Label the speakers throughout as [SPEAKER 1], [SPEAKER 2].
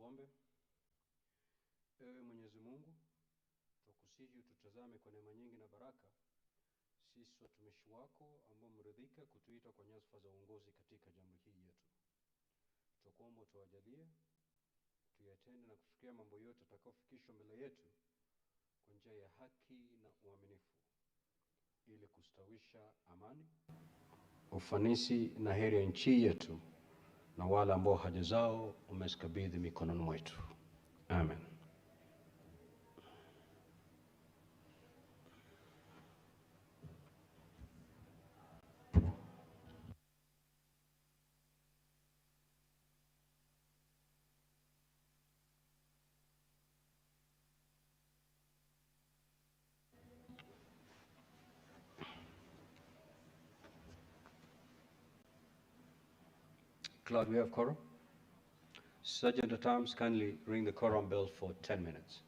[SPEAKER 1] Tuombe. Ewe Mwenyezi Mungu, tukusihi ututazame kwa neema nyingi na baraka, sisi watumishi wako ambao mridhika kutuita kwa nyadhifa za uongozi katika jamii hii yetu. Tukuomba tuwajalie tuyatende na kufikia mambo yote tutakayofikishwa mbele yetu kwa njia ya haki na uaminifu, ili kustawisha amani, ufanisi na heri ya nchi yetu na wale ambao haja zao umezikabidhi mikononi mwetu. Amen. Claude, we have quorum. Sergeant at Arms, kindly ring the quorum bell for 10 minutes.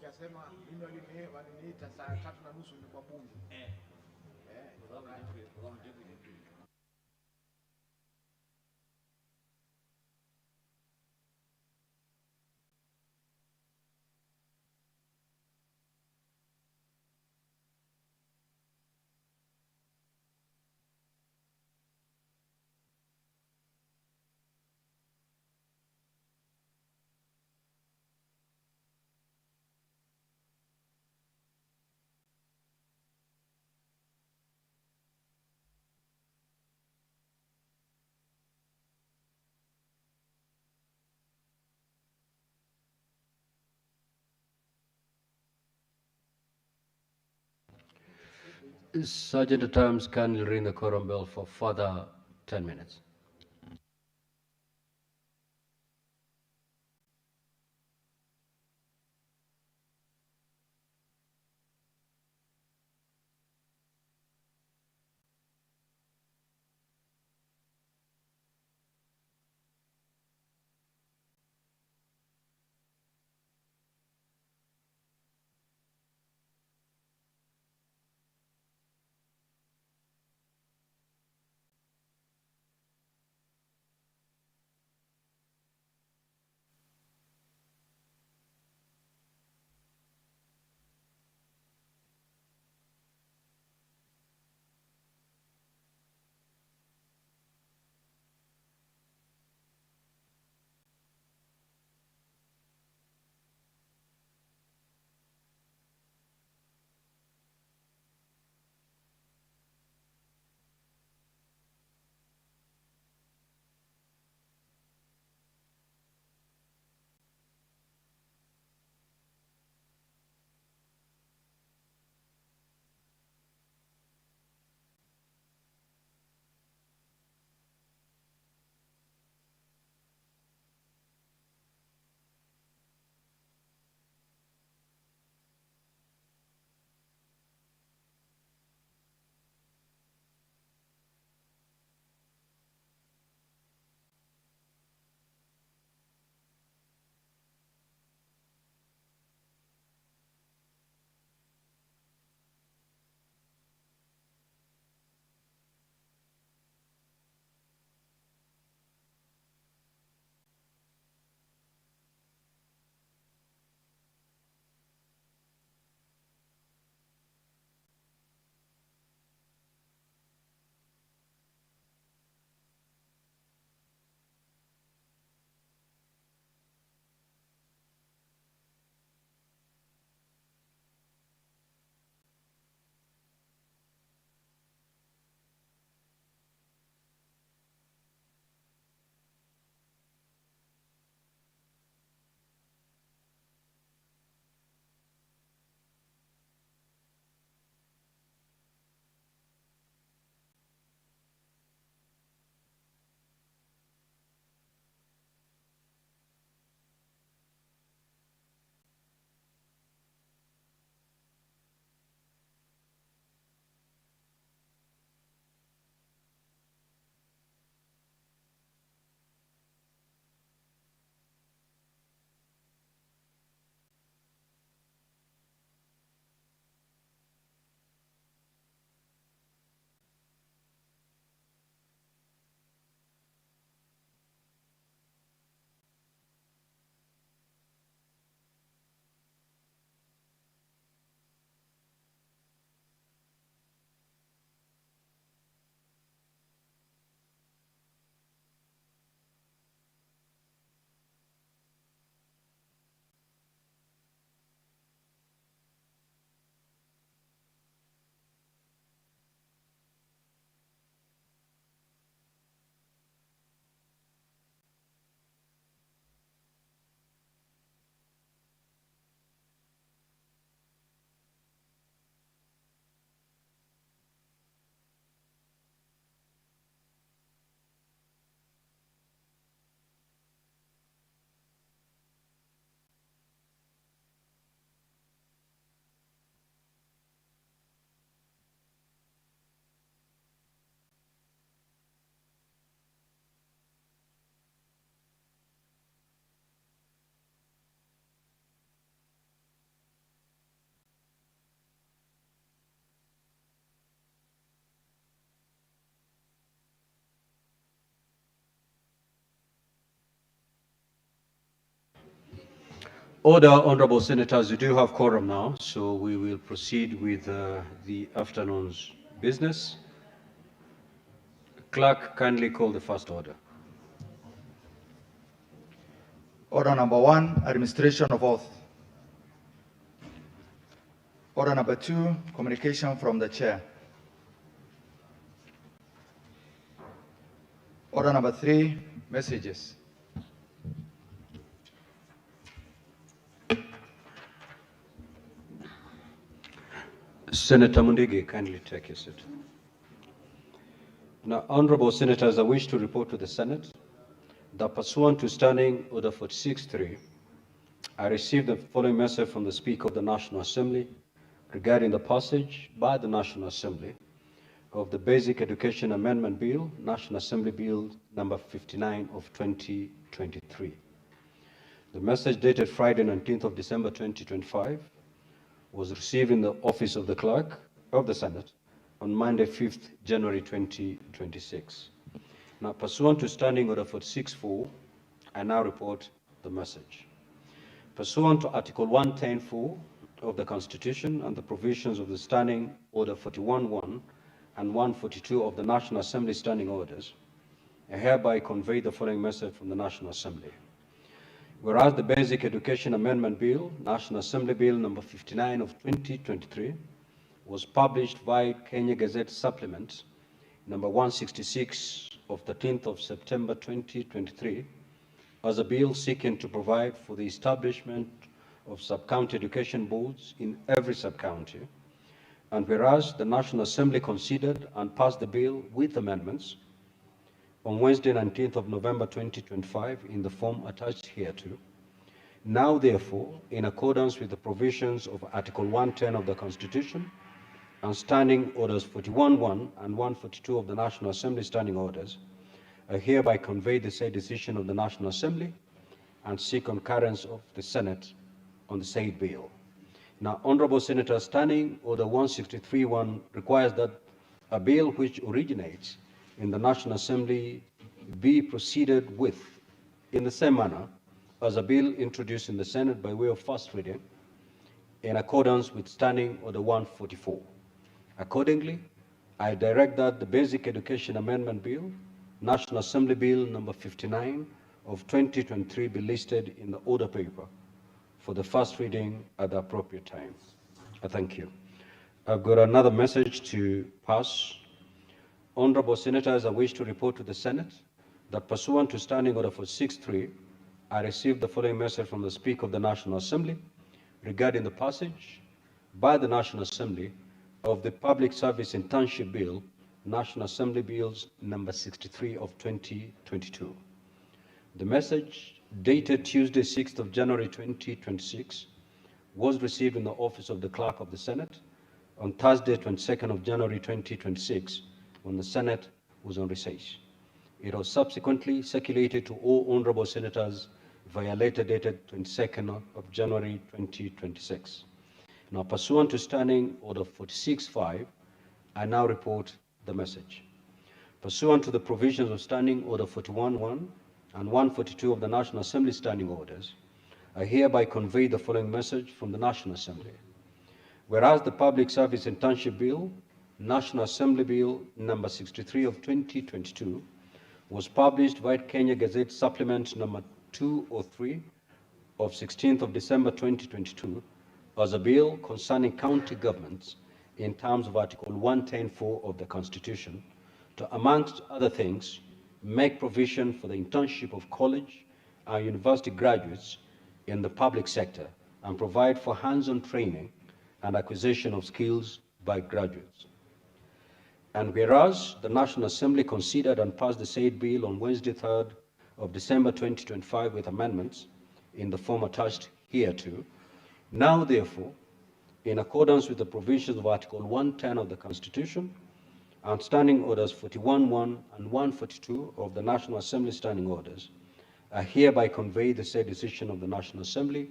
[SPEAKER 2] nikasema mimi waliniita saa 3:30 nilikuwa bunge.
[SPEAKER 1] Sergeant at Arms kindly ring the quorum bell for further 10 minutes. Order, honorable senators, we do have quorum now, so we will proceed with the afternoon's business. Clerk, kindly call the first order.
[SPEAKER 3] Order number 1, administration of oath. Order number 2, communication from the chair. Order number 3, messages.
[SPEAKER 1] Senator Mundigi, kindly take your seat. Now, honorable senators, I wish to report to the Senate that pursuant to Standing Order 46.3, I received the following message from the Speaker of the National Assembly regarding the passage by the National Assembly of the Basic Education Amendment Bill, National Assembly Bill number 59 of 2023. The message dated Friday, 19th of December 2025, was received in the office of the Clerk of the Senate on Monday, 5th January 2026. Now, pursuant to Standing Order 46.4, I now report the message. Pursuant to Article 110.4 of the Constitution and the provisions of the Standing Order 41.1 and 142 of the National Assembly Standing Orders, I hereby convey the following message from the National Assembly. Whereas the Basic Education Amendment Bill, National Assembly Bill number 59 of 2023, was published by Kenya Gazette Supplement number 166 of 13th of September 2023 as a bill seeking to provide for the establishment of sub-county education boards in every sub-county. And whereas the National Assembly considered and passed the bill with amendments on Wednesday, 19th of November 2025 in the form attached hereto, now therefore, in accordance with the provisions of Article 110 of the Constitution and Standing Orders 41.1 and 142 of the National Assembly Standing Orders, I hereby convey the said decision of the National Assembly and seek concurrence of the Senate on the said bill. Now, Honorable Senator, Standing Order 163.1 requires that a bill which originates in the National Assembly be proceeded with in the same manner as a bill introduced in the Senate by way of first reading in accordance with Standing Order 144. Accordingly, I direct that the Basic Education Amendment Bill, National Assembly Bill number 59 of 2023 be listed in the order paper for the first reading at the appropriate time. I thank you. I've got another message to pass. Honorable Senators, I wish to report to the Senate that pursuant to Standing Order 46.3, I received the following message from the Speaker of the National Assembly regarding the passage by the National Assembly of the Public Service Internship Bill, National Assembly Bills number 63 of 2022. The message, dated Tuesday, 6th of January 2026, was received in the office of the Clerk of the Senate on Thursday, 22nd of January 2026, when the Senate was on recess. It was subsequently circulated to all honorable senators via letter dated 22nd of January 2026. Now, pursuant to Standing Order 46.5, I now report the message. Pursuant to the provisions of Standing Order 41.1 and 142 of the National Assembly Standing Orders, I hereby convey the following message from the National Assembly. Whereas the Public Service Internship Bill, National Assembly Bill number 63 of 2022, was published by Kenya Gazette Supplement number 203 of 16th of December 2022 as a bill concerning county governments in terms of Article 110.4 of the Constitution to, amongst other things, make provision for the internship of college and university graduates in the public sector and provide for hands-on training and acquisition of skills by graduates. And whereas the National Assembly considered and passed the said bill on Wednesday, 3rd of December 2025 with amendments in the form attached hereto, now therefore, in accordance with the provisions of Article 110 of the Constitution and Standing Orders 41.1 and 142 of the National Assembly Standing Orders, I hereby convey the said decision of the National Assembly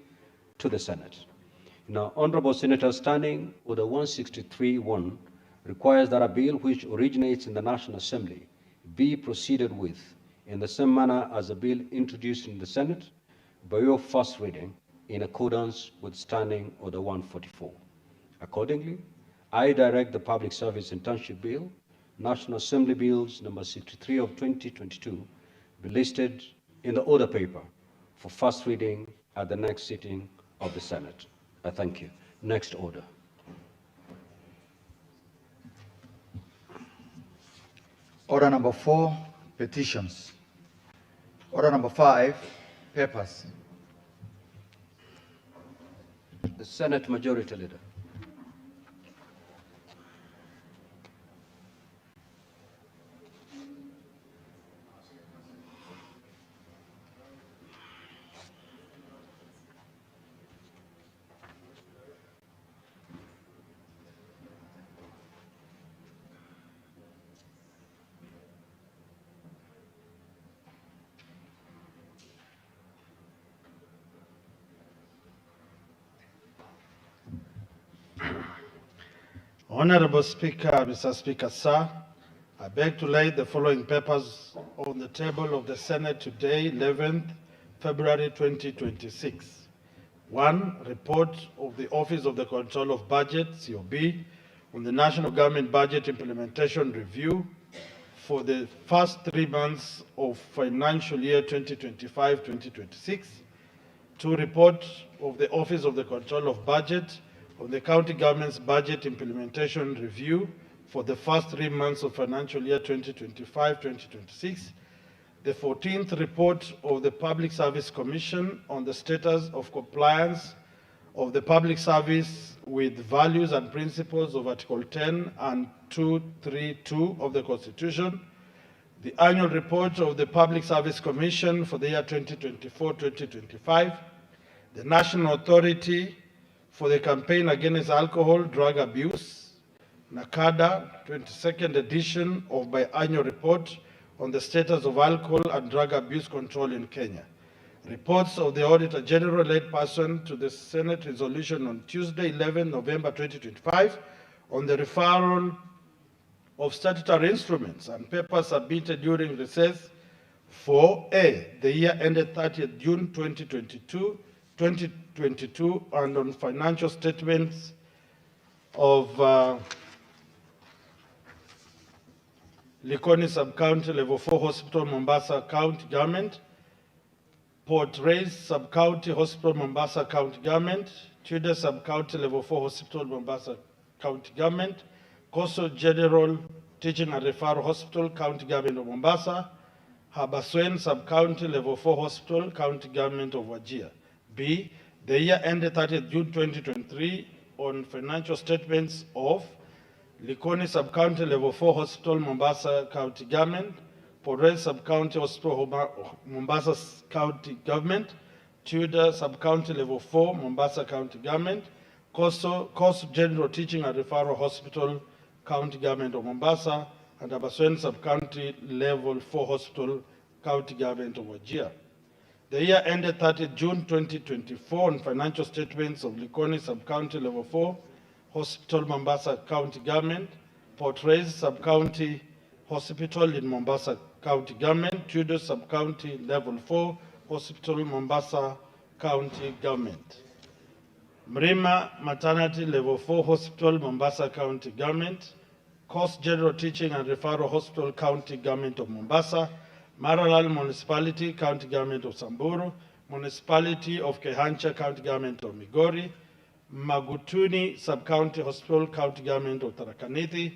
[SPEAKER 1] to the Senate. Now, Honorable Senator, Standing Order 163.1 requires that a bill which originates in the National Assembly be proceeded with in the same manner as a bill introduced in the Senate by way of first reading in accordance with Standing Order 144. Accordingly, I direct the Public Service Internship Bill, National Assembly Bills number 63 of 2022, be listed in the order paper for first reading at the next sitting of the Senate. I thank you. Next order.
[SPEAKER 3] Order number 4, petitions. Order number 5, papers.
[SPEAKER 1] The Senate Majority Leader.
[SPEAKER 4] Honorable Speaker, Mr. Speaker, sir, I beg to lay the following papers on the table of the Senate today, 11th February 2026. 1. Report of the Office of the Control of Budget, COB, on the National Government Budget Implementation Review for the first 3 months of financial year 2025-2026. 2. Report of the Office of the Control of Budget on the County Government's Budget Implementation Review for the first 3 months of financial year 2025-2026. The 14th report of the Public Service Commission on the status of compliance of the public service with values and principles of Article 10 and 232 of the Constitution. The annual report of the Public Service Commission for the year 2024-2025. The National Authority for the Campaign Against Alcohol, Drug Abuse, NACADA, 22nd edition of biannual report on the status of alcohol and drug abuse control in Kenya. Reports of the Auditor General laid person to the Senate resolution on Tuesday, 11 November 2025 on the referral of statutory instruments and papers submitted during recess for A, the year ended 30th June 2022, and on financial statements of Likoni Sub-County Level 4 Hospital, Mombasa County Government, Port Reitz Sub-County Hospital, Mombasa County Government, Tudor Sub-County Level 4 Hospital, Mombasa County Government, Coastal General Teaching and Referral Hospital, County Government of Mombasa, Habaswein Sub-County Level 4 Hospital, County Government of Wajir. B, the year ended 30th June 2023 on financial statements of Likoni Sub-County Level 4 Hospital, Mombasa County Government, Port Reitz Sub-County Hospital, Mombasa County Government, Tudor Sub-County Level 4, Mombasa County Government, Coastal General Teaching and Referral Hospital, County Government of Mombasa, and Habaswein Sub-County Level 4 Hospital, County Government of Wajir. The year ended 30th June 2024 on financial statements of Likoni Sub-County Level 4 Hospital, Mombasa County Government, Port Reitz Sub-County Hospital in Mombasa County Government, Tudor Sub-County Level 4 Hospital, Mombasa County Government. Mrima Maternity Level 4 Hospital, Mombasa County Government, Coast General Teaching and Referral Hospital, County Government of Mombasa, Maralal Municipality, County Government of Samburu, Municipality of Kehancha, County Government of Migori, Magutuni Sub-County Hospital, County Government of Tharaka-Nithi,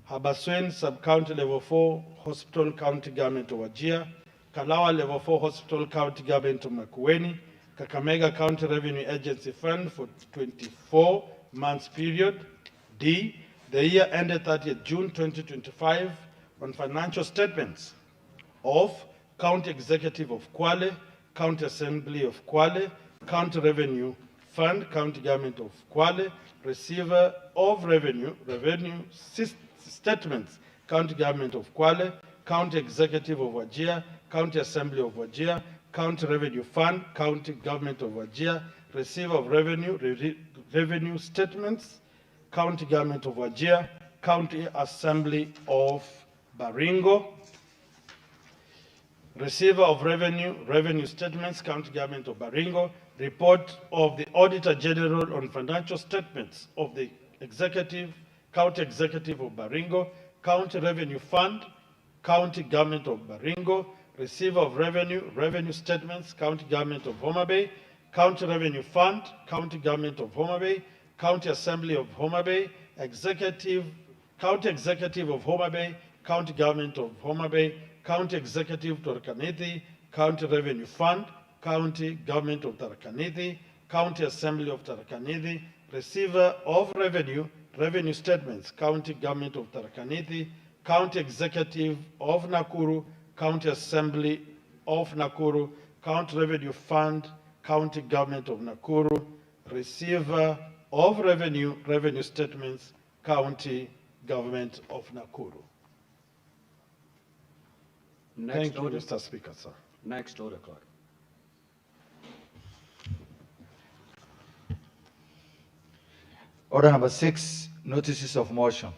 [SPEAKER 4] Habaswein Sub-County Level 4 Hospital, County Government of Wajir, Kalawa Level 4 Hospital, County Government of Makueni, Kakamega County Revenue Agency Fund for 24 months period. D, the year ended 30th June 2025 on financial statements of County Executive of Kwale, County Assembly of Kwale, County Revenue Fund, County Government of Kwale, Receiver of Revenue Statements, County Government of Kwale, County Executive of Wajir, County Assembly of Wajir, County Revenue Fund, County Government of Wajir, Receiver of Revenue Statements, County Government of Wajir, County Assembly of Baringo. Receiver of revenue statements, County Government of Baringo. Report of the Auditor General on financial statements of the County Executive of Baringo, County Revenue Fund, County Government of Baringo. Receiver of revenue statements, County Government of Homa Bay, County Revenue Fund, County Government of Homa Bay, County Assembly of Homa Bay, County Executive of Homa Bay, County Government of Homa Bay, County Executive Tharaka-Nithi, County Revenue Fund, County Government of Tharaka-Nithi, County Assembly of Tharaka-Nithi. Receiver of revenue statements, County Government of Tharaka-Nithi, County Executive of Nakuru, County Assembly of Nakuru, County Revenue Fund, County Government of Nakuru. Receiver of revenue statements, County Government of Nakuru. Thank you, Mr. Speaker, sir.
[SPEAKER 1] Next order, clerk.
[SPEAKER 3] Order number 6, notices of motion.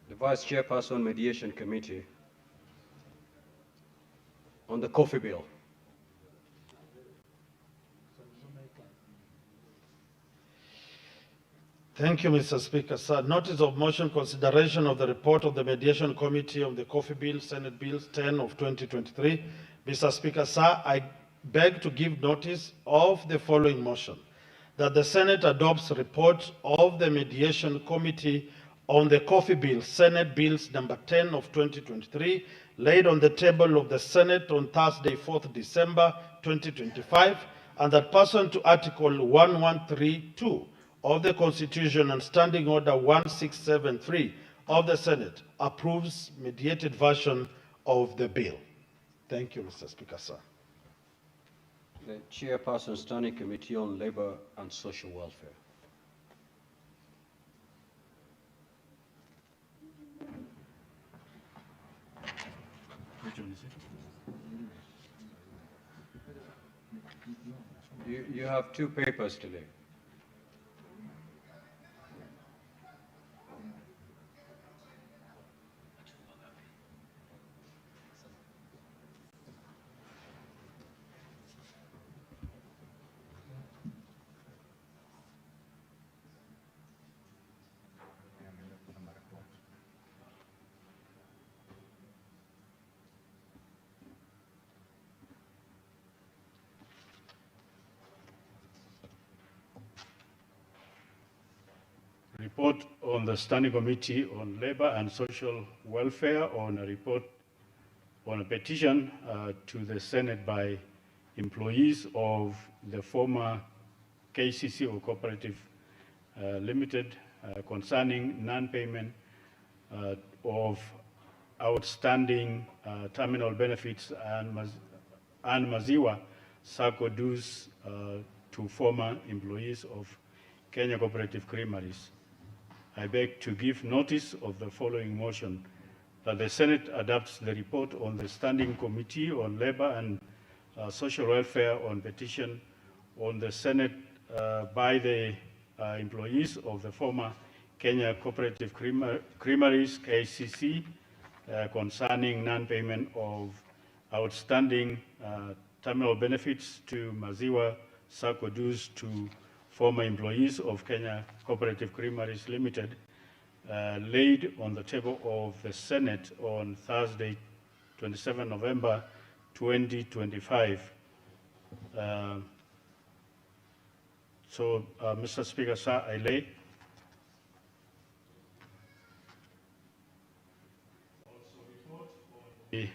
[SPEAKER 1] The Vice Chairperson Mediation Committee on the coffee bill.
[SPEAKER 4] Thank you, Mr. Speaker, sir. Notice of motion, consideration of the report of the Mediation Committee on the Coffee Bill, Senate Bill 10 of 2023. Mr. Speaker, sir, I beg to give notice of the following motion: that the Senate adopts report of the Mediation Committee on the Coffee Bill, Senate Bills number 10 of 2023, laid on the table of the Senate on Thursday, 4th December 2025, and that pursuant to Article 1132 of the Constitution and Standing Order 1673 of the Senate, approves mediated version of the bill. Thank you, Mr. Speaker, sir.
[SPEAKER 1] The Chairperson Standing Committee on Labor and Social Welfare.
[SPEAKER 5] Which one is it?
[SPEAKER 1] You have two papers today.
[SPEAKER 5] Report on the Standing Committee on Labor and Social Welfare on a report on a petition to the Senate by employees of the former KCC or Cooperative Limited concerning non-payment of outstanding terminal benefits and Maziwa Sacco dues to former employees of Kenya Cooperative Creameries. I beg to give notice of the following motion: that the Senate adopts the report on the Standing Committee on Labor and Social Welfare on petition on the Senate by the employees of the former Kenya Cooperative Creameries, KCC, concerning non-payment of outstanding terminal benefits to Maziwa Sacco dues to former employees of Kenya Cooperative Creameries Limited, laid on the table of the Senate on Thursday, 27 November 2025. Mr. Speaker, sir, I lay. Also report on the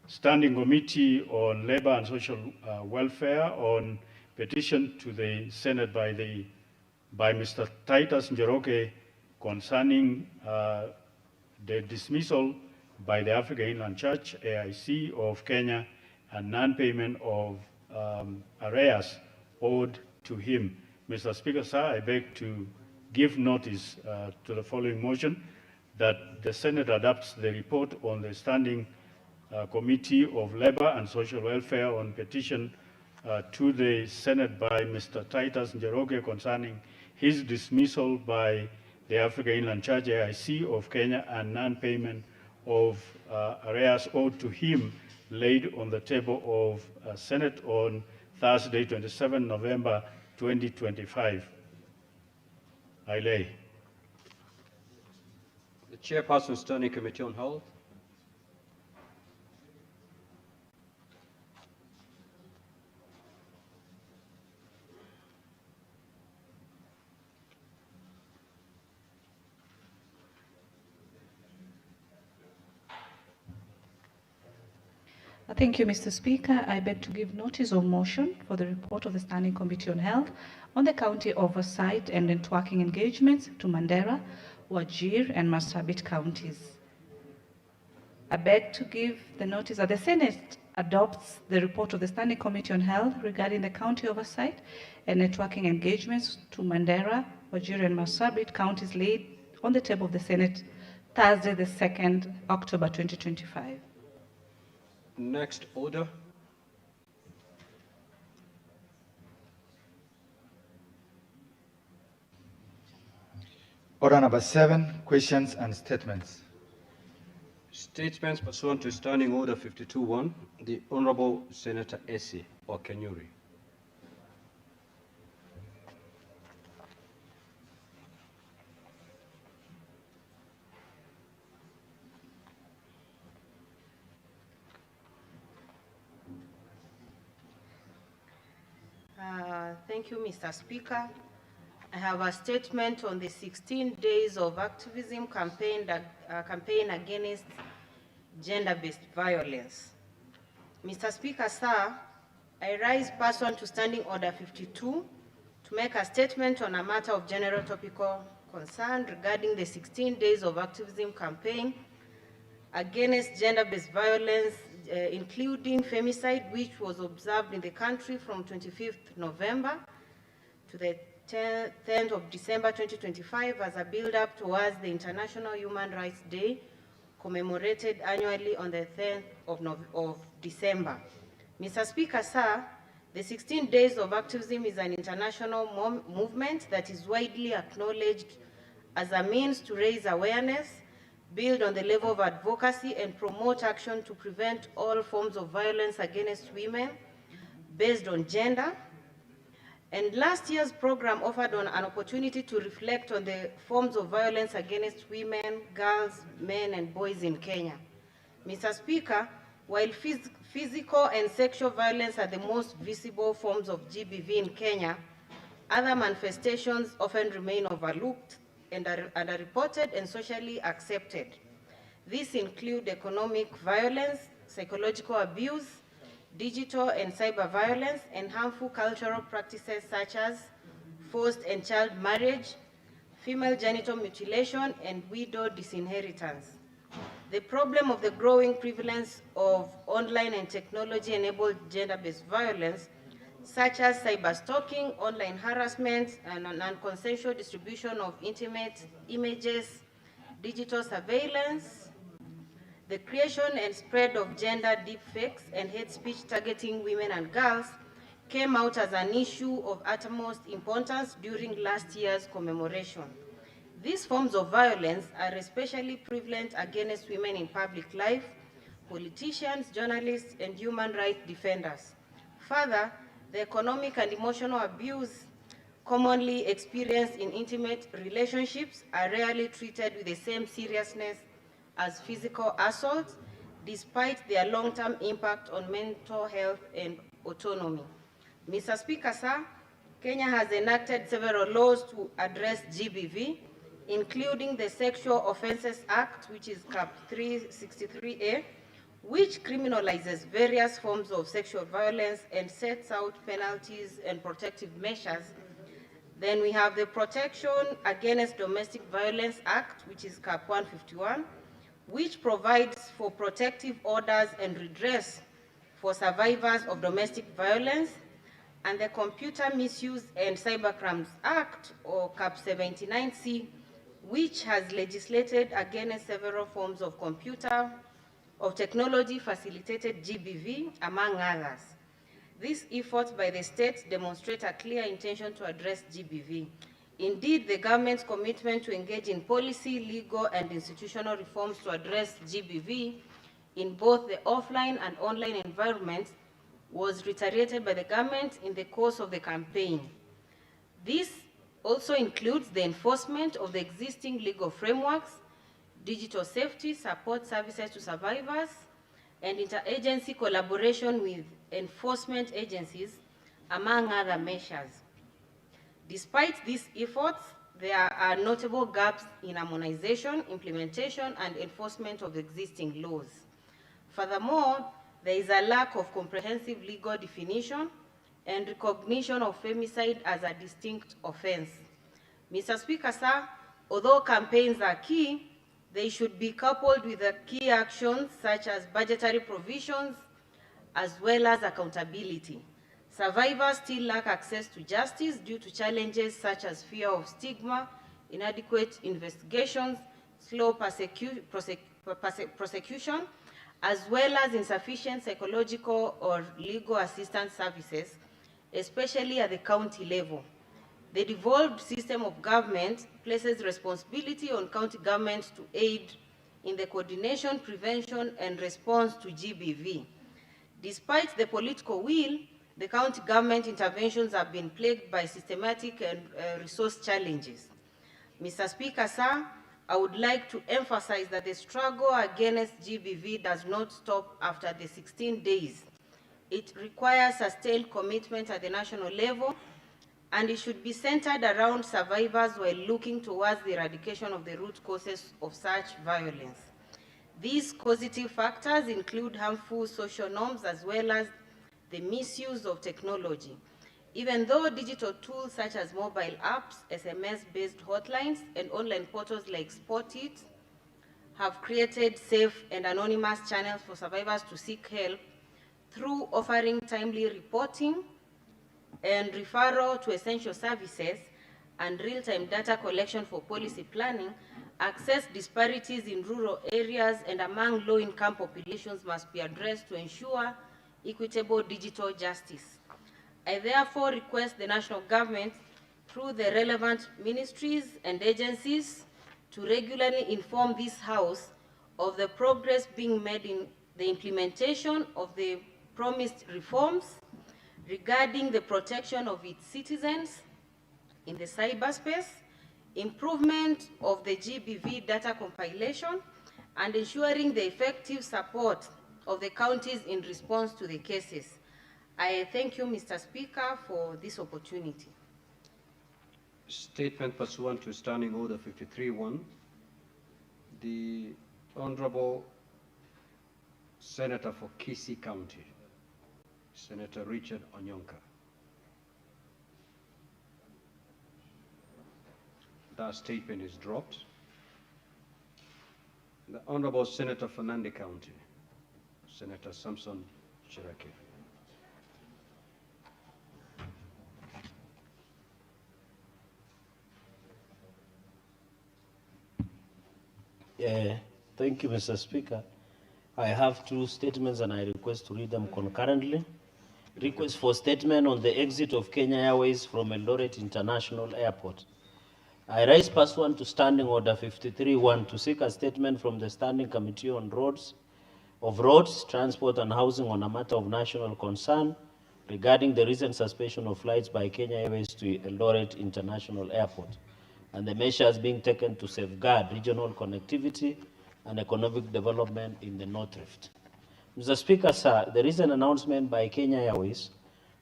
[SPEAKER 5] Standing Committee on Labor and Social Welfare on petition to the Senate by Mr. Titus Njoroge concerning the dismissal by the African Inland Church, AIC, of Kenya and non-payment of arrears owed to him. Mr. Speaker, sir, I beg to give notice to the following motion: that the Senate adopts the report on the Standing Committee of Labor and Social Welfare on petition to the Senate by Mr. Titus Njoroge concerning his dismissal by the African Inland Church, AIC, of Kenya and non-payment of arrears owed to him laid on the table of Senate on Thursday, 27 November 2025. I lay.
[SPEAKER 1] The Chairperson, Standing Committee on Health.
[SPEAKER 6] Thank you, Mr. Speaker. I beg to give notice of motion for the report of the Standing Committee on Health on the county oversight and networking engagements to Mandera, Wajir, and Marsabit counties. I beg to give the notice that the Senate adopts the report of the Standing Committee on Health regarding the county oversight and networking engagements to Mandera, Wajir, and Marsabit counties laid on the table of the Senate Thursday, the 2nd October 2025.
[SPEAKER 1] Next order.
[SPEAKER 3] Order number 7, questions and statements.
[SPEAKER 1] Statements pursuant to Standing Order 52-1, the Honorable Senator Essie Okenyuri.
[SPEAKER 7] Thank you, Mr. Speaker. I have a statement on the 16 days of activism campaign against gender-based violence. Mr. Speaker, sir, I rise pursuant to Standing Order 52 to make a statement on a matter of general topical concern regarding the 16 days of activism campaign against gender-based violence, including femicide, which was observed in the country from 25th November to the 10th of December 2025 as a build-up towards the International Human Rights Day, commemorated annually on the 10th of December. Mr. Speaker, sir, the 16 days of activism is an international movement that is widely acknowledged as a means to raise awareness, build on the level of advocacy, and promote action to prevent all forms of violence against women based on gender. And last year's program offered an opportunity to reflect on the forms of violence against women, girls, men, and boys in Kenya. Mr. Speaker, while physical and sexual violence are the most visible forms of GBV in Kenya, other manifestations often remain overlooked and are underreported and socially accepted. These include economic violence, psychological abuse, digital and cyber violence, and harmful cultural practices such as forced and child marriage, female genital mutilation, and widow disinheritance. The problem of the growing prevalence of online and technology-enabled gender-based violence, such as cyber-stalking, online harassment, and non-consensual distribution of intimate images, digital surveillance, the creation and spread of gender deepfakes and hate speech targeting women and girls came out as an issue of utmost importance during last year's commemoration. These forms of violence are especially prevalent against women in public life, politicians, journalists, and human rights defenders. Further, the economic and emotional abuse commonly experienced in intimate relationships are rarely treated with the same seriousness as physical assault, despite their long-term impact on mental health and autonomy. Mr. Speaker, sir, Kenya has enacted several laws to address GBV, including the Sexual Offences Act, which is Cap 363A, which criminalizes various forms of sexual violence and sets out penalties and protective measures. Then we have the Protection Against Domestic Violence Act, which is Cap 151, which provides for protective orders and redress for survivors of domestic violence, and the Computer Misuse and Cybercrimes Act, or Cap 79C, which has legislated against several forms of technology-facilitated GBV, among others. These efforts by the state demonstrate a clear intention to address GBV. Indeed, the government's commitment to engage in policy, legal, and institutional reforms to address GBV in both the offline and online environments was reiterated by the government in the course of the campaign. This also includes the enforcement of the existing legal frameworks, digital safety, support services to survivors, and interagency collaboration with enforcement agencies, among other measures. Despite these efforts, there are notable gaps in harmonization, implementation, and enforcement of existing laws. Furthermore, there is a lack of comprehensive legal definition and recognition of femicide as a distinct offense. Mr. Speaker, sir, although campaigns are key, they should be coupled with the key actions such as budgetary provisions as well as accountability. Survivors still lack access to justice due to challenges such as fear of stigma, inadequate investigations, slow prosecution, as well as insufficient psychological or legal assistance services, especially at the county level. The devolved system of government places responsibility on county governments to aid in the coordination, prevention, and response to GBV. Despite the political will, the county government interventions have been plagued by systematic and resource challenges. Mr. Speaker, sir, I would like to emphasize that the struggle against GBV does not stop after the 16 days. It requires sustained commitment at the national level, and it should be centered around survivors while looking towards the eradication of the root causes of such violence. These causative factors include harmful social norms as well as the misuse of technology. Even though digital tools such as mobile apps, SMS-based hotlines, and online portals like Spotit have created safe and anonymous channels for survivors to seek help through offering timely reporting and referral to essential services and real-time data collection for policy planning, access disparities in rural areas and among low-income populations must be addressed to ensure equitable digital justice. I therefore request the national government, through the relevant ministries and agencies, to regularly inform this House of the progress being made in the implementation of the promised reforms regarding the protection of its citizens in the cyberspace, improvement of the GBV data compilation, and ensuring the effective support of the counties in response to the cases. I thank you, Mr. Speaker, for this opportunity.
[SPEAKER 1] Statement pursuant to Standing Order 53-1. The Honorable Senator for Kisii County, Senator Richard Onyonka. That statement is dropped. The Honorable Senator for Nandi County, Senator Samson Cherake.
[SPEAKER 8] Thank you, Mr. Speaker. I have two statements and I request to read them concurrently. Request for statement on the exit of Kenya Airways from Eldoret International Airport. I rise pursuant to Standing Order 53-1 to seek a statement from the Standing Committee on Roads, Transport and Housing on a matter of national concern regarding the recent suspension of flights by Kenya Airways to Eldoret International Airport and the measures being taken to safeguard regional connectivity and economic development in the North Rift. Mr. Speaker, sir, the recent announcement by Kenya Airways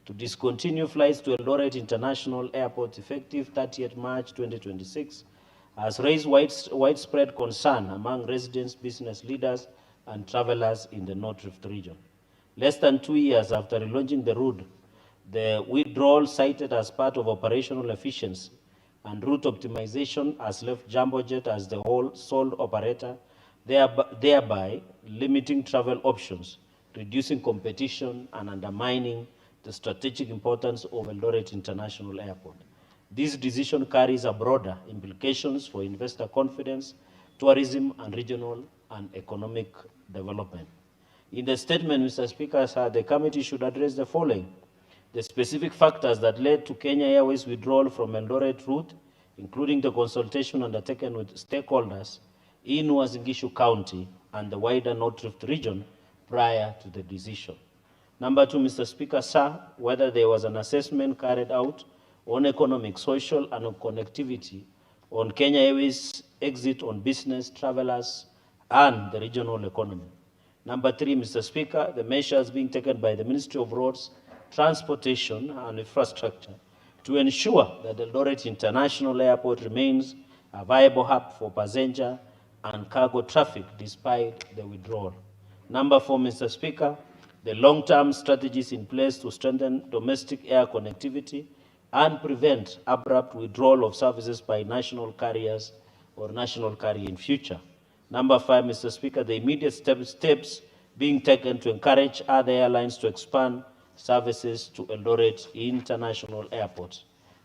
[SPEAKER 8] to discontinue flights to Eldoret International Airport effective 30th March 2026 has raised widespread concern among residents, business leaders, and travelers in the North Rift region. Less than 2 years after relaunching the route, the withdrawal cited as part of operational efficiency and route optimization has left Jambojet as the sole operator, thereby limiting travel options, reducing competition, and undermining the strategic importance of Eldoret International Airport. This decision carries a broader implications for investor confidence, tourism, and regional and economic development. In the statement, Mr. Speaker, sir, the committee should address the following: the specific factors that led to Kenya Airways withdrawal from Eldoret route, including the consultation undertaken with stakeholders in Uasin Gishu County and the wider North Rift region prior to the decision. Number two, Mr. Speaker, sir, whether there was an assessment carried out on economic, social, and on connectivity on Kenya Airways' exit on business, travelers, and the regional economy. Number three, Mr. Speaker, the measures being taken by the Ministry of Roads, Transportation, and Infrastructure to ensure that the Eldoret International Airport remains a viable hub for passenger and cargo traffic despite the withdrawal. Number four, Mr. Speaker, the long-term strategies in place to strengthen domestic air connectivity and prevent abrupt withdrawal of services by national carriers or national carrier in future. Number five, Mr. Speaker, the immediate steps being taken to encourage other airlines to expand services to Eldoret International Airport.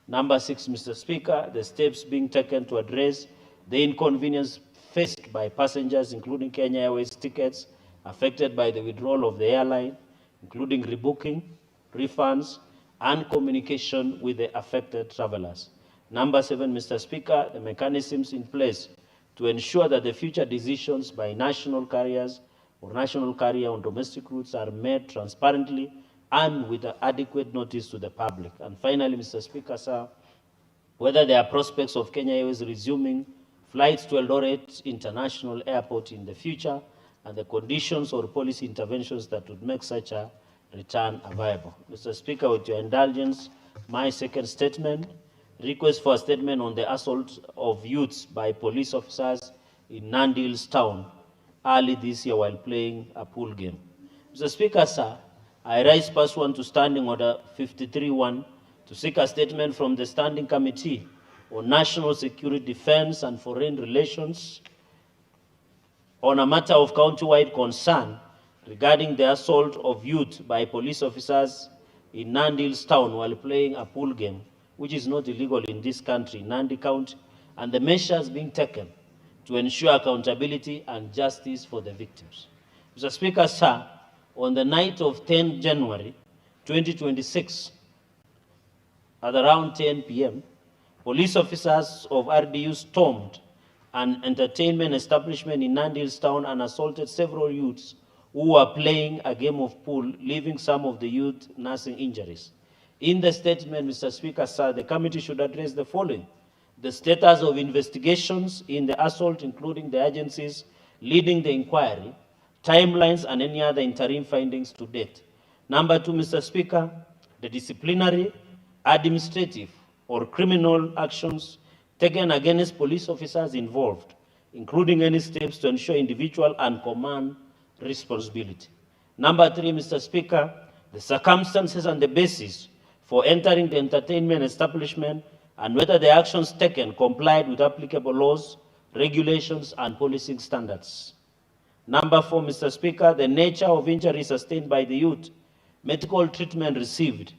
[SPEAKER 8] Number six, Mr. Speaker, the steps being taken to address the inconvenience faced by passengers, including Kenya Airways tickets affected by the withdrawal of the airline, including rebooking, refunds, and communication with the affected travelers. Number seven, Mr. Speaker, the mechanisms in place to ensure that the future decisions by national carriers or national carrier on domestic routes are made transparently and with adequate notice to the public. And finally, Mr. Speaker, sir, whether there are prospects of Kenya Airways resuming flights to Eldoret International Airport in the future, and the conditions or policy interventions that would make such a return viable. Mr. Speaker, with your indulgence, my second statement, request for a statement on the assault of youths by police officers in Nandi Hills town early this year while playing a pool game. Mr. Speaker, sir, I rise pursuant to Standing Order 53-1 to seek a statement from the Standing Committee on National Security, Defense, and Foreign Relations on a matter of county-wide concern regarding the assault of youth by police officers in Nandi Hills town while playing a pool game, which is not illegal in this country, Nandi County, and the measures being taken to ensure accountability and justice for the victims. Mr. Speaker, sir, on the night of 10 January 2026, at around 10 p.m., police officers of RDU stormed an entertainment establishment in Nandi Hills town and assaulted several youths who were playing a game of pool, leaving some of the youth nursing injuries. In the statement, Mr. Speaker, sir, the committee should address the following: the status of investigations in the assault, including the agencies leading the inquiry, timelines, and any other interim findings to date. Number two, Mr. Speaker, the disciplinary, administrative, or criminal actions taken against police officers involved, including any steps to ensure individual and command responsibility. Number three, Mr. Speaker, the circumstances and the basis for entering the entertainment establishment and whether the actions taken complied with applicable laws, regulations, and policing standards. Number four, Mr. Speaker, the nature of injury sustained by the youth, medical treatment received,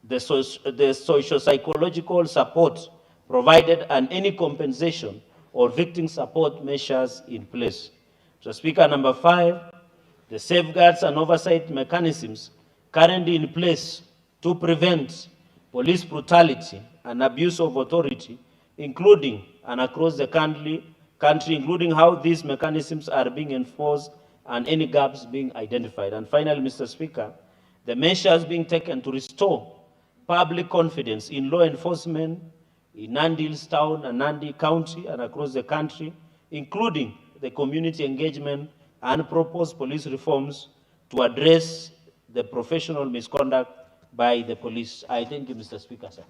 [SPEAKER 8] the socio-psychological support provided, and any compensation or victim support measures in place. Mr. Speaker, number five, the safeguards and oversight mechanisms currently in place to prevent police brutality and abuse of authority, including and across the country, including how these mechanisms are being enforced and any gaps being identified. And finally, Mr. Speaker, the measures being taken to restore public confidence in law enforcement in Nandi Hills town and Nandi County and across the country, including the community engagement and proposed police reforms to address the professional misconduct by the police. I thank you, Mr. Speaker, sir.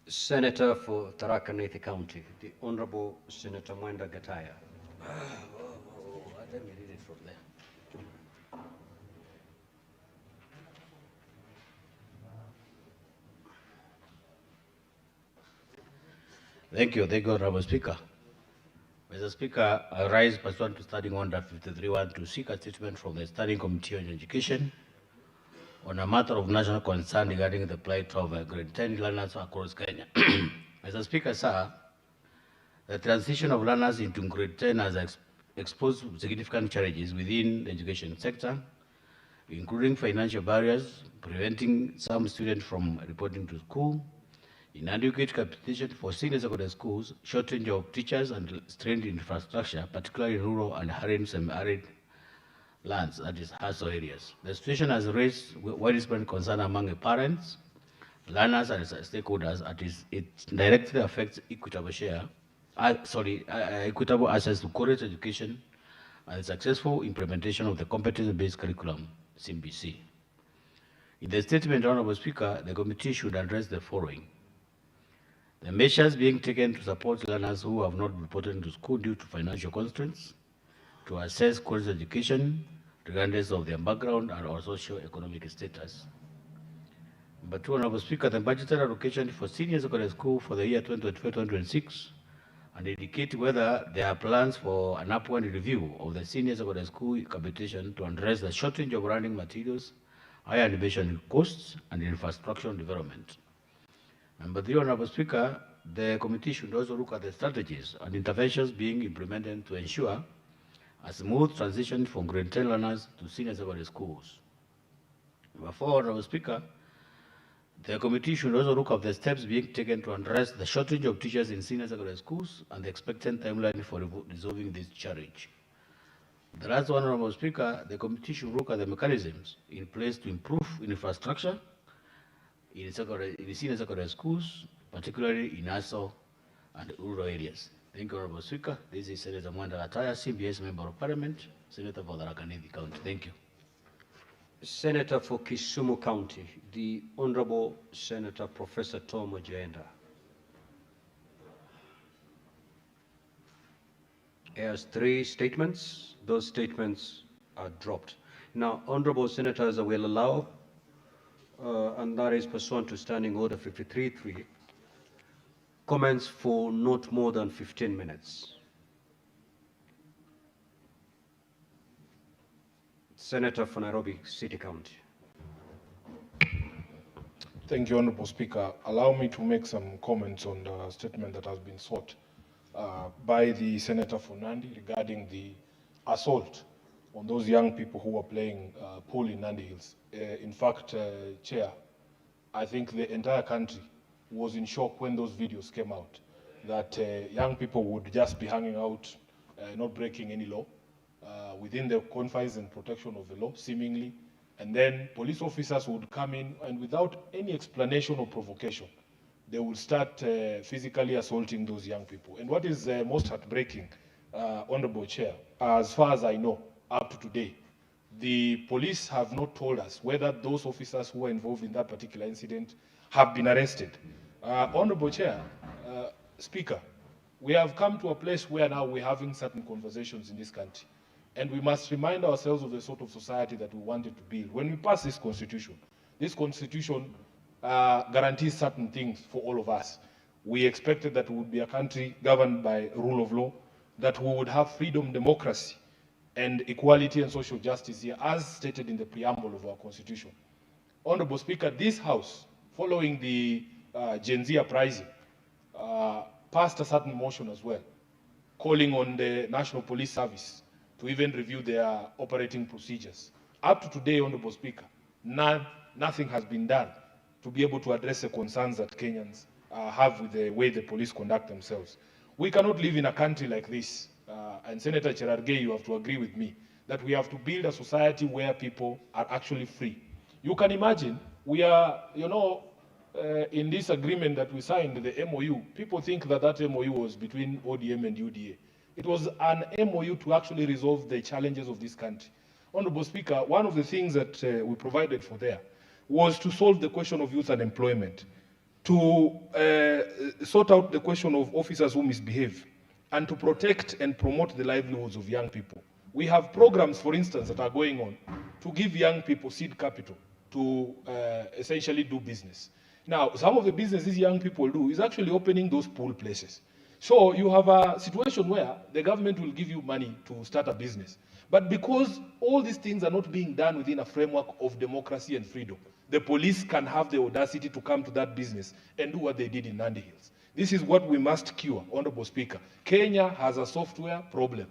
[SPEAKER 1] Senator for Tharaka Nithi County, the Honorable Senator Mwenda Gataya.
[SPEAKER 8] Let me read it from there.
[SPEAKER 9] Thank you, Honorable Speaker. Mr. Speaker, I rise pursuant to Standing Order 53-1 to seek a statement from the Standing Committee on Education on a matter of national concern regarding the plight of grade 10 learners across Kenya. Mr. Speaker, sir, the transition of learners into grade 10 has exposed significant challenges within the education sector, including financial barriers, preventing some students from reporting to school, inadequate capitation for senior secondary schools, shortage of teachers and strained infrastructure, particularly in rural and arid semi-arid lands, that is hassle areas. The situation has raised widespread concern among parents, learners and stakeholders as it directly affects equitable equitable access to quality education and the successful implementation of the competency-based curriculum, CBC. In the statement, Honorable Speaker, the committee should address the following. The measures being taken to support learners who have not reported to school due to financial constraints, to assess quality education regardless of their background and or socio-economic status. Number 2, Honorable Speaker, the budgetary allocation for senior secondary school for the year 2025-2026 and indicate whether there are plans for an upward review of the senior secondary school capitation to address the shortage of running materials, higher admission costs, and infrastructure development. Number 3, Honorable Speaker, the committee should also look at the strategies and interventions being implemented to ensure a smooth transition from grade 10 learners to senior secondary schools. Number 4, Honorable Speaker, the committee should also look at the steps being taken to address the shortage of teachers in senior secondary schools and the expected timeline for resolving this challenge. The last one, Honorable Speaker, the committee should look at the mechanisms in place to improve infrastructure in senior secondary schools, particularly in ASO and rural areas. Thank you, Honorable Speaker. This is Senator Mwanda Gataya, CBS Member of Parliament, Senator for the Tharaka-Nithi County. Thank you.
[SPEAKER 1] Senator for Kisumu County, the Honorable Senator Professor Tom Ojoenda. He has 3 statements. Those statements are dropped. Now, Honorable Senators, I will allow, and that is pursuant to Standing Order 53.3, comments for not more than 15 minutes. Senator for Nairobi City County.
[SPEAKER 2] Thank you, Honorable Speaker. Allow me to make some comments on the statement that has been sought by the Senator for Nandi regarding the assault on those young people who were playing pool in Nandi Hills. In fact, Chair, I think the entire country was in shock when those videos came out, that young people would just be hanging out, not breaking any law, within the confines and protection of the law, seemingly, and then police officers would come in and without any explanation or provocation, they would start physically assaulting those young people. And what is most heartbreaking, Honorable Chair, as far as I know, up to today, the police have not told us whether those officers who were involved in that particular incident have been arrested. Honorable Chair, Speaker, we have come to a place where now we're having certain conversations in this country. And we must remind ourselves of the sort of society that we wanted to build. When we pass this constitution guarantees certain things for all of us. We expected that we would be a country governed by rule of law, that we would have freedom, democracy, and equality and social justice here, as stated in the preamble of our constitution. Honorable Speaker, this House, following the Gen Z uprising, passed a certain motion as well, calling on the National Police Service to even review their operating procedures. Up to today, Honorable Speaker, nothing has been done to be able to address the concerns that Kenyans have with the way the police conduct themselves. We cannot live in a country like this, and Senator Cherargei, you have to agree with me, that we have to build a society where people are actually free. You can imagine, we are, in this agreement that we signed, the MOU, people think that that MOU was between ODM and UDA. It was an MOU to actually resolve the challenges of this country. Honorable Speaker, one of the things that we provided for there was to solve the question of youth unemployment, to sort out the question of officers who misbehave, and to protect and promote the livelihoods of young people. We have programs, for instance, that are going on to give young people seed capital to essentially do business. Now, some of the business these young people do is actually opening those pool places. So you have a situation where the government will give you money to start a business. But because all these things are not being done within a framework of democracy and freedom, the police can have the audacity to come to that business and do what they did in Nandi Hills. This is what we must cure, Honorable Speaker. Kenya has a software problem.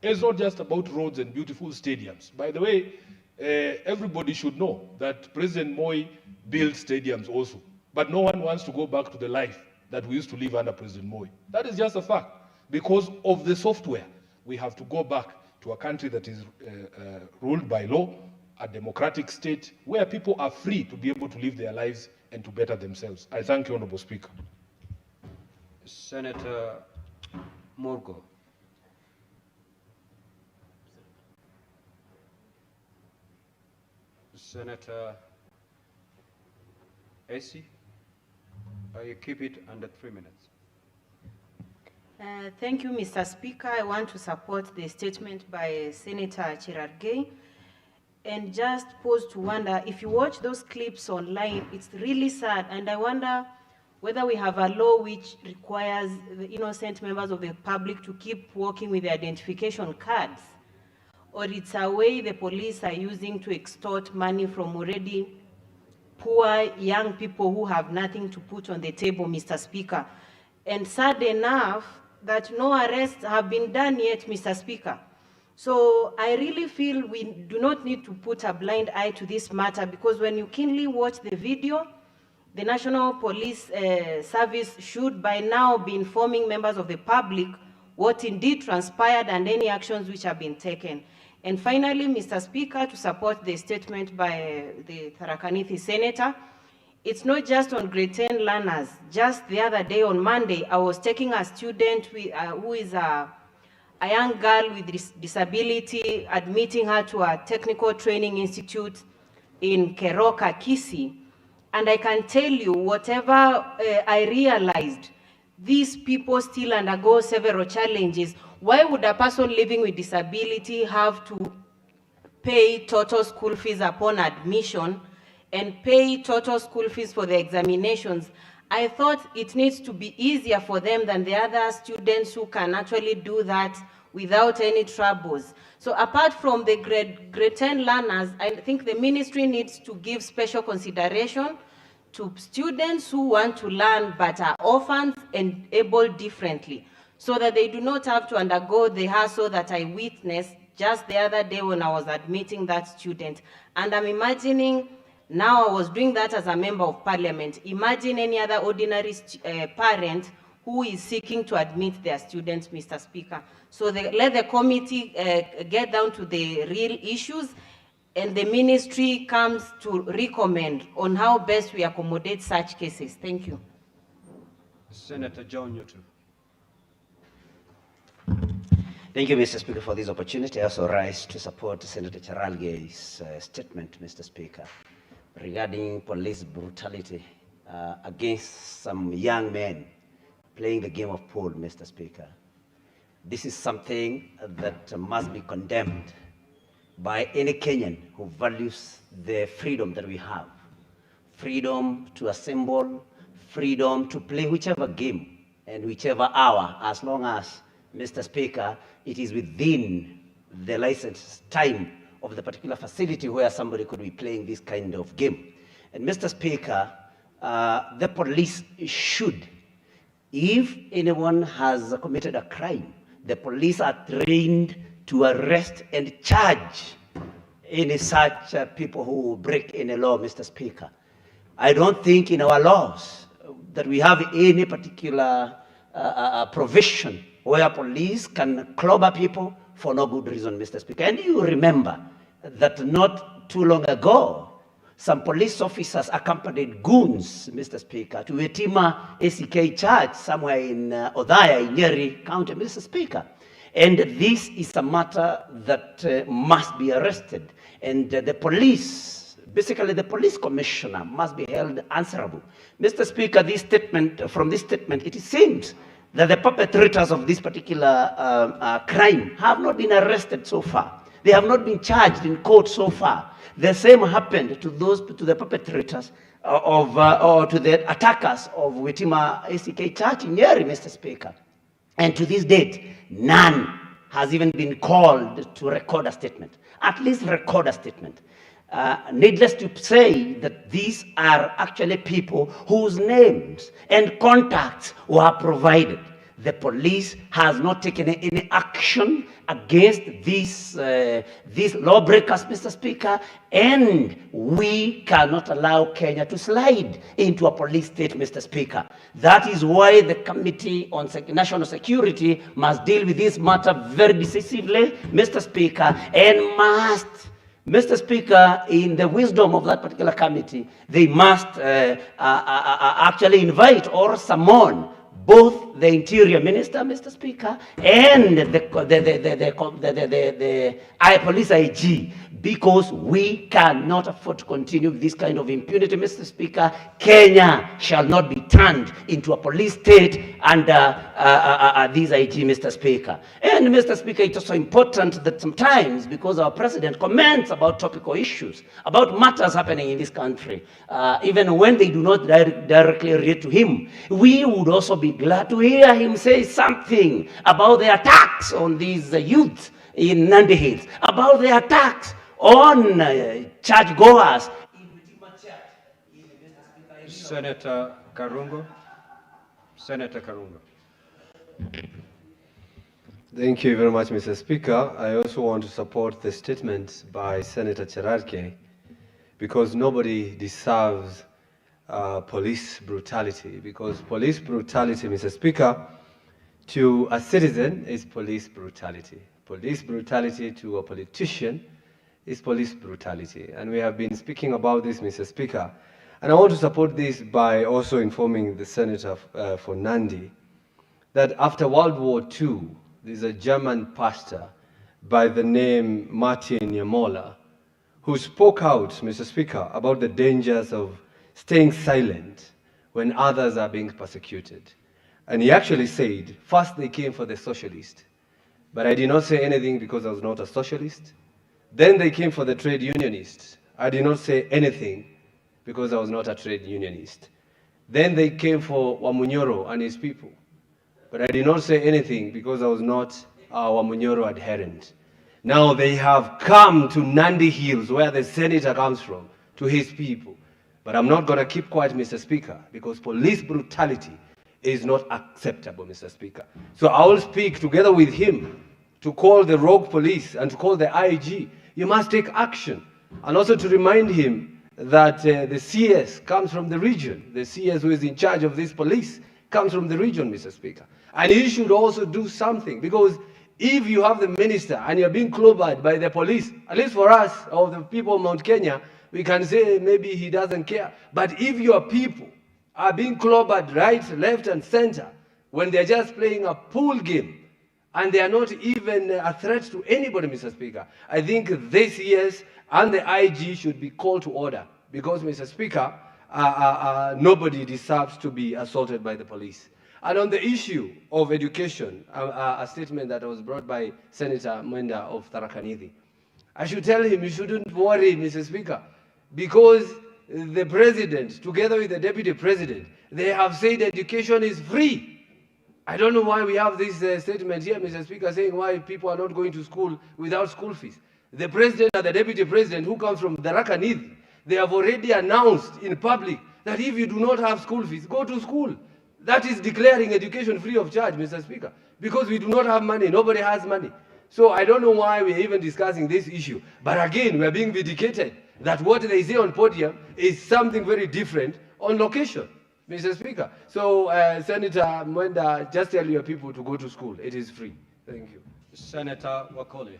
[SPEAKER 2] It's not just about roads and beautiful stadiums. By the way, everybody should know that President Moi built stadiums also. But no one wants to go back to the life that we used to live under President Moi. That is just a fact. Because of the software, we have to go back to a country that is ruled by law, a democratic state, where people are free to be able to live their lives and to better themselves. I thank you, Honorable Speaker.
[SPEAKER 1] Senator Morgo. Senator Esi, you keep it under 3 minutes.
[SPEAKER 7] Thank you, Mr. Speaker. I want to support the statement by Senator Chirargei and just pause to wonder, if you watch those clips online, it's really sad, and I wonder whether we have a law which requires the innocent members of the public to keep walking with the identification cards, or it's a way the police are using to extort money from already poor young people who have nothing to put on the table, Mr. Speaker. And sad enough that no arrests have been done yet, Mr. Speaker. So I really feel we do not need to put a blind eye to this matter, because when you keenly watch the video, the National Police Service should by now be informing members of the public what indeed transpired and any actions which have been taken. And finally, Mr. Speaker, to support the statement by the Tharaka Nithi Senator, it's not just on grade 10 learners. Just the other day on Monday, I was taking a student who is a young girl with disability, admitting her to a technical training institute in Keroka, Kisii. And I can tell you, whatever I realized, these people still undergo several challenges. Why would a person living with disability have to pay total school fees upon admission and pay total school fees for the examinations? I thought it needs to be easier for them than the other students who can actually do that without any troubles. So apart from the grade 10 learners, I think the ministry needs to give special consideration to students who want to learn but are orphans and able differently, so that they do not have to undergo the hassle that I witnessed just the other day when I was admitting that student. And I'm imagining, now I was doing that as a member of parliament, imagine any other ordinary parent who is seeking to admit their students, Mr. Speaker. So let the committee get down to the real issues, and the ministry comes to recommend on how best we accommodate such cases. Thank you.
[SPEAKER 1] Senator John Newton.
[SPEAKER 10] Thank you, Mr. Speaker, for this opportunity. I also rise to support Senator Chirargei's statement, Mr. Speaker, regarding police brutality against some young men playing the game of pool, Mr. Speaker. This is something that must be condemned by any Kenyan who values the freedom that we have. Freedom to assemble, freedom to play whichever game and whichever hour, as long as, Mr. Speaker, it is within the licensed time of the particular facility where somebody could be playing this kind of game. And Mr. Speaker, the police should, if anyone has committed a crime, the police are trained to arrest and charge any such people who break any law, Mr. Speaker. I don't think in our laws that we have any particular provision where police can clobber people for no good reason, Mr. Speaker. And you remember that not too long ago, some police officers accompanied goons, Mr. Speaker, to Wetima ACK church somewhere in Othaya, in Nyeri County, Mr. Speaker. And this is a matter that must be arrested. And the police, basically the police commissioner, must be held answerable. Mr. Speaker, from this statement, it seems that the perpetrators of this particular crime have not been arrested so far. They have not been charged in court so far. The same happened to the perpetrators or to the attackers of Wetima ACK Church in Nyeri, Mr. Speaker. And to this date, none has even been called to record a statement. At least record a statement. Needless to say that these are actually people whose names and contacts were provided. the police has not taken any action against these lawbreakers, Mr. Speaker, and we cannot allow Kenya to slide into a police state, Mr. Speaker. That is why the Committee on National Security must deal with this matter very decisively, Mr. Speaker, and must, Mr. Speaker, in the wisdom of that particular committee, they must actually invite or summon both the Interior Minister, Mr. Speaker, and the police IG, because we cannot afford to continue with this kind of impunity, Mr. Speaker. Kenya shall not be turned into a police state under this IG, Mr. Speaker. And Mr. Speaker, it's also important that sometimes, because our president comments about topical issues, about matters happening in this country, even when they do not directly relate to him, we would also be glad to hear him say something about the attacks on these youths in Nandi Hills, about the attacks on churchgoers.
[SPEAKER 1] Senator Karungo. Senator Karungo.
[SPEAKER 11] Thank you very much, Mr. Speaker. I also want to support the statement by Senator Cherarke, because nobody deserves police brutality, because police brutality, Mr. Speaker, to a citizen is police brutality. Police brutality to a politician is police brutality. And we have been speaking about this, Mr. Speaker. And I want to support this by also informing the Senator for Nandi that after World War II, there's a German pastor by the name Martin Yamola who spoke out, Mr. Speaker, about the dangers of staying silent when others are being persecuted. And he actually said, first they came for the socialist, but I did not say anything because I was not a socialist. Then they came for the trade unionist. I did not say anything because I was not a trade unionist. Then they came for Wamunyoro and his people, but I did not say anything because I was not a Wamunyoro adherent. Now they have come to Nandi Hills, where the senator comes from, to his people. But I'm not going to keep quiet, Mr. Speaker, because police brutality is not acceptable, Mr. Speaker. So I will speak together with him to call the rogue police and to call the IG. You must take action. And also to remind him that the CS comes from the region. The CS who is in charge of this police comes from the region, Mr. Speaker. And he should also do something, because if you have the minister and you're being clobbered by the police, at least for us, or the people of Mount Kenya, we can say maybe he doesn't care. But if your people are being clobbered right, left, and center, when they're just playing a pool game, and they are not even a threat to anybody, Mr. Speaker, I think the CS and the IG should be called to order, because, Mr. Speaker, nobody deserves to be assaulted by the police. And on the issue of education, a statement that was brought by Senator Mwenda of Tharaka Nithi, I should tell him you shouldn't worry, Mr. Speaker, because the president, together with the deputy president, they have said education is free. I don't know why we have this statement here, Mr. Speaker, saying why people are not going to school without school fees. The president and the deputy president, who comes from Tharaka Nithi, they have already announced in public that if you do not have school fees, go to school. That is declaring education free of charge, Mr. Speaker, because we do not have money. Nobody has money. So I don't know why we're even discussing this issue. But again, we're being vindicated that what they say on podium is something very different on location, Mr. Speaker. So, Senator Mwenda, just tell your people to go to school. It is free. Thank you.
[SPEAKER 1] Senator Wakoli.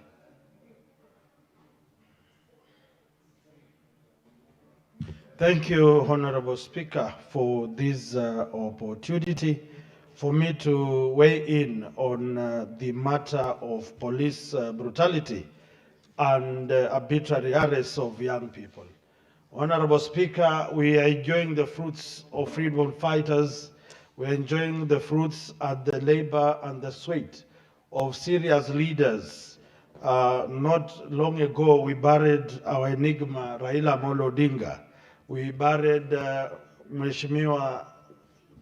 [SPEAKER 4] Thank you, Honorable Speaker, for this opportunity for me to weigh in on the matter of police brutality and arbitrary arrests of young people. Honorable Speaker, we are enjoying the fruits of freedom fighters. We're enjoying the fruits and the labor and the sweat of serious leaders. Not long ago, we buried our enigma, Raila Amolo Odinga. We buried Mheshimiwa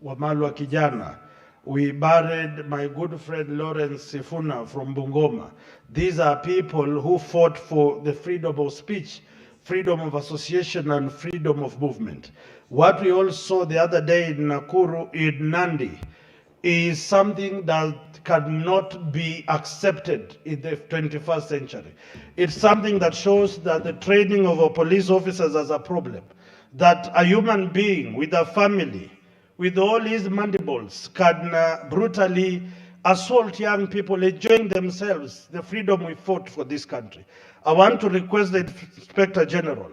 [SPEAKER 4] Wamalwa Kijana. We buried my good friend Lawrence Sifuna from Bungoma. These are people who fought for the freedom of speech, freedom of association, and freedom of movement. What we all saw the other day in Nakuru, in Nandi, is something that cannot be accepted in the 21st century. It's something that shows that the training of our police officers is a problem, that a human being with a family, with all his mandibles, can brutally assault young people enjoying themselves, the freedom we fought for this country. I want to request the Inspector General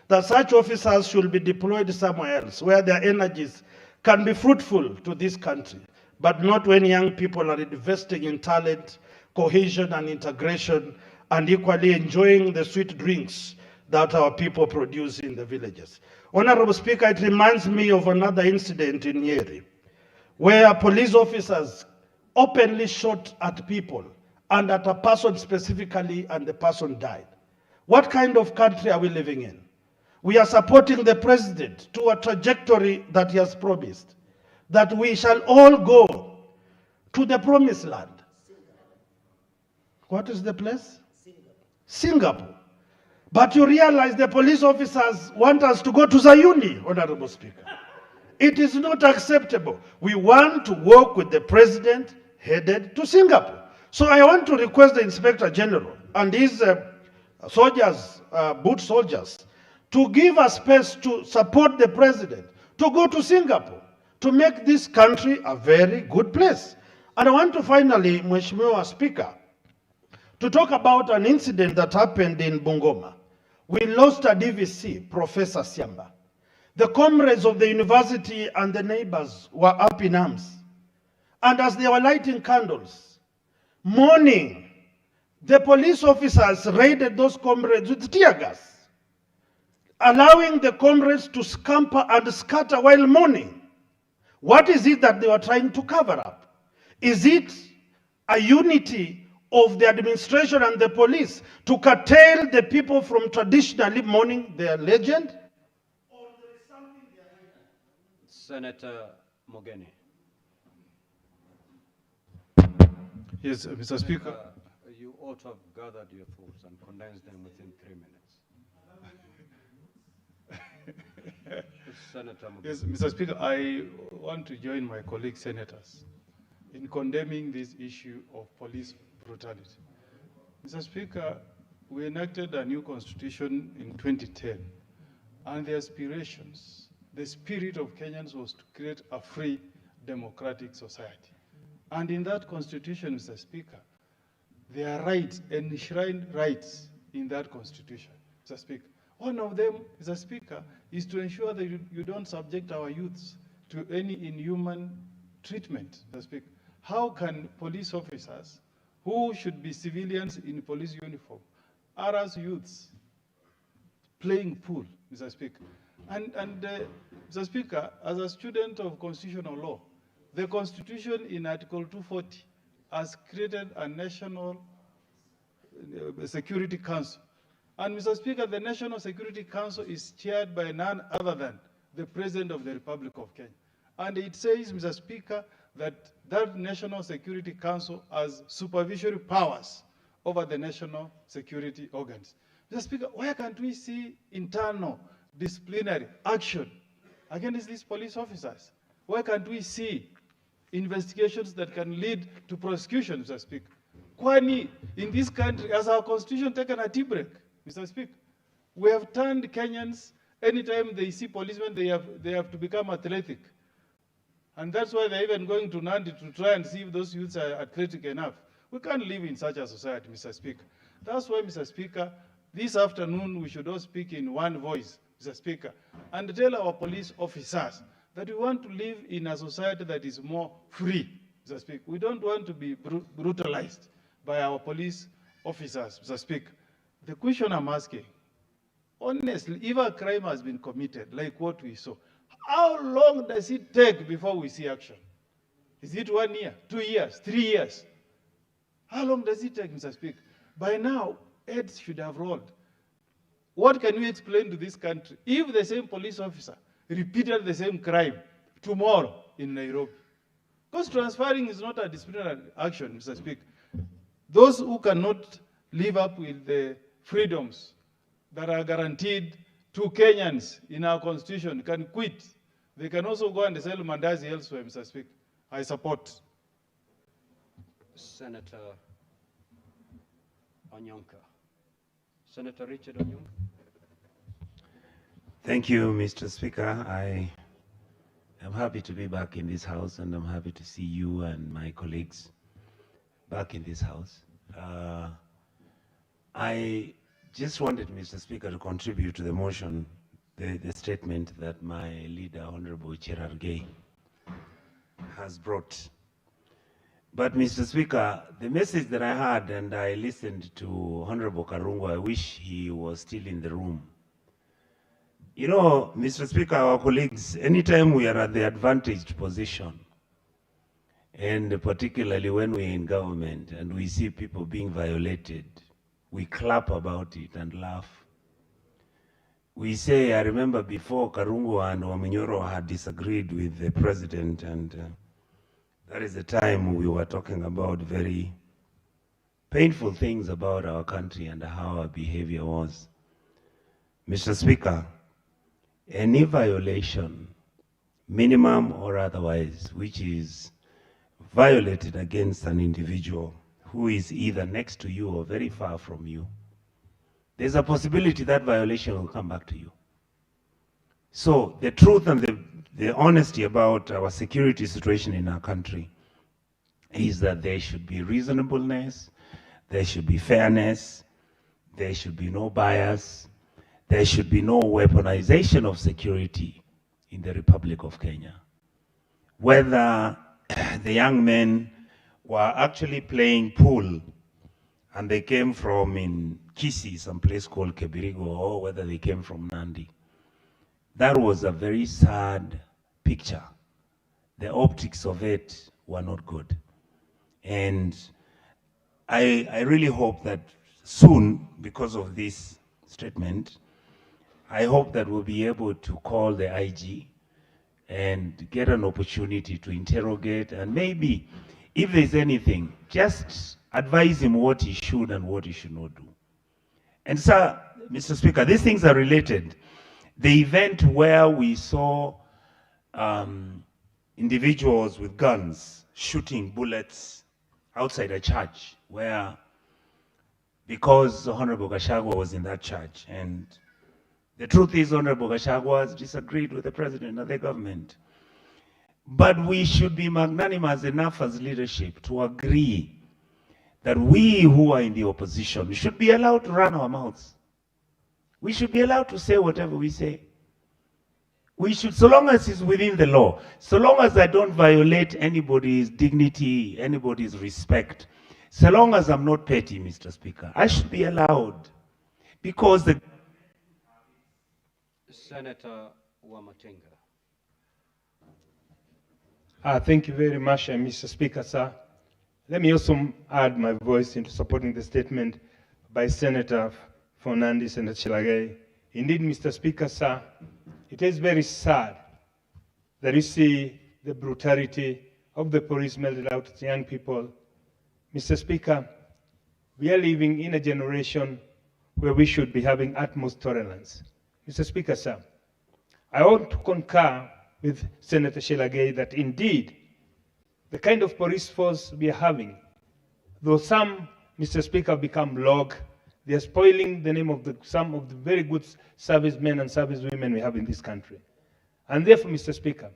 [SPEAKER 4] that such officers should be deployed somewhere else where their energies can be fruitful to this country, but not when young people are investing in talent, cohesion, and integration, and equally enjoying the sweet drinks that our people produce in the villages. Honorable Speaker, it reminds me of another incident in Nyeri, where police officers openly shot at people and at a person specifically, and the person died. What kind of country are we living in? We are supporting the president to a trajectory that he has promised, that we shall all go to the promised land. What is the place? Singapore. But you realize the police officers want us to go to Zayuni, Honorable Speaker. It is not acceptable. We want to work with the president headed to Singapore. So I want to request the Inspector General and his soldiers, boot soldiers, to give a space to support the president, to go to Singapore, to make this country a very good place. And I want to finally, Mheshimiwa Speaker, to talk about an incident that happened in Bungoma. We lost a DVC, Professor Siamba. The comrades of the university and the neighbors were up in arms. And as they were lighting candles, mourning, the police officers raided those comrades with tear gas, allowing the comrades to scamper and scatter while mourning. What is it that they were trying to cover up? Is it a unity of the administration and the police to curtail the people from traditionally mourning their legend? Or there is something behind that?
[SPEAKER 1] Senator Mogeni.
[SPEAKER 5] Yes, Mr. Speaker.
[SPEAKER 1] You ought to have gathered your thoughts and condensed them within 3 minutes. Senator Mogeni.
[SPEAKER 5] Yes, Mr. Speaker, I want to join my colleague senators in condemning this issue of police brutality. Mr. Speaker, we enacted a new constitution in 2010, and the aspirations, the spirit of Kenyans was to create a free, democratic society. And in that constitution, Mr. Speaker, there are rights, enshrined rights in that constitution, Mr. Speaker. One of them, Mr. Speaker, is to ensure that you don't subject our youths to any inhuman treatment, Mr. Speaker. How can police officers, who should be civilians in police uniform, harass youths playing pool, Mr. Speaker? And Mr. Speaker, as a student of constitutional law, the Constitution in Article 240 has created a National Security Council. And Mr. Speaker, the National Security Council is chaired by none other than the President of the Republic of Kenya. And it says, Mr. Speaker, that that National Security Council has supervisory powers over the national security organs. Mr. Speaker, why can't we see internal disciplinary action against these police officers? Why can't we see investigations that can lead to prosecution, Mr. Speaker? Kwani, in this country, has our constitution taken a tea break, Mr. Speaker? We have turned Kenyans, anytime they see policemen, they have to become athletic. And that's why they're even going to Nandi to try and see if those youths are athletic enough. We can't live in such a society, Mr. Speaker. That's why, Mr. Speaker, this afternoon we should all speak in one voice, Mr. Speaker, and tell our police officers that we want to live in a society that is more free, Mr. Speaker. We don't want to be brutalized by our police officers, Mr. Speaker. The question I'm asking, honestly, if a crime has been committed, like what we saw, how long does it take before we see action? Is it 1 year, 2 years, 3 years? How long does it take, Mr. Speaker? By now, heads should have rolled. What can we explain to this country if the same police officer repeated the same crime tomorrow in Nairobi? Because transferring is not a disciplinary action, Mr. Speaker. Those who cannot live up with the freedoms that are guaranteed to Kenyans in our constitution can quit. They can also go and sell mandazi elsewhere, Mr. Speaker.
[SPEAKER 4] I support.
[SPEAKER 1] Senator Onyonka. Senator Richard Onyonka.
[SPEAKER 12] Thank you, Mr. Speaker. I am happy to be back in this house, and I'm happy to see you and my colleagues back in this house. I just wanted, Mr. Speaker, to contribute to the motion, the statement that my leader, Honorable Cherargei, has brought. But, Mr. Speaker, the message that I heard, and I listened to Honorable Karungo, I wish he was still in the room. You know, Mr. Speaker, our colleagues, anytime we are at the advantaged position, and particularly when we're in government and we see people being violated, we clap about it and laugh. We say, I remember before Karungo and Waminyoro had disagreed with the president, and that is the time we were talking about very painful things about our country and how our behavior was. Mr. Speaker, any violation, minimum or otherwise, which is violated against an individual who is either next to you or very far from you, there's a possibility that violation will come back to you. So the truth and the honesty about our security situation in our country is that there should be reasonableness, there should be fairness, there should be no bias, there should be no weaponization of security in the Republic of Kenya. Whether the young men were actually playing pool and they came from in Kisii, some place called Kebirigo, or whether they came from Nandi, that was a very sad picture. The optics of it were not good. And I really hope that soon, because of this statement, I hope that we'll be able to call the IG and get an opportunity to interrogate, and maybe, if there's anything, just advise him what he should and what he should not do. And sir, Mr. Speaker, these things are related. The event where we saw individuals with guns shooting bullets outside a church, where, because Honorable Gachagua was in that church, and the truth is Honorable Gachagua has disagreed with the president and the government. But we should be magnanimous enough as leadership to agree that we who are in the opposition should be allowed to run our mouths. We should be allowed to say whatever we say. We should, so long as it's within the law, so long as I don't violate anybody's dignity, anybody's respect, so long as I'm not petty, Mr. Speaker, I should be allowed. Because the...
[SPEAKER 1] Senator Wamatenga.
[SPEAKER 2] Thank you very much, Mr. Speaker, sir. Let me also add my voice into supporting the statement by Senator Fernandes, Senator Chilagay. Indeed, Mr. Speaker, sir, it is very sad that you see the brutality of the police meted out to young people. Mr. Speaker, we are living in a generation where we should be having utmost tolerance. Mr. Speaker, sir, I want to concur with Senator Chilagay that indeed the kind of police force we are having, though some, Mr. Speaker, become log, they are spoiling the name of some of the very good servicemen and servicewomen we have in this country. And therefore, Mr. Speaker,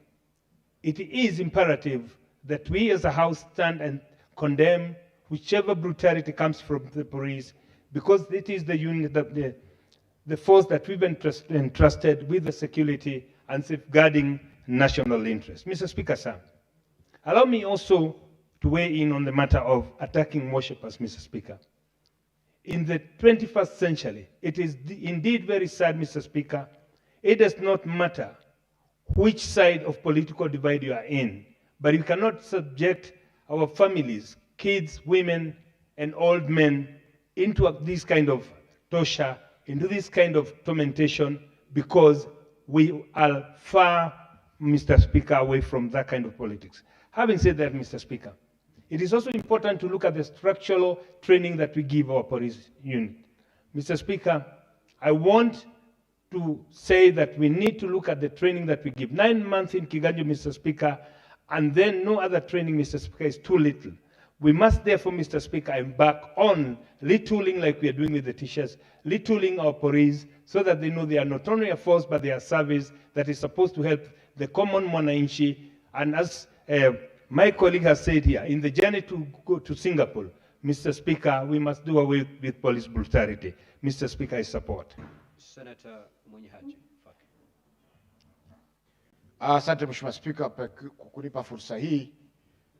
[SPEAKER 2] it is imperative that we as a House stand and condemn whichever brutality comes from the police, because it is the unit, the force that we've been entrusted with the security and safeguarding national interests. Mr. Speaker, sir, allow me also to weigh in on the matter of attacking worshippers, Mr. Speaker. In the 21st century, it is indeed very sad, Mr. Speaker. It does not matter which side of political divide you are in, but you cannot subject our families, kids, women, and old men into this kind of torture, into this kind of tormentation, because we are far, Mr. Speaker, away from that kind of politics. Having said that, Mr. Speaker, it is also important to look at the structural training that we give our police unit. Mr. Speaker, I want to say that we need to look at the training that we give. 9 months in Kiganjo, Mr. Speaker, and then no other training, Mr. Speaker, is too little. We must therefore, Mr. Speaker, embark on retooling like we are doing with the teachers, retooling our police so that they know they are not only a force, but they are service that is supposed to help the common mwananchi. And as my colleague has said here, in the journey to go to Singapore, Mr. Speaker, we must do away with police brutality. Mr. Speaker, I support.
[SPEAKER 1] Senator Mwenyehaji.
[SPEAKER 13] Asante Mheshimiwa Spika kwa kunipa fursa hii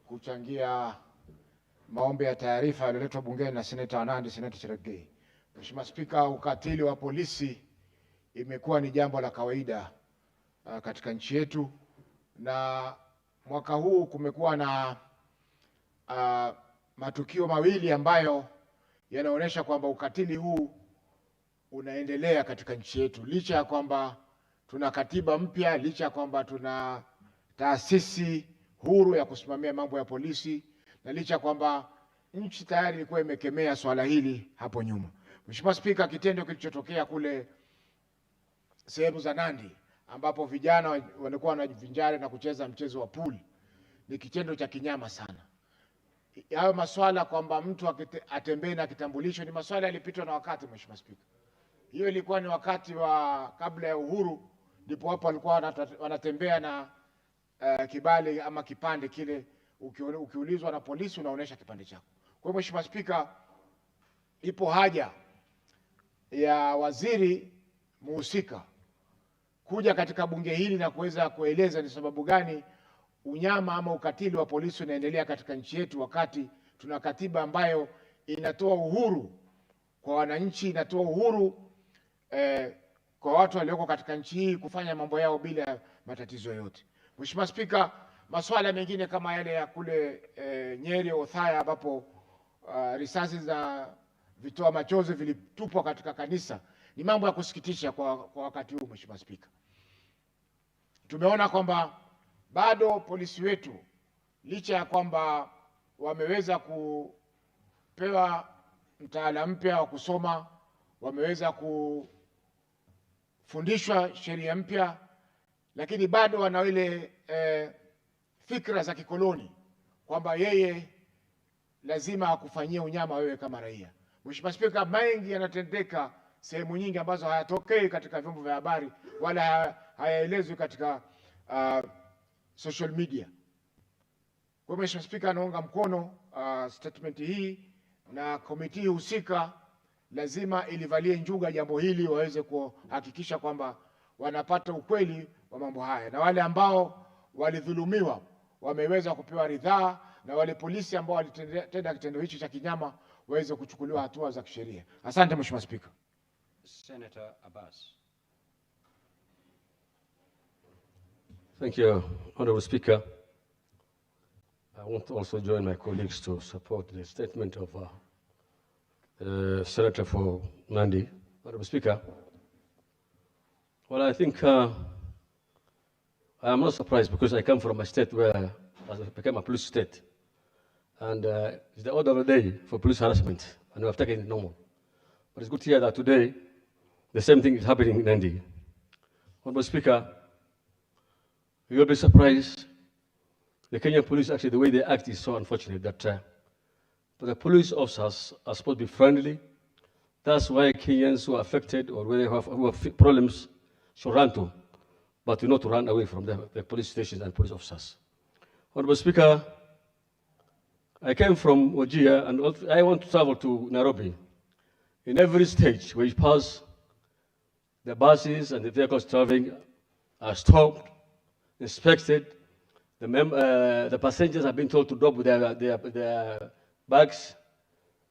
[SPEAKER 13] kuchangia maombi ya taarifa yaliyoletwa bungeni na Seneta wa Nandi, Seneta Cherargei. Mheshimiwa Spika, ukatili wa polisi imekuwa ni jambo la kawaida katika nchi yetu, na mwaka huu kumekuwa na matukio mawili ambayo yanaonyesha kwamba ukatili huu unaendelea katika nchi yetu, licha ya kwamba tuna katiba mpya, licha ya kwamba tuna taasisi huru ya kusimamia mambo ya polisi, na licha ya kwamba nchi tayari ilikuwa imekemea swala hili hapo nyuma. Mheshimiwa Spika, kitendo kilichotokea kule sehemu za Nandi ambapo vijana walikuwa wanajivinjari na kucheza mchezo wa pool ni kitendo cha kinyama sana. Hayo maswala kwamba mtu atembee na kitambulisho ni maswala yalipitwa na wakati, Mheshimiwa Spika. Hiyo ilikuwa ni wakati wa kabla ya uhuru, ndipo hapo walikuwa wanatembea na kibali ama kipande kile, ukiulizwa na polisi unaonesha kipande chako. Kwa hiyo Mheshimiwa Spika, ipo haja ya waziri muhusika kuja katika bunge hili na kuweza kueleza ni sababu gani unyama ama ukatili wa polisi unaendelea katika nchi yetu, wakati tuna katiba ambayo inatoa uhuru kwa wananchi, inatoa uhuru kwa watu walioko katika nchi hii kufanya mambo yao bila matatizo yote. Mheshimiwa Spika, masuala mengine kama yale ya kule Nyeri Othaya ambapo risasi za vitoa machozi vilitupwa katika kanisa ni mambo ya kusikitisha kwa wakati huu. Mheshimiwa Spika, tumeona kwamba bado polisi wetu licha ya kwamba wameweza kupewa mtaala mpya wa kusoma, wameweza kufundishwa sheria mpya, lakini bado wana ile fikra za kikoloni kwamba yeye lazima akufanyie unyama wewe kama raia. Mheshimiwa Spika, mengi yanatendeka sehemu nyingi ambazo hayatokei katika vyombo vya habari wala hayaelezwi katika social media. Kwa Mheshimiwa Spika, naunga mkono statement hii, na komiti husika lazima ilivalie njuga jambo hili, waweze kuhakikisha kwamba wanapata ukweli wa mambo haya, na wale ambao walidhulumiwa wameweza kupewa ridhaa, na wale polisi ambao walitenda kitendo hicho cha kinyama waweze kuchukuliwa hatua za kisheria. Asante Mheshimiwa Spika.
[SPEAKER 1] Senator Abbas.
[SPEAKER 14] Thank you, Honorable Speaker. I want to also join my colleagues to support the statement of Senator for Nandi. Honorable Speaker, well, I think I am not surprised because I come from a state where it became a police state. And it's the order of the day for police harassment, and we have taken it normal. But it's good to hear that today the same thing is happening in Nandi. Honorable Speaker, you'll be surprised. The Kenyan police, actually, the way they act is so unfortunate that but the police officers are supposed to be friendly. That's why Kenyans who are affected or who have problems should run to, but not to run away from the police stations and police officers. Honorable Speaker, I came from Wajir and I want to travel to Nairobi. In every stage where you pass, the buses and the vehicles traveling are stopped, inspected. The passengers have been told to drop their bags.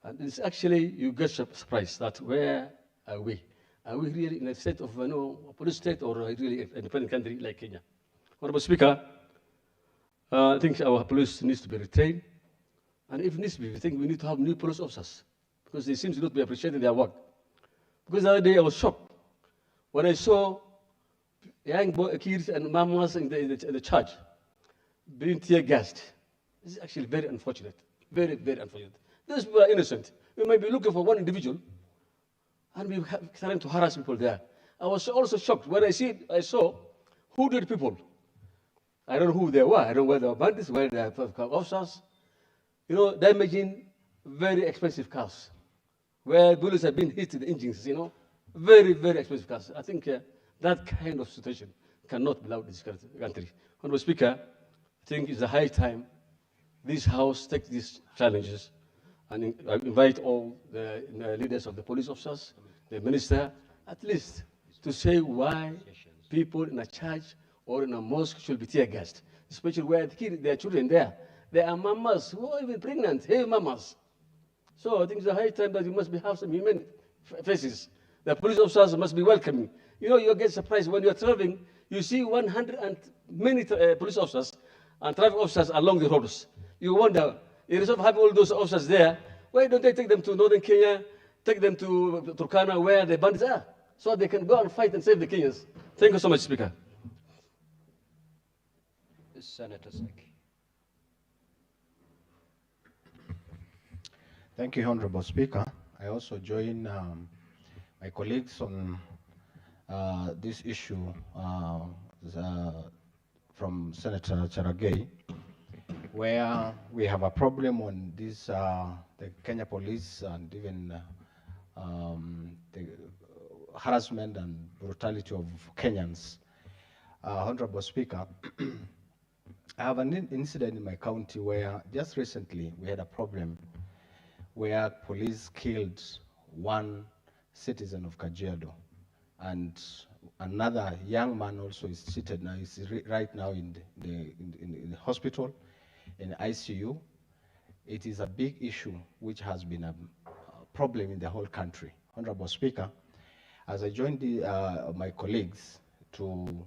[SPEAKER 14] And it's actually, you get surprised that where are we? Are we really in a state of a police state or really an independent country like Kenya? Honorable Speaker, I think our police needs to be retained. And if needs to be, I think we need to have new police officers because they seem to not be appreciating their work. Because the other day I was shocked when I saw young kids and mamas in the church being tear gassed. This is actually very unfortunate. Very, very unfortunate. These people are innocent. We may be looking for one individual and we have starting to harass people there. I was also shocked when I saw hooded people I don't know who they were. I don't know whether they were bandits, whether they were officers. You know, damaging very expensive cars, where bullets have been hit in the engines, you know. Very, very expensive cars. I think that kind of situation cannot be allowed in this country. Honorable Speaker, I think it's a high time this House takes these challenges and invite all the leaders of the police officers, the minister, at least to say why people in a church or in a mosque should be tear gassed, especially where there are children there. There are mamas who are even pregnant, hey mamas. So I think it's a high time that you must have some human faces. The police officers must be welcoming. You know, you get surprised when you're traveling, you see 100 and many police officers and traffic officers along the roads. You wonder, instead of having all those officers there, why don't they take them to northern Kenya, take them to Turkana where the bandits are, so they can go and fight and save the Kenyans? Thank you so much, Speaker.
[SPEAKER 1] Senator Sek.
[SPEAKER 15] Thank you, Honorable Speaker. I also join my colleagues on this issue from Senator Cherargei, where we have a problem on this, the Kenya police and even the harassment and brutality of Kenyans. Honorable Speaker, I have an incident in my county where just recently we had a problem where police killed one citizen of Kajiado, and another young man also is seated now, is right now in the hospital, in the ICU. It is a big issue which has been a problem in the whole country. Honorable Speaker, as I joined my colleagues to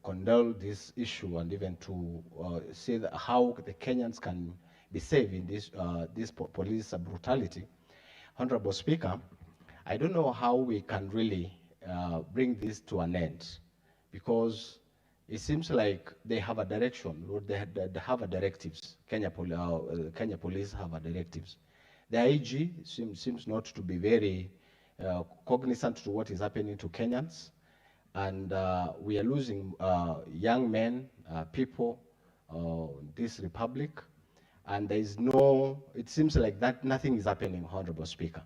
[SPEAKER 15] condole this issue and even to say that how the Kenyans can be saved in this police brutality, Honorable Speaker, I don't know how we can really bring this to an end, because it seems like they have a direction, or they have a directives. Kenya Police have a directives. The IG seems not to be very cognizant to what is happening to Kenyans, and we are losing young men, people, this republic, and there is no, it seems like that nothing is happening, Honorable Speaker.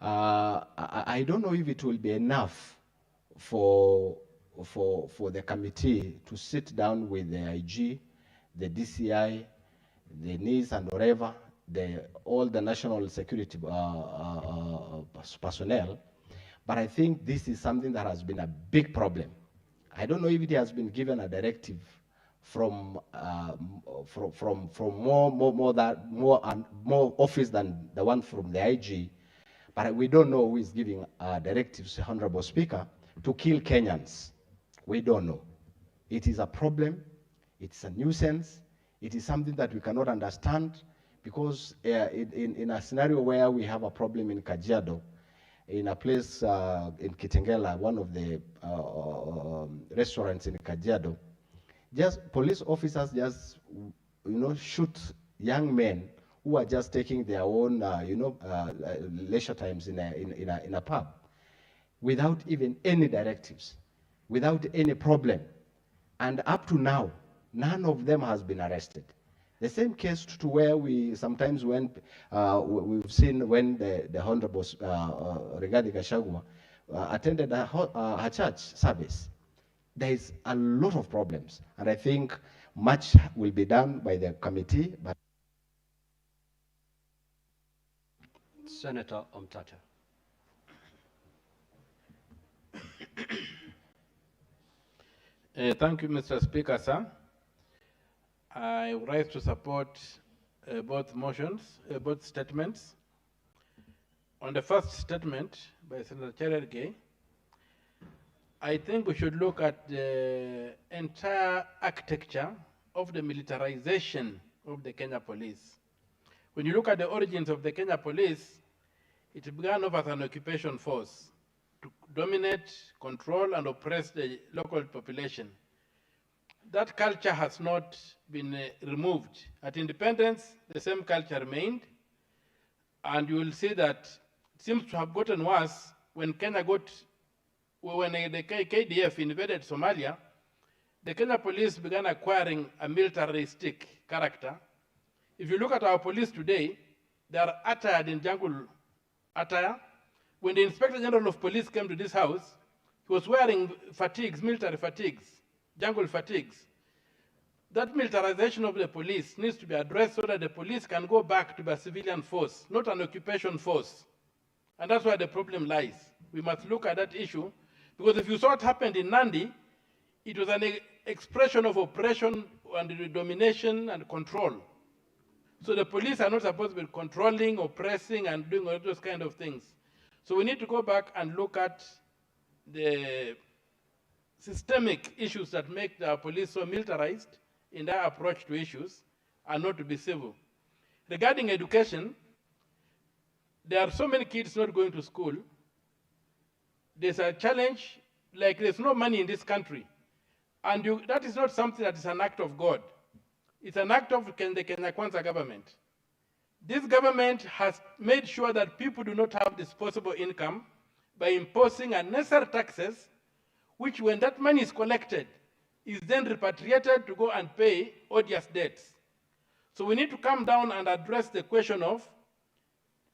[SPEAKER 15] I don't know if it will be enough for the committee to sit down with the IG, the DCI, the NIS and whatever, all the national security personnel, but I think this is something that has been a big problem. I don't know if it has been given a directive from more office than the one from the IG, but we don't know who is giving directives, Honorable Speaker, to kill Kenyans. We don't know. It is a problem. It's a nuisance. It is something that we cannot understand, because in a scenario where we have a problem in Kajiado, in a place in Kitengela, one of the restaurants in Kajiado, just police officers just, shoot young men who are just taking their own, leisure times in a pub, without even any directives, without any problem. And up to now, none of them has been arrested. The same case to where we sometimes when we've seen when the Honorable Rigathi Gachagua attended her church service. There is a lot of problems, and I think much will be done by the committee. But
[SPEAKER 1] Senator Omtata.
[SPEAKER 4] Thank you, Mr. Speaker, sir. I rise to support both motions, both statements. On the first statement by Senator Cherargei, I think we should look at the entire architecture of the militarization of the Kenya Police. When you look at the origins of the Kenya Police, it began off as an occupation force to dominate, control, and oppress the local population. That culture has not been removed. At independence, the same culture remained, and you will see that it seems to have gotten worse when the KDF invaded Somalia. the Kenya police began acquiring a militaristic character. If you look at our police today, they are attired in jungle attire. When the Inspector General of Police came to this house, he was wearing fatigues, military fatigues, jungle fatigues. That militarization of the police needs to be addressed so that the police can go back to a civilian force, not an occupation force. And that's where the problem lies. We must look at that issue, because if you saw what happened in Nandi, it was an expression of oppression and domination and control. So the police are not supposed to be controlling, oppressing, and doing all those kind of things. So we need to go back and look at the systemic issues that make the police so militarized in their approach to issues and not to be civil. Regarding education, there are so many kids not going to school. There's a challenge, like there's no money in this country. And that is not something that is an act of God. It's an act of the Kenya Kwanza government. This government has made sure that people do not have disposable income by imposing unnecessary taxes, which when that money is collected, is then repatriated to go and pay odious debts. So we need to come down and address the question of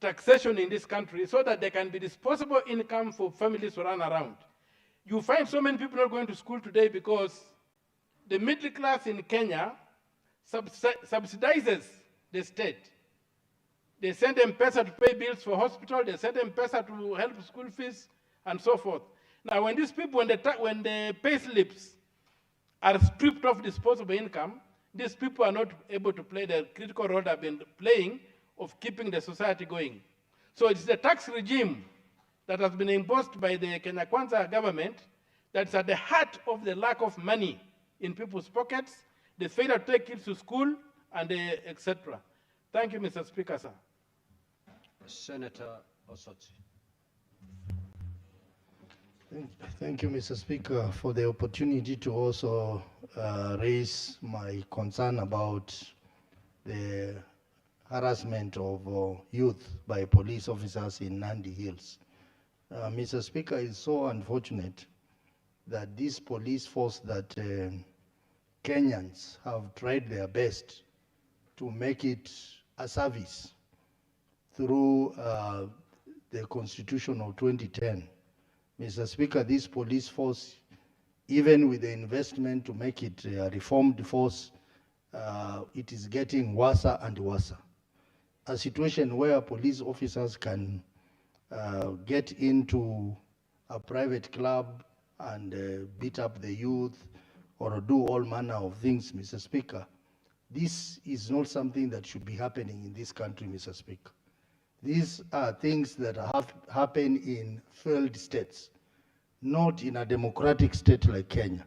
[SPEAKER 4] taxation in this country so that there can be disposable income for families to run around. You find so many people not going to school today because the middle class in Kenya subsidizes the state. They send M-Pesa to pay bills for hospital, they send M-Pesa to help school fees, and so forth. Now, when these people, when the pay slips are stripped of disposable income, these people are not able to play the critical role they've been playing of keeping the society going. So it's the tax regime that has been imposed by the Kenya Kwanza government that's at the heart of the lack of money in people's pockets, the failure to take kids to school, and etc. Thank you, Mr. Speaker, sir.
[SPEAKER 1] Senator Osotsi.
[SPEAKER 16] Thank you, Mr. Speaker, for the opportunity to also raise my concern about the harassment of youth by police officers in Nandi Hills. Mr. Speaker, it's so unfortunate that this police force that Kenyans have tried their best to make it a service through the Constitution of 2010. Mr. Speaker, this police force, even with the investment to make it a reformed force, it is getting worse and worse. A situation where police officers can get into a private club and beat up the youth or do all manner of things, Mr. Speaker. This is not something that should be happening in this country, Mr. Speaker. These are things that have happened in failed states, not in a democratic state like Kenya.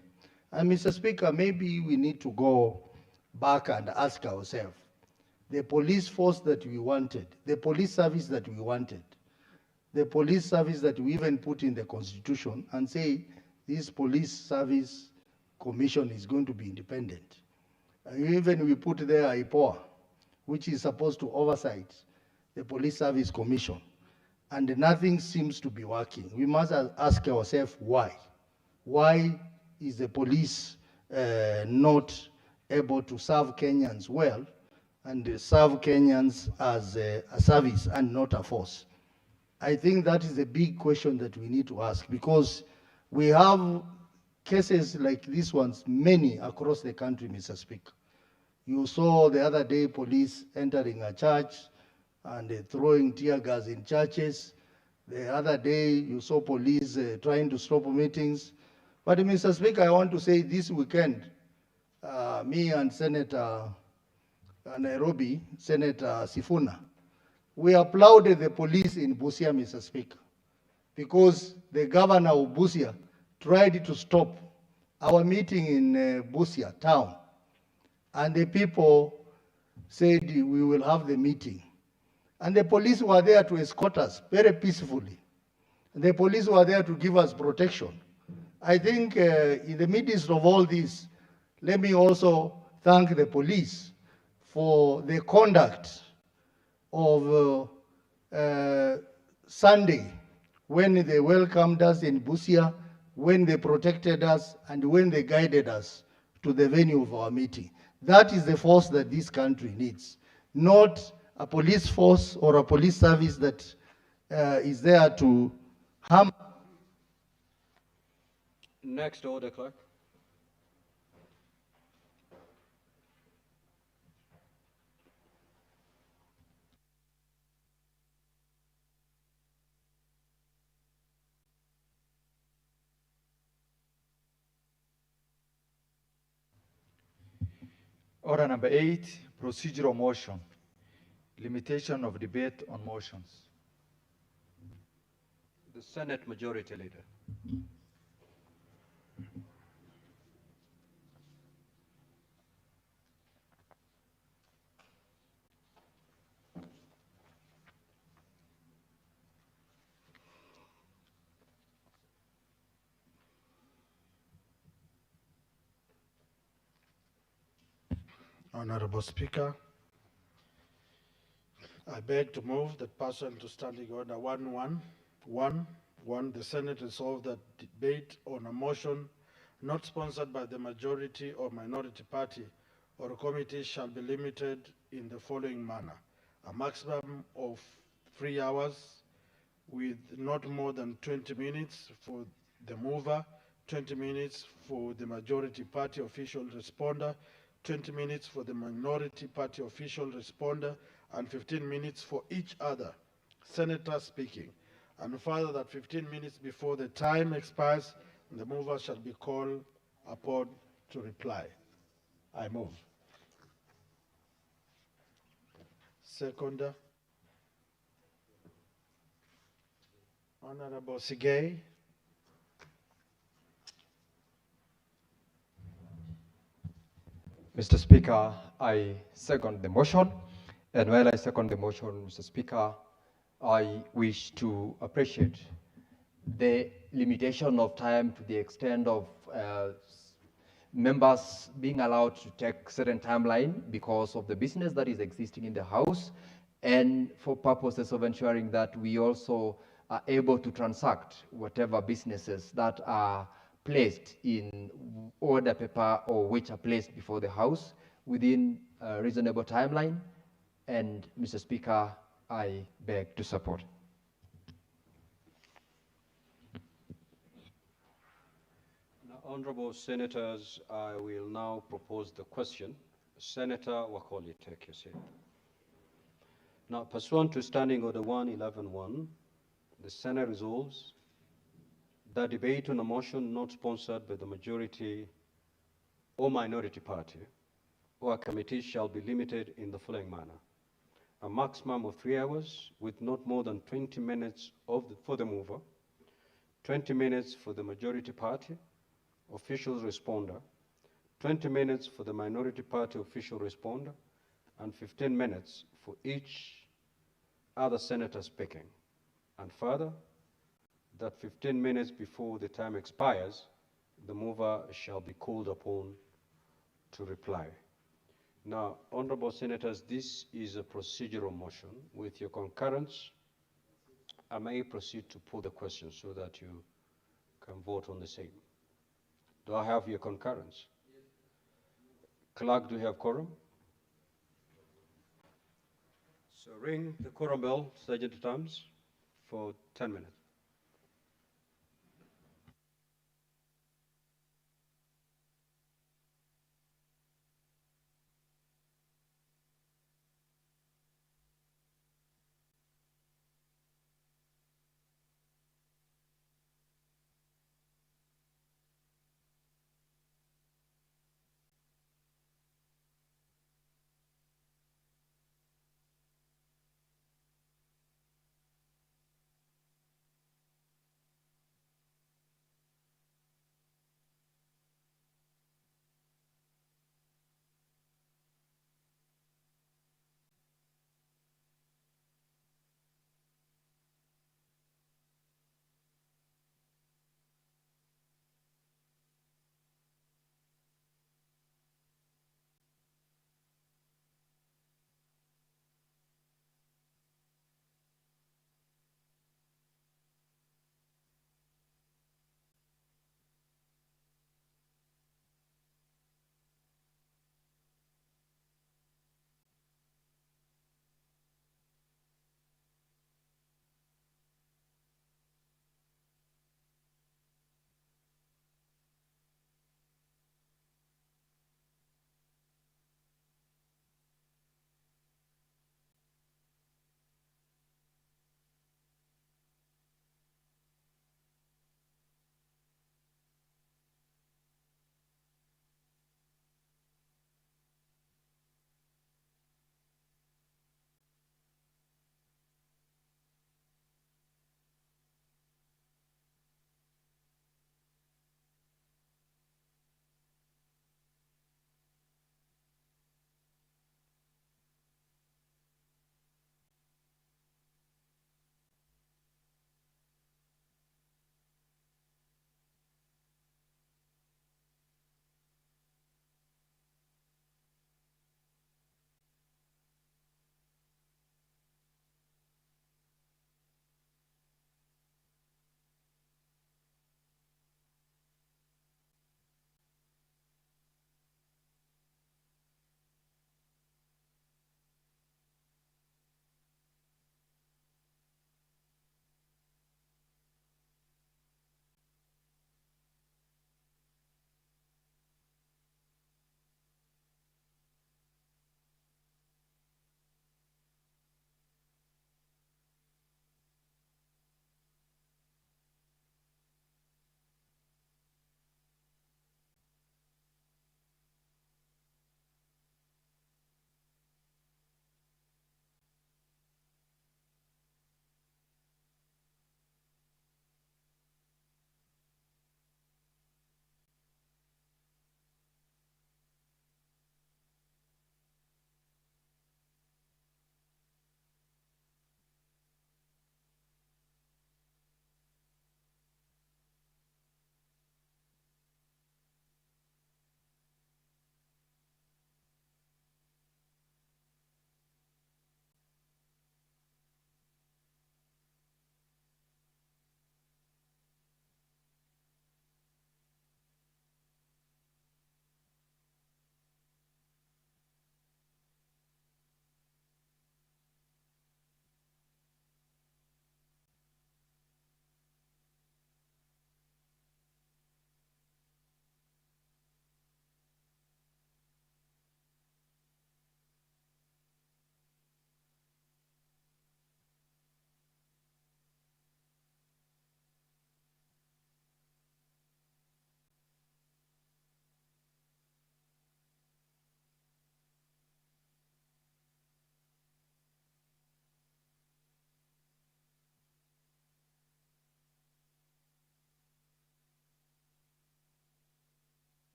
[SPEAKER 16] And Mr. Speaker, maybe we need to go back and ask ourselves, the police force that we wanted, the police service that we wanted, the police service that we even put in the Constitution and say this police service commission is going to be independent. Even we put there IPOA, which is supposed to oversight the Police Service Commission, and nothing seems to be working. We must ask ourselves why. Why is the police not able to serve Kenyans well and serve Kenyans as a service and not a force? I think that is a big question that we need to ask, because we have cases like these ones, many across the country, Mr. Speaker. You saw the other day police entering a church and throwing tear gas in churches. The other day you saw police trying to stop meetings. But Mr. Speaker, I want to say this weekend, me and Senator Nairobi, Senator Sifuna, we applauded the police in Busia, Mr. Speaker, because the governor of Busia tried to stop our meeting in Busia town. And the people said we will have the meeting. And the police were there to escort us very peacefully. And the police were there to give us protection. I think in the midst of all this, let me also thank the police for the conduct of Sunday, when they welcomed us in Busia, when they protected us, and when they guided us to the venue of our meeting. That is the force that this country needs, not a police force or a police service that is there to harm.
[SPEAKER 1] Next order, clerk.
[SPEAKER 3] Order number 8, procedural motion, limitation of debate on motions.
[SPEAKER 1] The Senate Majority Leader.
[SPEAKER 4] Honorable Speaker, I beg to move that pursuant to Standing Order 111, the Senate resolve that debate on a motion not sponsored by the majority or minority party or committee shall be limited in the following manner: a maximum of 3 hours with not more than 20 minutes for the mover, 20 minutes for the majority party official responder, 20 minutes for the minority party official responder, and 15 minutes for each other senator speaking. And further, that 15 minutes before the time expires, the mover shall be called upon to reply. I move. Seconder. Honorable Sigay.
[SPEAKER 11] Mr. Speaker, I second the motion. And while I second the motion, Mr. Speaker, I wish to appreciate the limitation of time to the extent of members being allowed to take certain timeline because of the business that is existing in the House, and for purposes of ensuring that we also are able to transact whatever businesses that are placed in order paper or which are placed before the House within a reasonable timeline. And Mr. Speaker, I beg to support.
[SPEAKER 1] Now, honorable senators, I will now propose the question. Senator Wakoli, take your seat. Now, pursuant to Standing Order 111.1, the Senate resolves that debate on a motion not sponsored by the majority or minority party or a committee shall be limited in the following manner: a maximum of 3 hours with not more than 20 minutes for the mover, 20 minutes for the majority party official responder, 20 minutes for the minority party official responder, and 15 minutes for each other senator speaking. And further, that 15 minutes before the time expires, the mover shall be called upon to reply. Now, honorable senators, this is a procedural motion. With your concurrence, I may proceed to put the question so that you can vote on the same. Do I have your concurrence? Yes. Clerk, do you have quorum? So ring the quorum bell, Sergeant at Arms, for 10 minutes.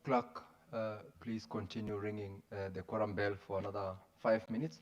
[SPEAKER 17] Clerk, please continue ringing the quorum bell for another 5 minutes.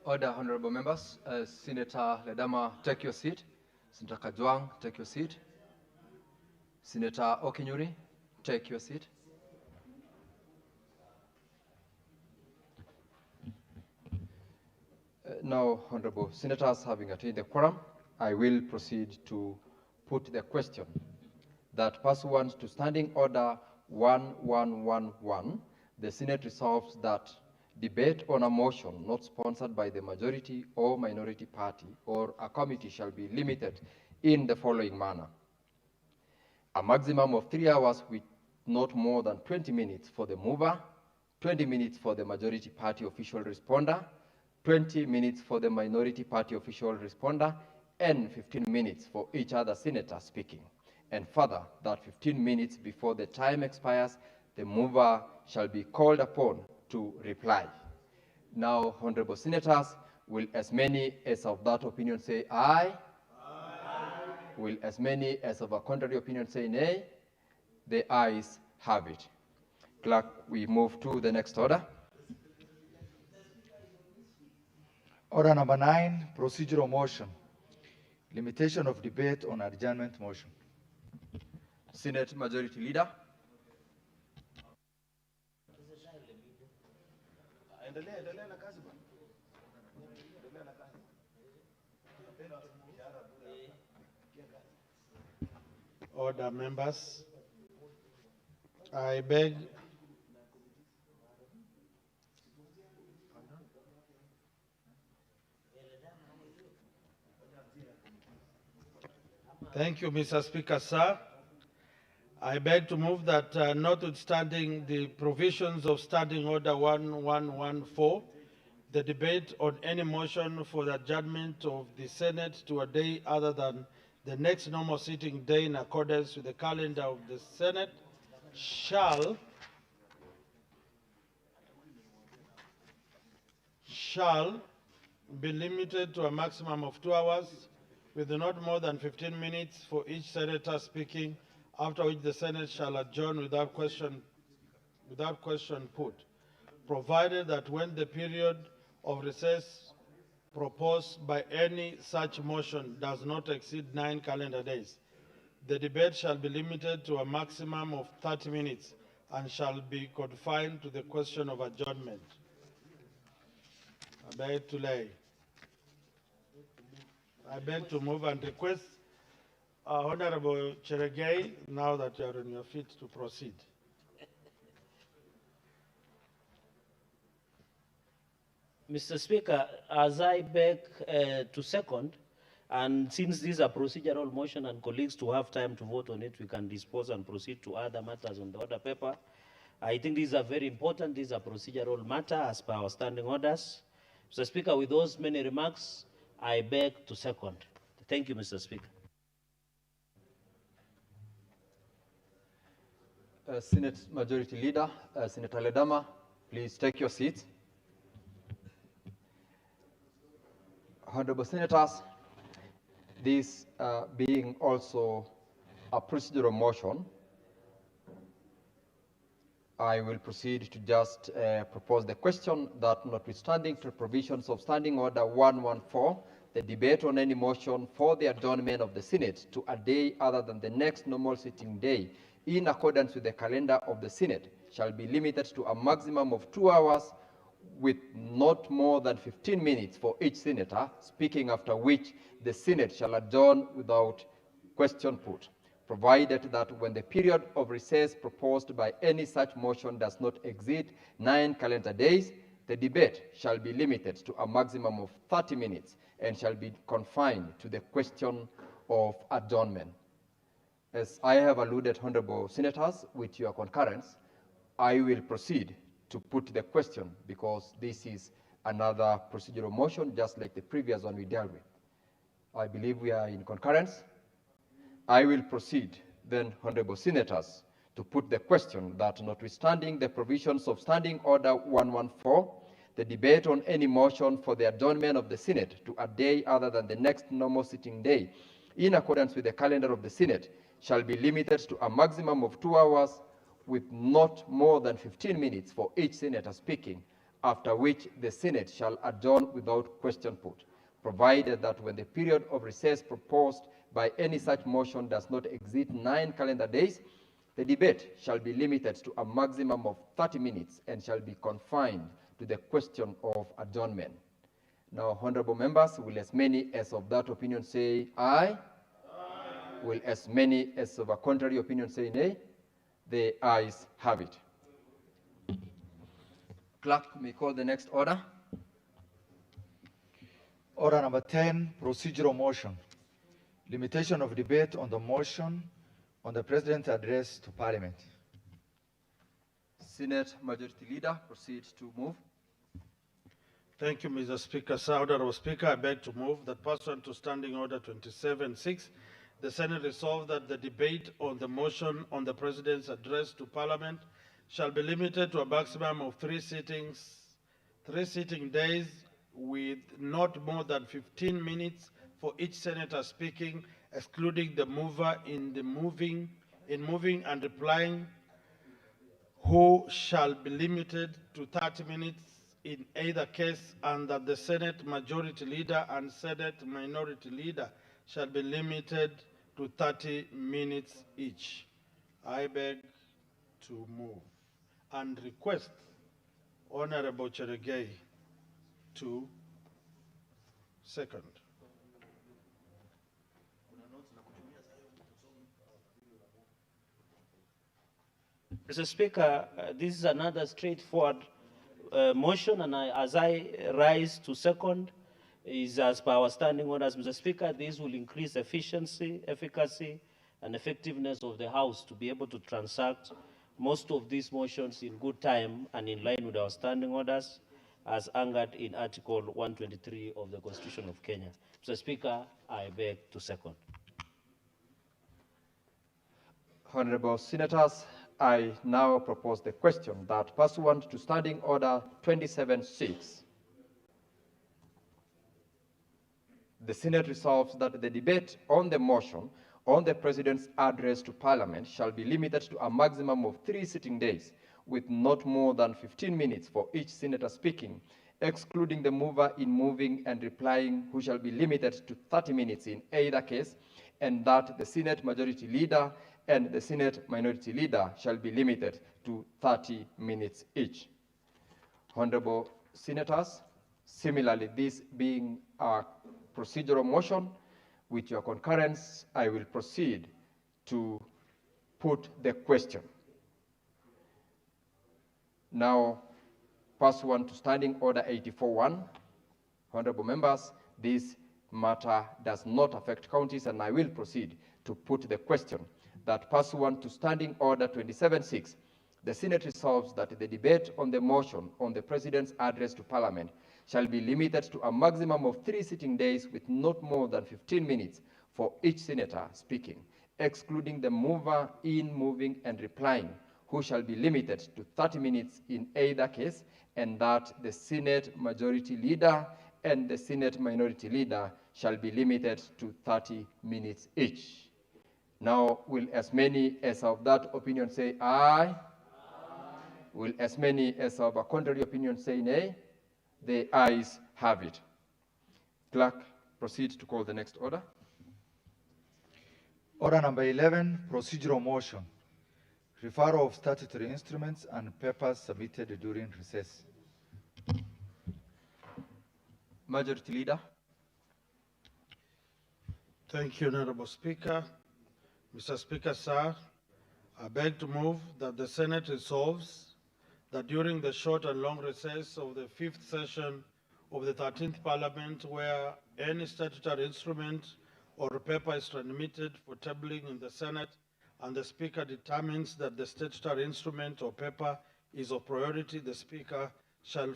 [SPEAKER 17] Order, honorable members. Senator Ledama, take your seat. Senator Kajwang, take your seat. Senator Okinyuri, take your seat. Now, honorable senators, having attained the quorum, I will proceed to put the question that pursuant to Standing Order 1111, the Senate resolves that debate on a motion not sponsored by the majority or minority party or a committee shall be limited in the following manner. A maximum of 3 hours with not more than 20 minutes for the mover, 20 minutes for the majority party official responder, 20 minutes for the minority party official responder, and 15 minutes for each other senator speaking. And further, that 15 minutes before the time expires, the mover shall be called upon to reply. Now, honorable senators, will as many as of that opinion say aye? Aye. Will as many as of a contrary opinion say nay? The ayes have it. Clerk, we move to the next order.
[SPEAKER 3] Order number 9, procedural motion. Limitation of debate on adjournment motion.
[SPEAKER 17] Senate Majority Leader.
[SPEAKER 4] Order, members. I beg Thank you, Mr. Speaker, sir. I beg to move that notwithstanding the provisions of Standing Order 1114, the debate on any motion for the adjournment of the Senate to a day other than the next normal sitting day in accordance with the calendar of the Senate shall be limited to a maximum of 2 hours with not more than 15 minutes for each senator speaking, after which the Senate shall adjourn without question put, provided that when the period of recess proposed by any such motion does not exceed 9 calendar days, the debate shall be limited to a maximum of 30 minutes and shall be confined to the question of adjournment. I beg to lay. I beg to move and request Honorable Cheregei, now that you are on your feet, to proceed.
[SPEAKER 8] Mr. Speaker, as I beg to second, and since this is a procedural motion and colleagues to have time to vote on it, we can dispose and proceed to other matters on the order paper. I think these are very important. This is a procedural matter as per our standing orders. Mr. Speaker, with those many remarks, I beg to second. Thank you, Mr. Speaker.
[SPEAKER 17] Senate Majority Leader, Senator Ledama, please take your seat. Honorable Senators, this being also a procedural motion, I will proceed to just propose the question that notwithstanding to provisions of Standing Order 114, the debate on any motion for the adjournment of the Senate to a day other than the next normal sitting day in accordance with the calendar of the Senate shall be limited to a maximum of 2 hours with not more than 15 minutes for each senator speaking, after which the Senate shall adjourn without question put, provided that when the period of recess proposed by any such motion does not exceed 9 calendar days, the debate shall be limited to a maximum of 30 minutes and shall be confined to the question of adjournment. As I have alluded, honorable senators, with your concurrence, I will proceed to put the question because this is another procedural motion, just like the previous one we dealt with. I believe we are in concurrence. I will proceed then, honorable senators, to put the question that notwithstanding the provisions of Standing Order 114, the debate on any motion for the adjournment of the Senate to a day other than the next normal sitting day, in accordance with the calendar of the Senate, shall be limited to a maximum of 2 hours with not more than 15 minutes for each senator speaking, after which the Senate shall adjourn without question put, provided that when the period of recess proposed by any such motion does not exceed 9 calendar days, the debate shall be limited to a maximum of 30 minutes and shall be confined to the question of adjournment. Now, honorable members, will as many as of that opinion say aye? Aye. Will as many as of a contrary opinion say nay? The ayes have it. Clerk may call the next order.
[SPEAKER 3] Order number 10, procedural motion. Limitation of debate on the motion on the President's address to Parliament.
[SPEAKER 17] Senate Majority Leader, proceed to move.
[SPEAKER 4] Thank you, Mr. Speaker. Sir, Honorable Speaker, I beg to move that pursuant to Standing Order 27.6, the Senate resolve that the debate on the motion on the President's address to Parliament shall be limited to a maximum of 3 sitting days with not more than 15 minutes for each senator speaking, excluding the mover in moving and replying, who shall be limited to 30 minutes in either case, and that the Senate Majority Leader and Senate Minority Leader shall be limited to 30 minutes each. I beg to move and request Honorable Cheregei to second.
[SPEAKER 8] Mr. Speaker, this is another straightforward motion, and as I rise to second, is as per our standing orders, Mr. Speaker, this will increase efficiency, efficacy, and effectiveness of the House to be able to transact most of these motions in good time and in line with our standing orders as anchored in Article 123 of the Constitution of Kenya. Mr. Speaker, I beg to second.
[SPEAKER 17] Honorable senators, I now propose the question that pursuant to Standing Order 27.6, the Senate resolves that the debate on the motion on the President's address to Parliament shall be limited to a maximum of 3 sitting days with not more than 15 minutes for each senator speaking, excluding the mover in moving and replying, who shall be limited to 30 minutes in either case, and that the Senate Majority Leader and the Senate Minority Leader shall be limited to 30 minutes each. Honorable senators, similarly, this being a procedural motion, with your concurrence, I will proceed to put the question. Now, pursuant to Standing Order 84.1, honorable members, this matter does not affect counties, and I will proceed to put the question that pursuant to Standing Order 27.6, the Senate resolves that the debate on the motion on the President's address to Parliament shall be limited to a maximum of 3 sitting days with not more than 15 minutes for each senator speaking, excluding the mover in moving and replying, who shall be limited to 30 minutes in either case, and that the Senate Majority Leader and the Senate Minority Leader shall be limited to 30 minutes each. Now, will as many as of that opinion say aye? Aye. Will as many as of a contrary opinion say nay? The ayes have it. Clerk, proceed to call the next order.
[SPEAKER 3] Order number 11, procedural motion. Referral of statutory instruments and papers submitted during recess. Majority Leader.
[SPEAKER 4] Thank you, Honorable Speaker. Mr. Speaker, sir, I beg to move that the Senate resolves that during the short and long recess of the 5th session of the 13th Parliament, where any statutory instrument or paper is transmitted for tabling in the Senate, and the Speaker determines that the statutory instrument or paper is of priority, the Speaker shall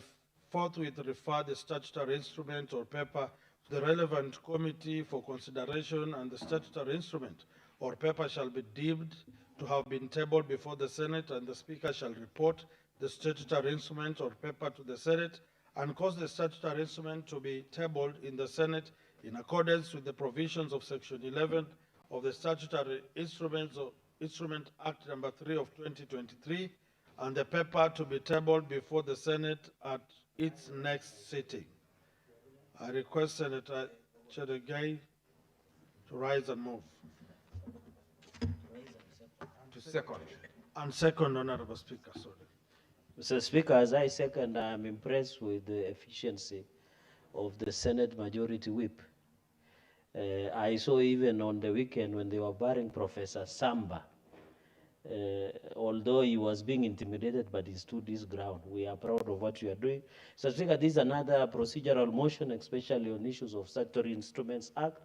[SPEAKER 4] forthwith refer the statutory instrument or paper to the relevant committee for consideration, and the statutory instrument or paper shall be deemed to have been tabled before the Senate, and the Speaker shall report the statutory instrument or paper to the Senate and cause the statutory instrument to be tabled in the Senate in accordance with the provisions of Section 11 of the Statutory Instruments of Instrument Act number 3 of 2023, and the paper to be tabled before the Senate at its next sitting. I request Senator Cherargei to rise and move.
[SPEAKER 3] To second.
[SPEAKER 4] And second, Honorable Speaker, sorry.
[SPEAKER 8] Mr. Speaker, as I second, I am impressed with the efficiency of the Senate Majority Whip. I saw even on the weekend when they were burying Professor Samba, although he was being intimidated, but he stood his ground. We are proud of what you are doing. Mr. Speaker, this is another procedural motion, especially on issues of Statutory Instruments Act.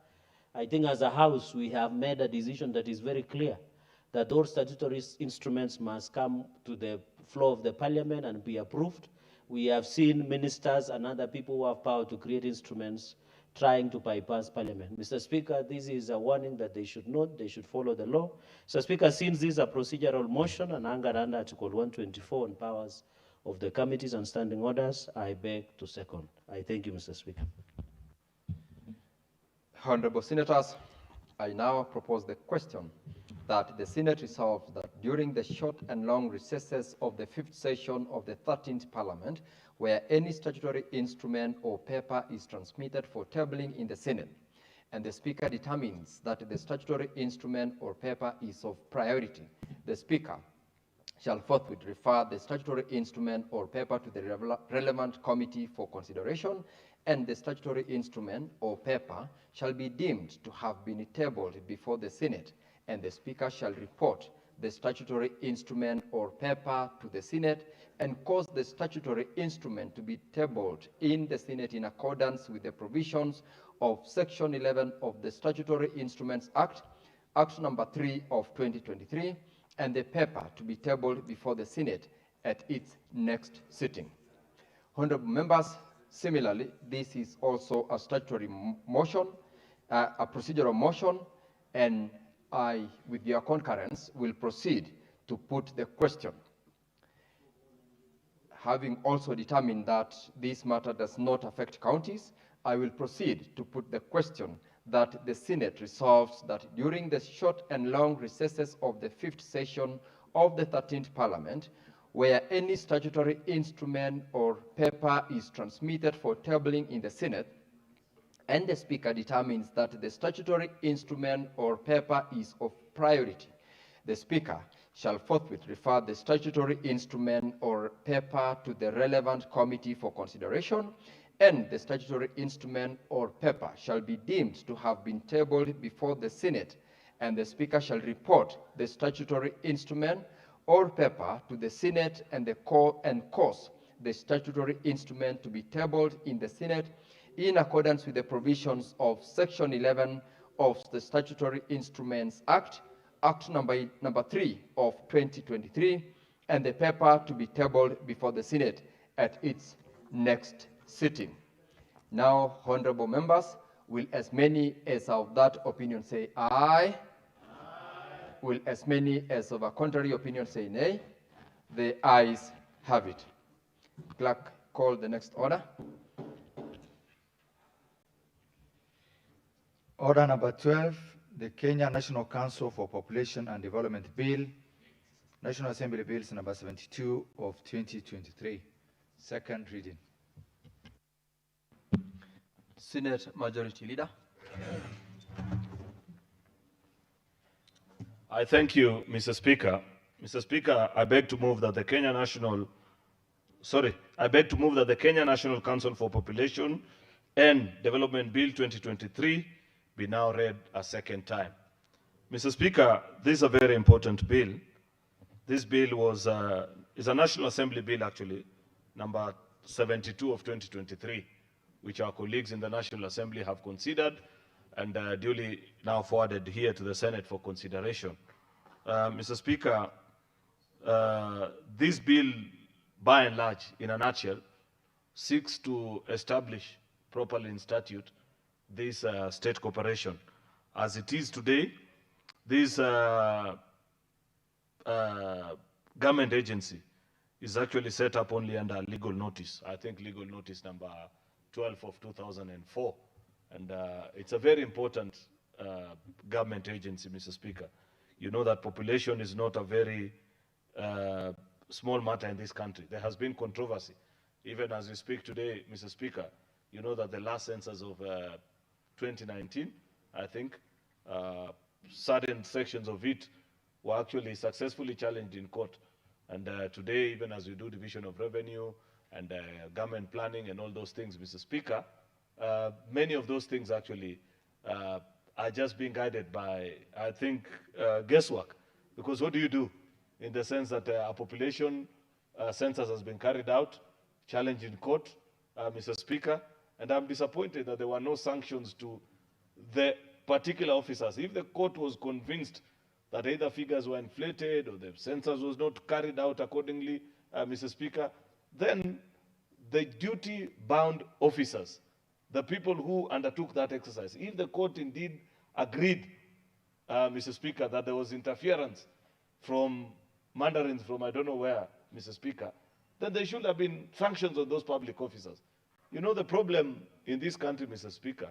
[SPEAKER 8] I think as a House, we have made a decision that is very clear, that all statutory instruments must come to the floor of the Parliament and be approved. We have seen ministers and other people who have power to create instruments trying to bypass Parliament. Mr. Speaker, this is a warning that they should not, they should follow the law. Mr. Speaker, since this is a procedural motion and anchored under Article 124 on powers of the committees and standing orders, I beg to second. I thank you, Mr. Speaker.
[SPEAKER 17] Honorable Senators, I now propose the question that the Senate resolves that during the short and long recesses of the 5th session of the 13th Parliament, where any statutory instrument or paper is transmitted for tabling in the Senate, and the Speaker determines that the statutory instrument or paper is of priority, the Speaker shall forthwith refer the statutory instrument or paper to the relevant committee for consideration, and the statutory instrument or paper shall be deemed to have been tabled before the Senate, and the Speaker shall report the statutory instrument or paper to the Senate and cause the statutory instrument to be tabled in the Senate in accordance with the provisions of Section 11 of the Statutory Instruments Act, Act number 3 of 2023, and the paper to be tabled before the Senate at its next sitting. Honorable members, similarly, this is also a statutory motion, a procedural motion, and I, with your concurrence, will proceed to put the question. Having also determined that this matter does not affect counties, I will proceed to put the question that the Senate resolves that during the short and long recesses of the 5th session of the 13th Parliament, where any statutory instrument or paper is transmitted for tabling in the Senate, and the Speaker determines that the statutory instrument or paper is of priority, the Speaker shall forthwith refer the statutory instrument or paper to the relevant committee for consideration, and the statutory instrument or paper shall be deemed to have been tabled before the Senate, and the Speaker shall report the statutory instrument or paper to the Senate and cause the statutory instrument to be tabled in the Senate in accordance with the provisions of Section 11 of the Statutory Instruments Act, Act number 3 of 2023, and the paper to be tabled before the Senate at its next sitting. Now, honorable members, will as many as of that opinion say aye? Aye. Will as many as of a contrary opinion say nay? The ayes have it. Clerk, call the next order.
[SPEAKER 3] Order number 12, the Kenya National Council for Population and Development Bill, National Assembly Bills number 72 of 2023. Second reading.
[SPEAKER 17] Senate Majority Leader.
[SPEAKER 2] I thank you, Mr. Speaker. Mr. Speaker, I beg to move that the Kenya National Council for Population and Development Bill 2023 be now read a second time. Mr. Speaker, this is a very important bill. This bill is a National Assembly bill, actually, number 72 of 2023, which our colleagues in the National Assembly have considered and duly now forwarded here to the Senate for consideration. Mr. Speaker, this bill, by and large, in a nutshell, seeks to establish properly in statute this state corporation. As it is today, this government agency is actually set up only under legal notice. I think legal notice number 12 of 2004. And it's a very important government agency, Mr. Speaker. You know that population is not a very small matter in this country. There has been controversy. Even as we speak today, Mr. Speaker, you know that the last census of 2019, I think, certain sections of it were actually successfully challenged in court. And today, even as we do division of revenue and government planning and all those things, Mr. Speaker, many of those things actually are just being guided by, I think, guesswork. Because what do you do in the sense that a population census has been carried out, challenged in court, Mr. Speaker, and I'm disappointed that there were no sanctions to the particular officers. If the court was convinced that either figures were inflated or the census was not carried out accordingly, Mr. Speaker, then the duty-bound officers, the people who undertook that exercise, if the court indeed agreed, Mr. Speaker, that there was interference from mandarins from I don't know where, Mr. Speaker, then there should have been sanctions on those public officers. You know, the problem in this country, Mr. Speaker,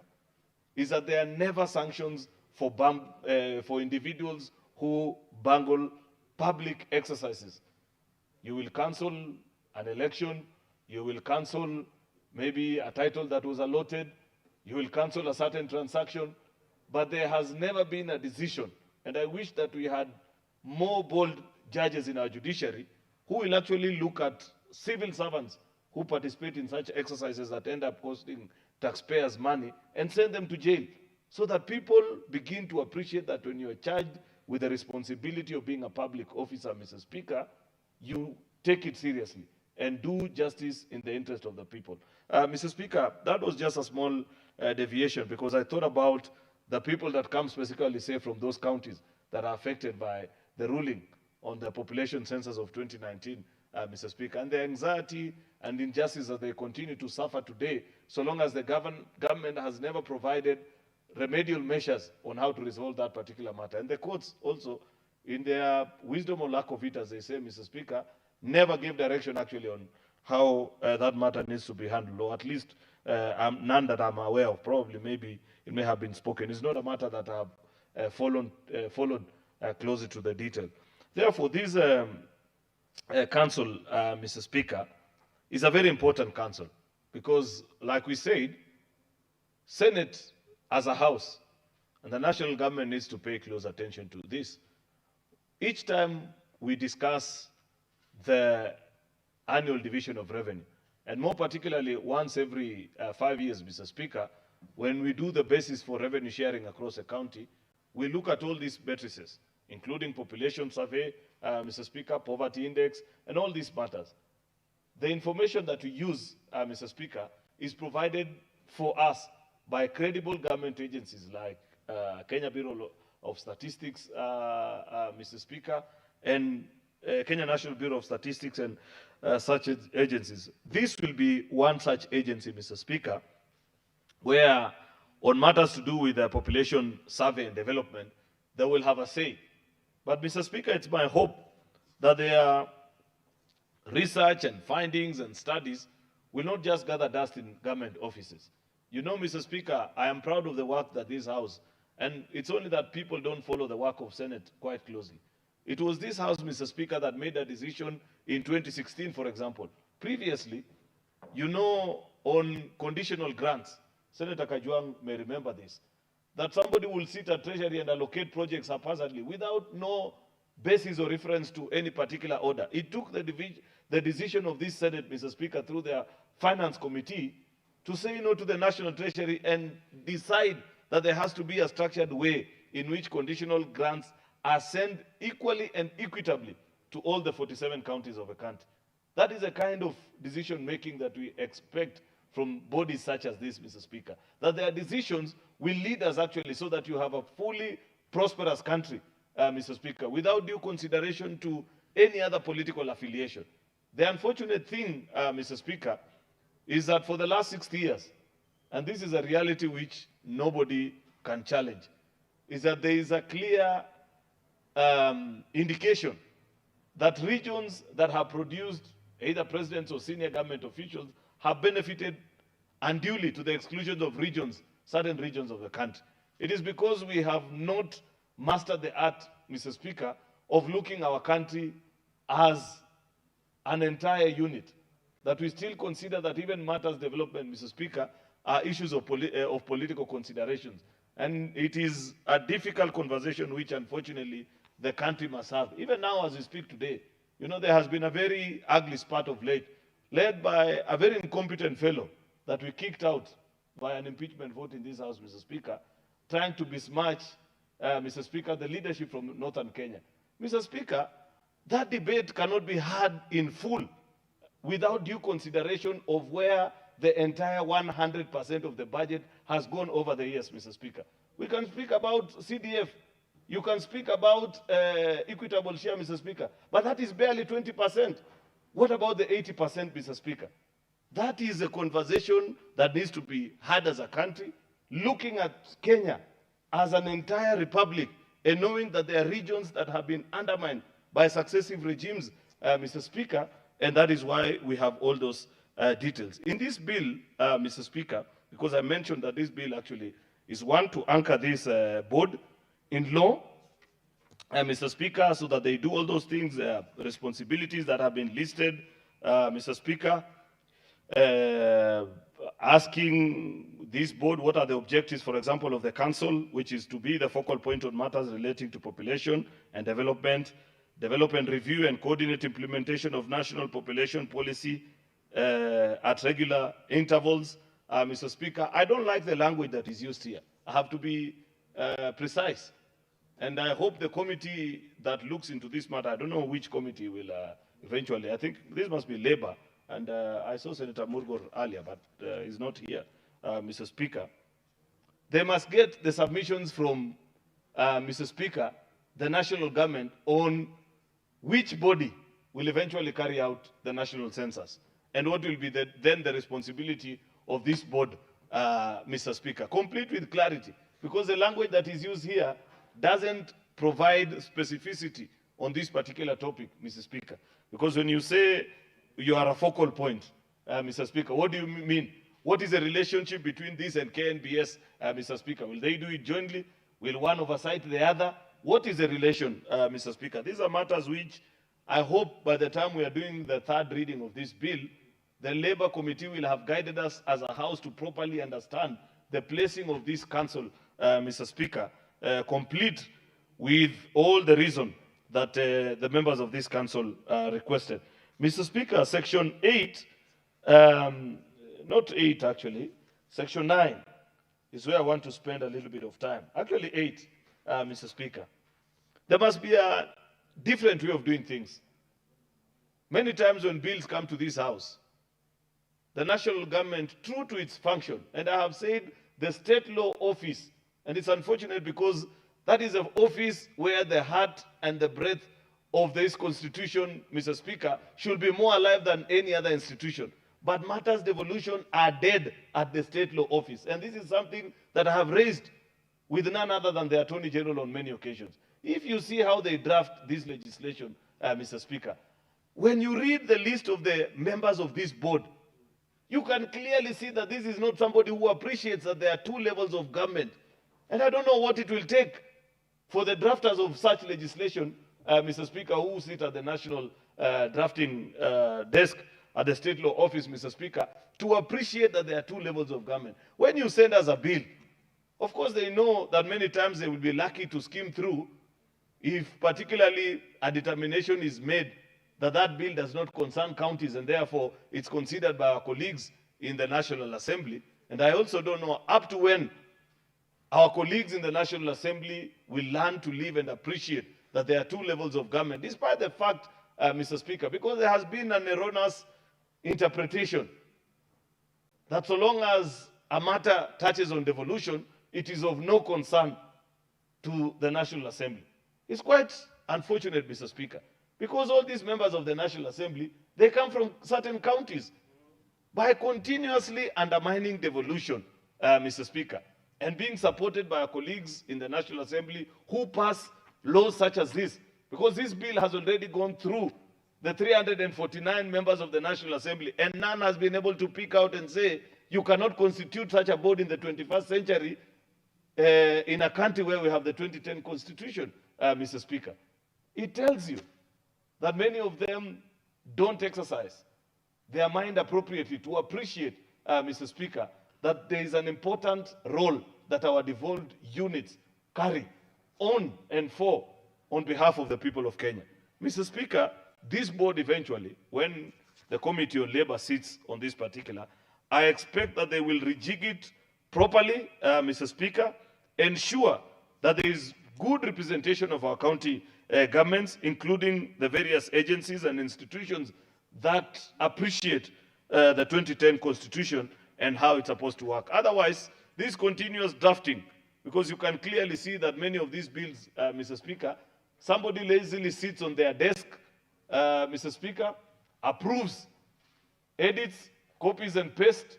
[SPEAKER 2] is that there are never sanctions for individuals who bungle public exercises. You will cancel an election, you will cancel maybe a title that was allotted, you will cancel a certain transaction, but there has never been a decision. And I wish that we had more bold judges in our judiciary who will actually look at civil servants who participate in such exercises that end up costing taxpayers money and send them to jail, so that people begin to appreciate that when you are charged with the responsibility of being a public officer, Mr. Speaker, you take it seriously and do justice in the interest of the people. Mr. Speaker, that was just a small deviation, because I thought about the people that come specifically, say, from those counties that are affected by the ruling on the population census of 2019, Mr. Speaker, and the anxiety and injustice that they continue to suffer today, so long as the government has never provided remedial measures on how to resolve that particular matter. And the courts also, in their wisdom or lack of it, as they say, Mr. Speaker, never gave direction actually on how that matter needs to be handled, or at least none that I'm aware of. Probably, maybe it may have been spoken. It's not a matter that I've followed closer to the detail. Therefore, this council, Mr. Speaker, is a very important council, because, like we said, Senate as a house and the national government needs to pay close attention to this. Each time we discuss the annual division of revenue, and more particularly once every 5 years, Mr. Speaker, when we do the basis for revenue sharing across a county, we look at all these matrices, including population survey, Mr. Speaker, poverty index, and all these matters. The information that we use, Mr. Speaker, is provided for us by credible government agencies like Kenya Bureau of Statistics, Mr. Speaker, and Kenya National Bureau of Statistics and such agencies. This will be one such agency, Mr. Speaker, where on matters to do with the population survey and development, they will have a say. But, Mr. Speaker, it's my hope that their research and findings and studies will not just gather dust in government offices. You know, Mr. Speaker, I am proud of the work that this House, and it's only that people don't follow the work of Senate quite closely. It was this House, Mr. Speaker, that made a decision in 2016, for example. Previously, you know, on conditional grants, Senator Kajwang may remember this, that somebody will sit at Treasury and allocate projects haphazardly without no basis or reference to any particular order. It took the decision of this Senate, Mr. Speaker, through their Finance Committee to say no to the National Treasury and decide that there has to be a structured way in which conditional grants are sent equally and equitably to all the 47 counties of the country. That is a kind of decision-making that we expect from bodies such as this, Mr. Speaker, that their decisions will lead us actually so that you have a fully prosperous country, Mr. Speaker, without due consideration to any other political affiliation. The unfortunate thing, Mr. Speaker, is that for the last 60 years, and this is a reality which nobody can challenge, is that there is a clear indication that regions that have produced either presidents or senior government officials have benefited unduly to the exclusion of regions, certain regions of the country. It is because we have not mastered the art, Mr. Speaker, of looking our country as an entire unit, that we still consider that even matters development, Mr. Speaker, are issues of political considerations. And it is a difficult conversation which, unfortunately, the country must have. Even now, as we speak today, you know, there has been a very ugly spat of late, led by a very incompetent fellow that we kicked out by an impeachment vote in this House, Mr. Speaker, trying to besmirch, Mr. Speaker, the leadership from Northern Kenya. Mr. Speaker, that debate cannot be had in full without due consideration of where the entire 100% of the budget has gone over the years, Mr. Speaker. We can speak about CDF. You can speak about equitable share, Mr. Speaker, but that is barely 20%. What about the 80%, Mr. Speaker? That is a conversation that needs to be had as a country, looking at Kenya as an entire republic and knowing that there are regions that have been undermined by successive regimes, Mr. Speaker, and that is why we have all those details. In this bill, Mr. Speaker, because I mentioned that this bill actually is one to anchor this board in law, Mr. Speaker, so that they do all those things, responsibilities that have been listed, Mr. Speaker, asking this board what are the objectives, for example, of the council, which is to be the focal point on matters relating to population and development review and coordinate implementation of national population policy at regular intervals. Mr. Speaker, I don't like the language that is used here. I have to be precise. And I hope the committee that looks into this matter, I don't know which committee will eventually, I think this must be Labour. And I saw Senator Murgor earlier, but he's not here, Mr. Speaker. They must get the submissions from, Mr. Speaker, the national government on which body will eventually carry out the national census and what will be then the responsibility of this board, Mr. Speaker, complete with clarity, because the language that is used here doesn't provide specificity on this particular topic, Mr. Speaker. Because when you say you are a focal point, Mr. Speaker, what do you mean? What is the relationship between this and KNBS, Mr. Speaker? Will they do it jointly? Will one oversight the other? What is the relation, Mr. Speaker? These are matters which I hope by the time we are doing the third reading of this bill, the Labour Committee will have guided us as a House to properly understand the placing of this council, Mr. Speaker, complete with all the reason that the members of this council requested. Mr. Speaker, Section 8, not 8 actually, Section 9 is where I want to spend a little bit of time. Actually 8, Mr. Speaker. There must be a different way of doing things. Many times when bills come to this House, the national government, true to its function, and I have said the state law office, and it's unfortunate because that is an office where the heart and the breadth of this constitution, Mr. Speaker, should be more alive than any other institution. But matters devolution are dead at the state law office. And this is something that I have raised with none other than the Attorney General on many occasions. If you see how they draft this legislation, Mr. Speaker, when you read the list of the members of this board, you can clearly see that this is not somebody who appreciates that there are two levels of government. And I don't know what it will take for the drafters of such legislation, Mr. Speaker, who sit at the national drafting desk at the state law office, Mr. Speaker, to appreciate that there are two levels of government. When you send us a bill, of course they know that many times they will be lucky to skim through, if particularly a determination is made that that bill does not concern counties and therefore it's considered by our colleagues in the National Assembly. And I also don't know up to when our colleagues in the National Assembly will learn to live and appreciate that there are two levels of government, despite the fact, Mr. Speaker, because there has been an erroneous interpretation that so long as a matter touches on devolution, it is of no concern to the National Assembly. It's quite unfortunate, Mr. Speaker, because all these members of the National Assembly, they come from certain counties. By continuously undermining devolution, Mr. Speaker, and being supported by our colleagues in the National Assembly who pass laws such as this, because this bill has already gone through the 349 members of the National Assembly, and none has been able to pick out and say, you cannot constitute such a board in the 21st century in a country where we have the 2010 Constitution, Mr. Speaker. It tells you that many of them don't exercise their mind appropriately to appreciate, Mr. Speaker, that there is an important role that our devolved units carry on and for on behalf of the people of Kenya. Mr. Speaker, this board eventually, when the Committee on Labor sits on this particular, I expect that they will rejig it properly, Mr. Speaker, ensure that there is good representation of our county governments, including the various agencies and institutions that appreciate the 2010 Constitution and how it's supposed to work. Otherwise, this continuous drafting, because you can clearly see that many of these bills, Mr. Speaker, somebody lazily sits on their desk, Mr. Speaker, approves, edits, copies and pastes,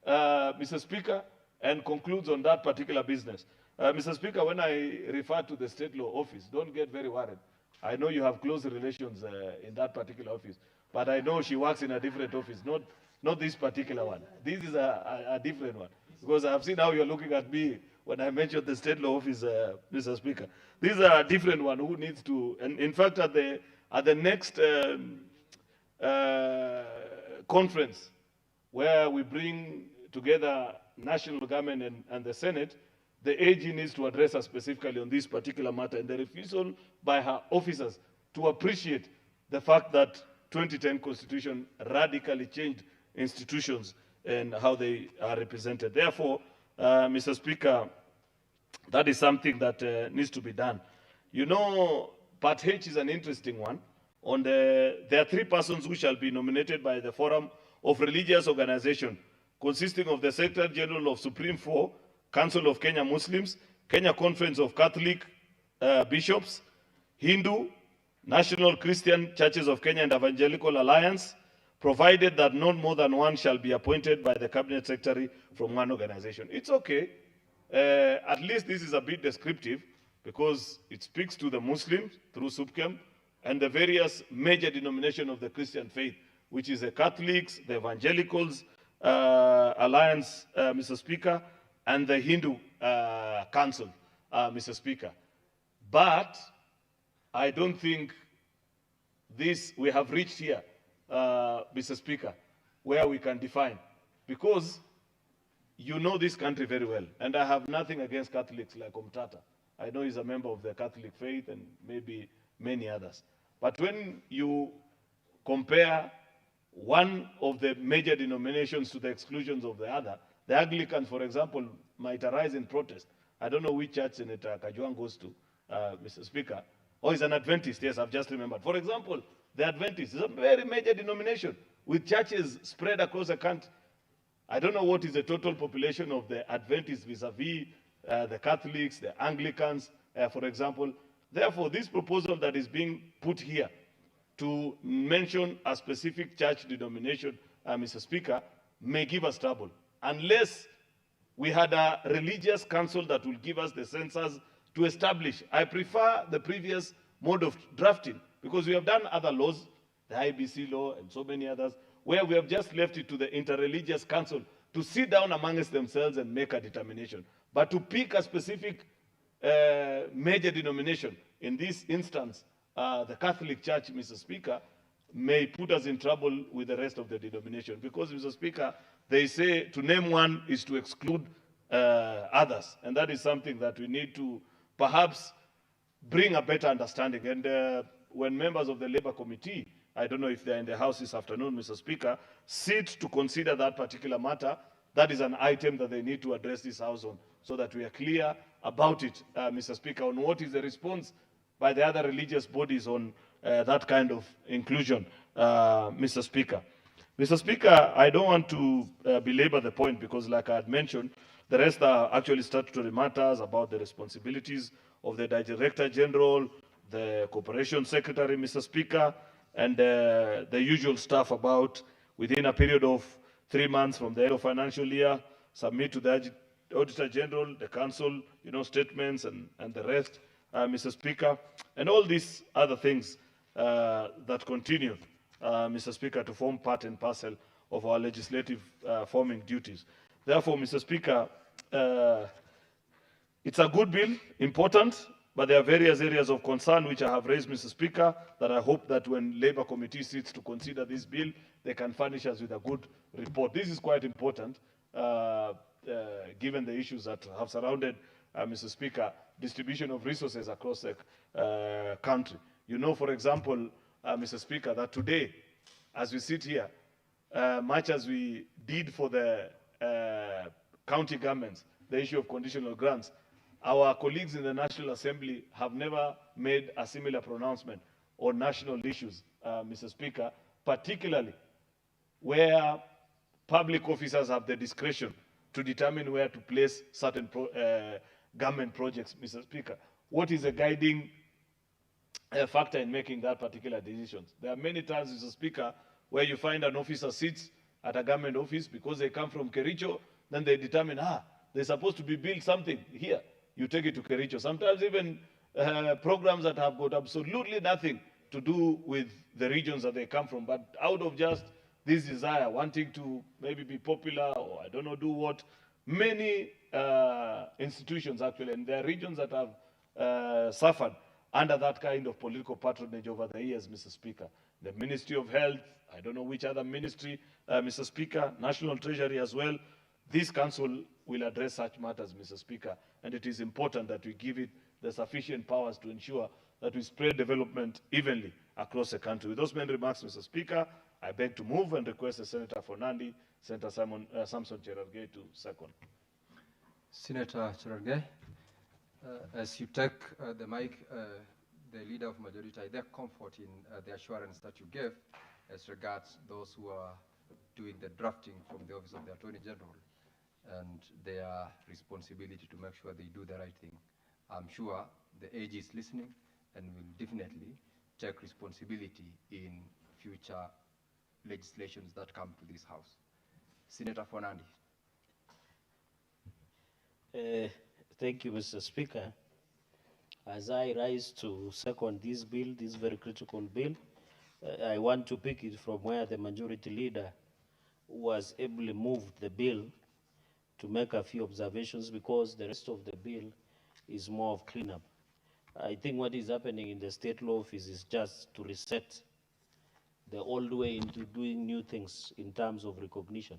[SPEAKER 2] Mr. Speaker, and concludes on that particular business. Mr. Speaker, when I refer to the State Law Office, don't get very worried. I know you have close relations in that particular office, but I know she works in a different office, not this particular one. This is a different one, because I have seen how you're looking at me when I mentioned the State Law Office, Mr. Speaker. This is a different one who needs to, and in fact, at the next conference, where we bring together national government and the Senate, the AG needs to address us specifically on this particular matter and the refusal by her officers to appreciate the fact that 2010 Constitution radically changed institutions and how they are represented. Therefore, Mr. Speaker, that is something that needs to be done. You know, Part H is an interesting one. There are 3 persons who shall be nominated by the Forum of Religious Organization, consisting of the Secretary General of Supreme Four, Council of Kenya Muslims, Kenya Conference of Catholic Bishops, Hindu, National Christian Churches of Kenya and Evangelical Alliance, provided that not more than one shall be appointed by the Cabinet Secretary from one organization. It's okay. At least this is a bit descriptive because it speaks to the Muslims through SUPKEM and the various major denominations of the Christian faith, which is the Catholics, the Evangelicals Alliance, Mr. Speaker, and the Hindu Council, Mr. Speaker. But I don't think we have reached here, Mr. Speaker, where we can define, because you know this country very well, and I have nothing against Catholics like Omtata. I know he's a member of the Catholic faith and maybe many others. But when you compare one of the major denominations to the exclusions of the other, the Anglicans, for example, might arise in protest. I don't know which church Senator Kajwang goes to, Mr. Speaker. Oh, he's an Adventist, yes, I've just remembered. For example, the Adventist is a very major denomination with churches spread across the country. I don't know what is the total population of the Adventists vis-a-vis the Catholics, the Anglicans, for example. Therefore, this proposal that is being put here to mention a specific church denomination, Mr. Speaker, may give us trouble. Unless we had a religious council that will give us the censors to establish. I prefer the previous mode of drafting because we have done other laws, the IBC law and so many others, where we have just left it to the interreligious council to sit down amongst themselves and make a determination. But to pick a specific major denomination, in this instance, the Catholic Church, Mr. Speaker, may put us in trouble with the rest of the denomination. Because, Mr. Speaker, they say to name one is to exclude others. And that is something that we need to perhaps bring a better understanding. And when members of the Labour Committee, I don't know if they're in the House this afternoon, Mr. Speaker, sit to consider that particular matter, that is an item that they need to address this House on, so that we are clear about it, Mr. Speaker, on what is the response by the other religious bodies on that kind of inclusion, Mr. Speaker. Mr. Speaker, I don't want to belabor the point because, like I had mentioned, the rest are actually statutory matters about the responsibilities of the Director General, the Corporation Secretary, Mr. Speaker, and the usual stuff about within a period of 3 months from the end of financial year, submit to the Auditor General, the Council, statements and the rest, Mr. Speaker, and all these other things that continue, Mr. Speaker, to form part and parcel of our legislative forming duties. Therefore, Mr. Speaker, it's a good bill, important, but there are various areas of concern which I have raised, Mr. Speaker, that I hope that when Labour Committee sits to consider this bill, they can furnish us with a good report. This is quite important, given the issues that have surrounded, Mr. Speaker, distribution of resources across the country. You know, for example, Mr. Speaker, that today, as we sit here, much as we did for the county governments, the issue of conditional grants, our colleagues in the National Assembly have never made a similar pronouncement on national issues, Mr. Speaker, particularly where public officers have the discretion to determine where to place certain government projects, Mr. Speaker. What is a guiding factor in making that particular decision? There are many times, Mr. Speaker, where you find an officer sits at a government office because they come from Kericho, then they determine, they're supposed to be built something here. You take it to Kericho. Sometimes even programs that have got absolutely nothing to do with the regions that they come from, but out of just this desire, wanting to maybe be popular or I don't know, do what, many institutions actually, and there are regions that have suffered under that kind of political patronage over the years, Mr. Speaker. The Ministry of Health, I don't know which other ministry, Mr. Speaker, National Treasury as well. This council will address such matters, Mr. Speaker, and it is important that we give it the sufficient powers to ensure that we spread development evenly across the country. With those many remarks, Mr. Speaker, I beg to move and request the Senator for Nandi, Senator Samson Cherargei to second.
[SPEAKER 17] Senator Cherargei, as you take the mic, the Leader of Majority, I take comfort in the assurance that you gave as regards those who are doing the drafting from the Office of the Attorney General and their responsibility to make sure they do the right thing. I'm sure the AG is listening and will definitely take responsibility in future legislations that come to this House. Senator Fonandi.
[SPEAKER 8] Thank you, Mr. Speaker. As I rise to second this bill, this very critical bill, I want to pick it from where the majority leader was ably moved the bill to make a few observations, because the rest of the bill is more of cleanup. I think what is happening in the state law office is just to reset the old way into doing new things in terms of recognition.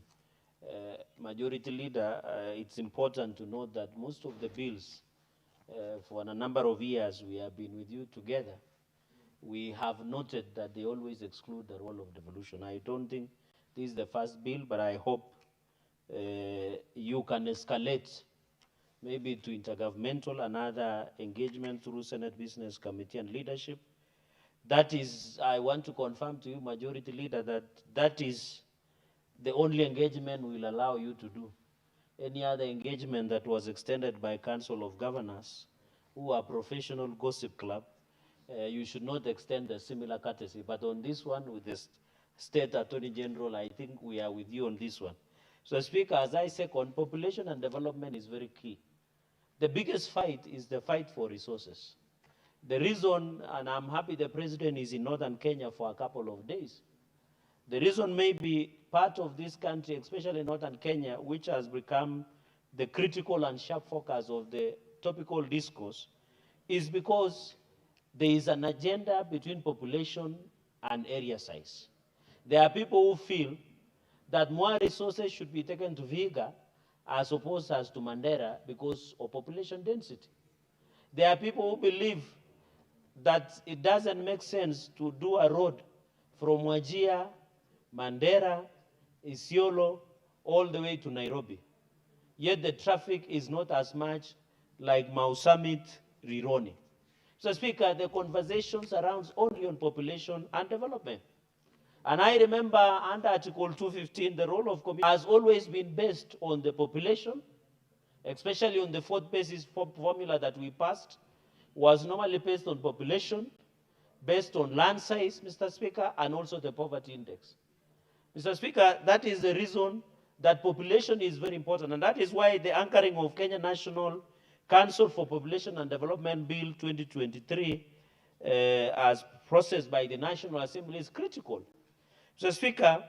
[SPEAKER 8] Majority leader, it's important to note that most of the bills, for a number of years we have been with you together, we have noted that they always exclude the role of devolution. I don't think this is the first bill, but I hope you can escalate maybe to intergovernmental and other engagement through Senate Business Committee and leadership. That is, I want to confirm to you, Majority Leader, that that is the only engagement we will allow you to do. Any other engagement that was extended by Council of Governors, who are professional gossip club, you should not extend a similar courtesy. But on this one, with the State Attorney General, I think we are with you on this one. So, Speaker, as I say, on population and development is very key. The biggest fight is the fight for resources. The reason, and I'm happy the President is in Northern Kenya for a couple of days, the reason may be part of this country, especially Northern Kenya, which has become the critical and sharp focus of the topical discourse, is because there is an agenda between population and area size. There are people who feel that more resources should be taken to Vihiga as opposed as to Mandera because of population density. There are people who believe that it doesn't make sense to do a road from Wajir, Mandera, Isiolo, all the way to Nairobi. Yet the traffic is not as much like Mau Summit, Rironi. So Speaker, the conversation surrounds only on population and development. And I remember under Article 215, the role of community has always been based on the population, especially on the fourth basis formula that we passed, was normally based on population, based on land size, Mr. Speaker, and also the poverty index. Mr. Speaker, that is the reason that population is very important, and that is why the anchoring of Kenya National Council for Population and Development Bill 2023 as processed by the National Assembly is critical. Mr. Speaker,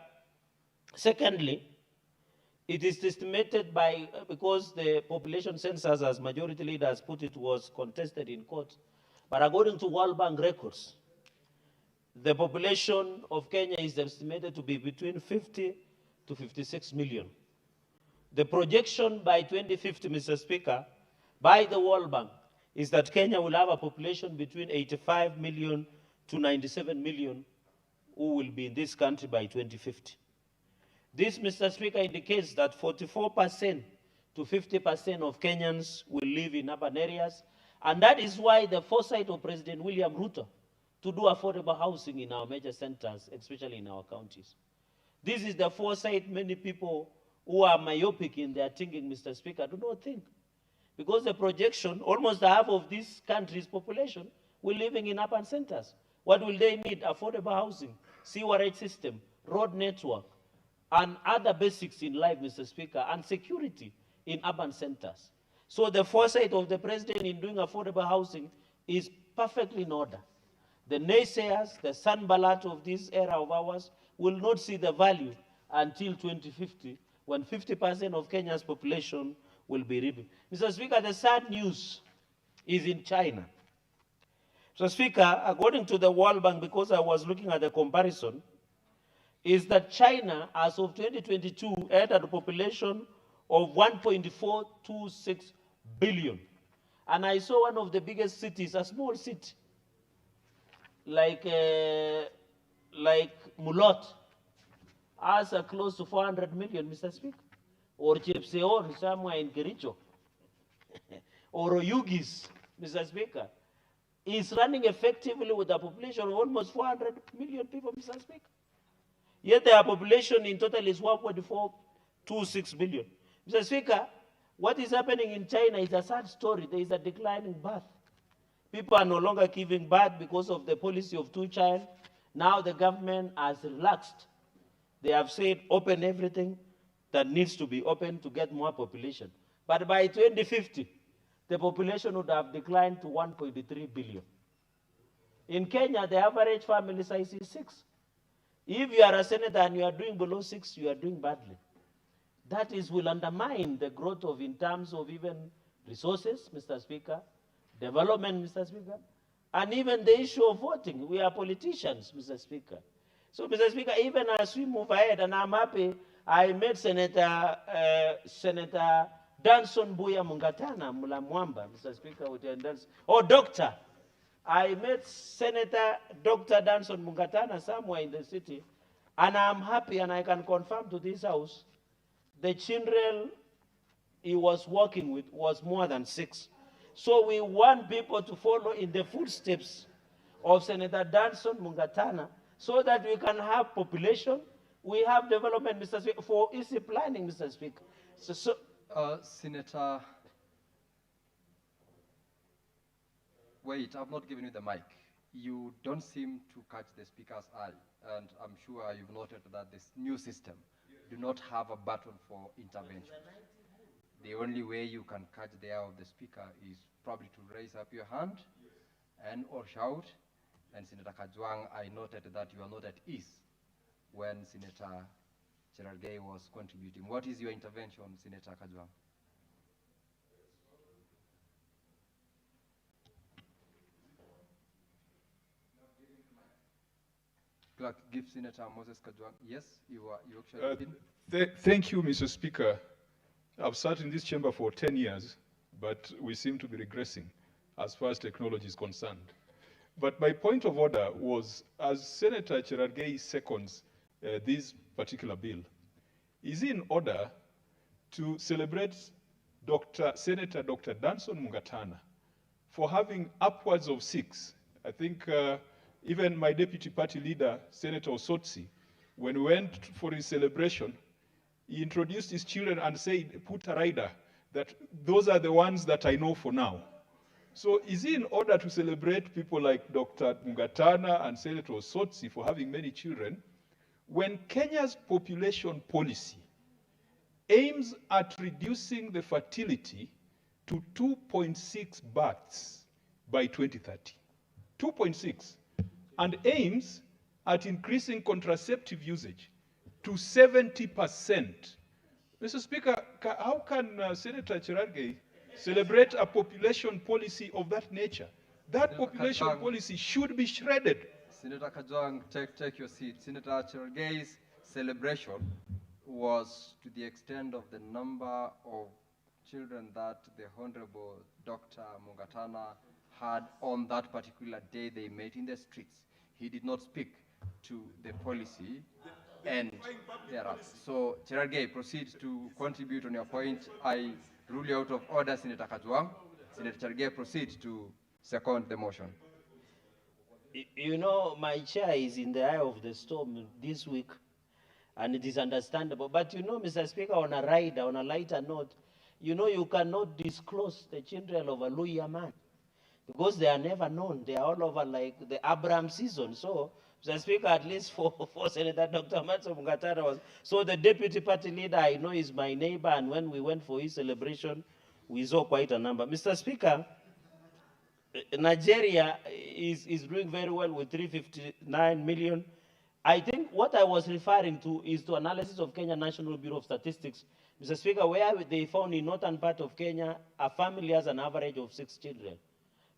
[SPEAKER 8] secondly, it is estimated by, because the population census, as majority leaders put it, was contested in court, but according to World Bank records, the population of Kenya is estimated to be between 50 to 56 million. The projection by 2050, Mr. Speaker, by the World Bank is that Kenya will have a population between 85 million to 97 million who will be in this country by 2050. This, Mr. Speaker, indicates that 44% to 50% of Kenyans will live in urban areas, and that is why the foresight of President William Ruto to do affordable housing in our major centers, especially in our counties. This is the foresight many people who are myopic in their thinking, Mr. Speaker, do not think. Because the projection, almost half of this country's population will living in urban centers. What will they need? Affordable housing, sewerage system, road network, and other basics in life, Mr. Speaker, and security in urban centers. So the foresight of the president in doing affordable housing is perfectly in order. The naysayers, the sunballat of this era of ours, will not see the value until 2050, when 50% of Kenya's population will be living. Mr. Speaker, the sad news is in China. So, Speaker, according to the World Bank, because I was looking at the comparison, is that China, as of 2022, had a population of 1.426 billion. And I saw one of the biggest cities, a small city, like Mulot, has close to 400 million, Mr. Speaker. Or Chepseon, somewhere in Kericho. Or Oyugis, Mr. Speaker, is running effectively with a population of almost 400 million people, Mr. Speaker. Yet their population in total is 1.426 billion. Mr. Speaker, what is happening in China is a sad story. There is a declining birth. People are no longer giving birth because of the policy of two-child. Now the government has relaxed. They have said open everything that needs to be open to get more population. But by 2050, the population would have declined to 1.3 billion. In Kenya, the average family size is 6. If you are a senator and you are doing below 6, you are doing badly. That will undermine the growth of, in terms of even resources, Mr. Speaker, development, Mr. Speaker, and even the issue of voting. We are politicians, Mr. Speaker. So, Mr. Speaker, even as we move ahead, and I'm happy, I met Senator Danson Buya Mungatana Mulamwamba, Mr. Speaker, with your indulgence. Or Doctor. I met Senator Dr. Danson Mungatana somewhere in the city, and I'm happy, and I can confirm to this House, the children he was working with was more than 6. So we want people to follow in the footsteps of Senator Danson Mungatana so that we can have population, we have development, Mr. Speaker, for easy planning, Mr. Speaker.
[SPEAKER 17] Senator, wait, I've not given you the mic. You don't seem to catch the speaker's eye, and I'm sure you've noted that this new system do not have a button for intervention. The only way you can catch the eye of the speaker is probably to raise up your hand and or shout. And Senator Kajwang, I noted that you are not at ease when Senator Cherargei was contributing. What is your intervention, Senator Kajwang? Clerk, give Senator Moses Kajwang. Yes, you actually did.
[SPEAKER 2] Thank you, Mr. Speaker. I've sat in this chamber for 10 years, but we seem to be regressing as far as technology is concerned. But my point of order was, as Senator Cherargei seconds this particular bill, is in order to celebrate Senator Dr. Danson Mungatana for having upwards of 6. I think even my deputy party leader, Senator Osotsi, when we went for his celebration, he introduced his children and said, put a rider, that those are the ones that I know for now. So is it in order to celebrate people like Dr. Mungatana and Senator Osotsi for having many children, when Kenya's population policy aims at reducing the fertility to 2.6 births by 2030. 2.6. And aims at increasing contraceptive usage to 70%. Mr. Speaker, how can Senator Cherargei celebrate a population policy of that nature? That
[SPEAKER 17] Senator
[SPEAKER 2] population
[SPEAKER 17] Kajwang,
[SPEAKER 2] policy should be shredded.
[SPEAKER 17] Senator Kajwang, take your seat. Senator Cherargei's celebration was to the extent of the number of children that the Honorable Dr. Mungatana had on that particular day they met in the streets. He did not speak to the policy and thereafter. So, Cherargei, proceed to contribute on your point. I rule you out of order, Senator Kajwang. Senator Cherargei, proceed to second the motion.
[SPEAKER 8] You know, my chair is in the eye of the storm this week, and it is understandable. But you know, Mr. Speaker, on a lighter note, you know, you cannot disclose the children of a Luya man because they are never known. They are all over like the Abraham season. So, Mr. Speaker, at least for Senator Dr. Matso Mungatana was, so the deputy party leader I know is my neighbor, and when we went for his celebration, we saw quite a number. Mr. Speaker, Nigeria is doing very well with 359 million. I think what I was referring to is to analysis of Kenya National Bureau of Statistics, Mr. Speaker, where they found in northern part of Kenya, a family has an average of 6 children.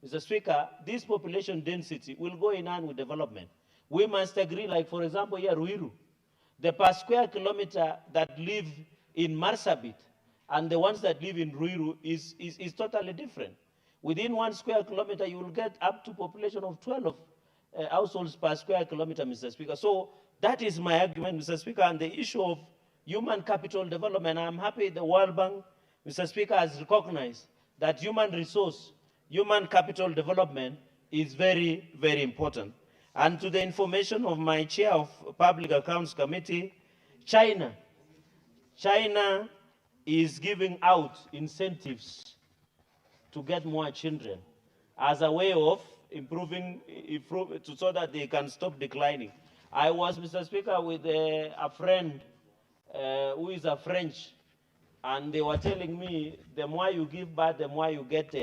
[SPEAKER 8] Mr. Speaker, this population density will go in hand with development. We must agree, like for example here, Ruiru, the per square kilometer that live in Marsabit and the ones that live in Ruiru is totally different. Within 1 square kilometer, you will get up to population of 12 households per square kilometer, Mr. Speaker. So that is my argument, Mr. Speaker, and the issue of human capital development. I'm happy the World Bank, Mr. Speaker, has recognized that human capital development is very, very important. And to the information of my chair of Public Accounts Committee, China is giving out incentives to get more children as a way of improving so that they can stop declining. I was, Mr. Speaker, with a friend who is a French, and they were telling me the more you give back, the more you get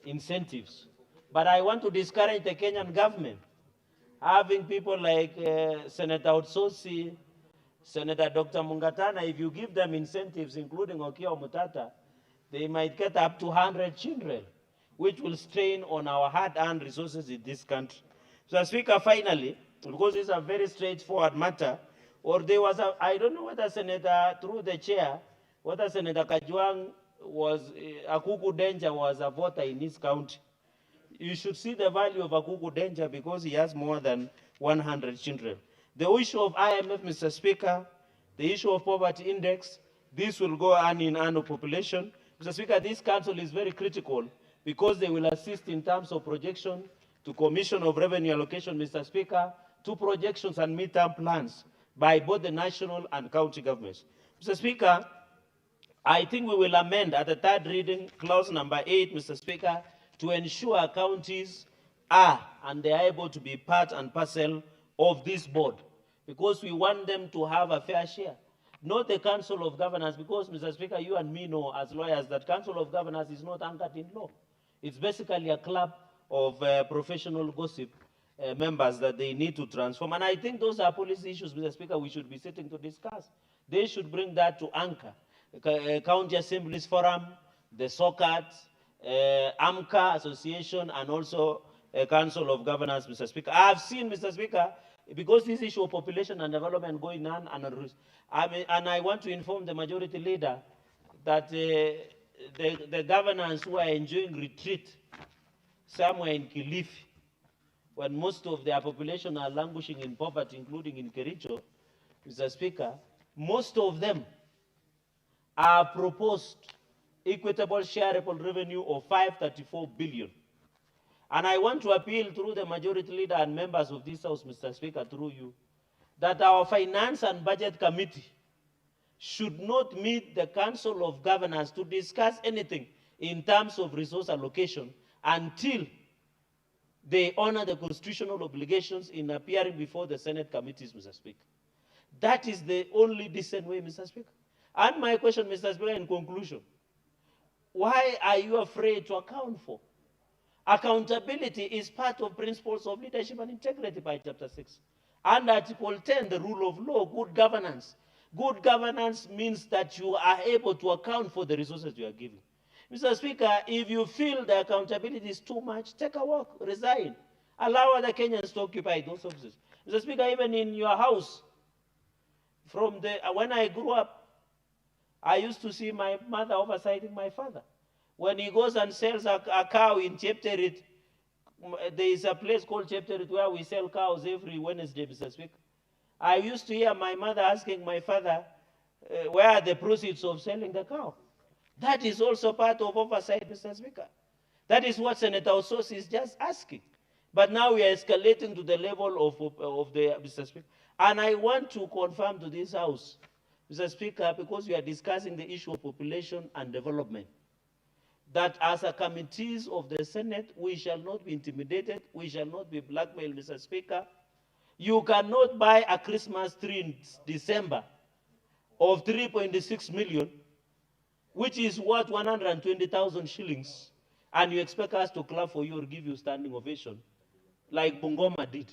[SPEAKER 8] incentives. But I want to discourage the Kenyan government having people like Senator Otsosi, Senator Dr. Mungatana. If you give them incentives, including Okiya Mutata, they might get up to 100 children, which will strain on our hard-earned resources in this country. So, Speaker, finally, because it's a very straightforward matter, or there was a, I don't know whether Senator, through the chair, whether Senator Kajwang was, Akuku Danger was a voter in his county. You should see the value of Akuku Danger because he has more than 100 children. The issue of IMF, Mr. Speaker, the issue of poverty index, this will go hand in hand with population. Mr. Speaker, this council is very critical because they will assist in terms of projection to Commission of Revenue Allocation, Mr. Speaker, to projections and midterm plans by both the national and county governments. Mr. Speaker, I think we will amend at the third reading clause number 8, Mr. Speaker, to ensure counties are and they are able to be part and parcel of this board because we want them to have a fair share. Not the Council of Governors, because, Mr. Speaker, you and me know as lawyers that Council of Governors is not anchored in law. It's basically a club of professional gossip members that they need to transform. And I think those are policy issues, Mr. Speaker, we should be sitting to discuss. They should bring that to anchor. County Assemblies Forum, the SOCAT, AMCA Association, and also Council of Governors, Mr. Speaker. I have seen, Mr. Speaker, because this issue of population and development going on, and I want to inform the majority leader that the governors who are enjoying retreat somewhere in Kilifi when most of their population are languishing in poverty, including in Kericho, Mr. Speaker, most of them are proposed equitable shareable revenue of 534 billion. And I want to appeal through the majority leader and members of this House, Mr. Speaker, through you, that our Finance and Budget Committee should not meet the Council of Governors to discuss anything in terms of resource allocation until they honor the constitutional obligations in appearing before the Senate committees, Mr. Speaker. That is the only decent way, Mr. Speaker. And my question, Mr. Speaker, in conclusion, why are you afraid to account for? Accountability is part of principles of leadership and integrity by Chapter 6. And Article 10, the rule of law, good governance. Good governance means that you are able to account for the resources you are giving. Mr. Speaker, if you feel the accountability is too much, take a walk, resign. Allow other Kenyans to occupy those offices. Mr. Speaker, even in your house, when I grew up, I used to see my mother oversighting my father. When he goes and sells a cow in Chepterit, there is a place called Chepterit where we sell cows every Wednesday, Mr. Speaker. I used to hear my mother asking my father, where are the proceeds of selling the cow? That is also part of oversight, Mr. Speaker. That is what Senator Ososi is just asking. But now we are escalating to the level of the Mr. Speaker. And I want to confirm to this House, Mr. Speaker, because we are discussing the issue of population and development, that as a committees of the Senate, we shall not be intimidated, we shall not be blackmailed, Mr. Speaker. You cannot buy a Christmas tree in December of 3.6 million, which is worth 120,000 shillings, and you expect us to clap for you or give you standing ovation, like Bungoma did.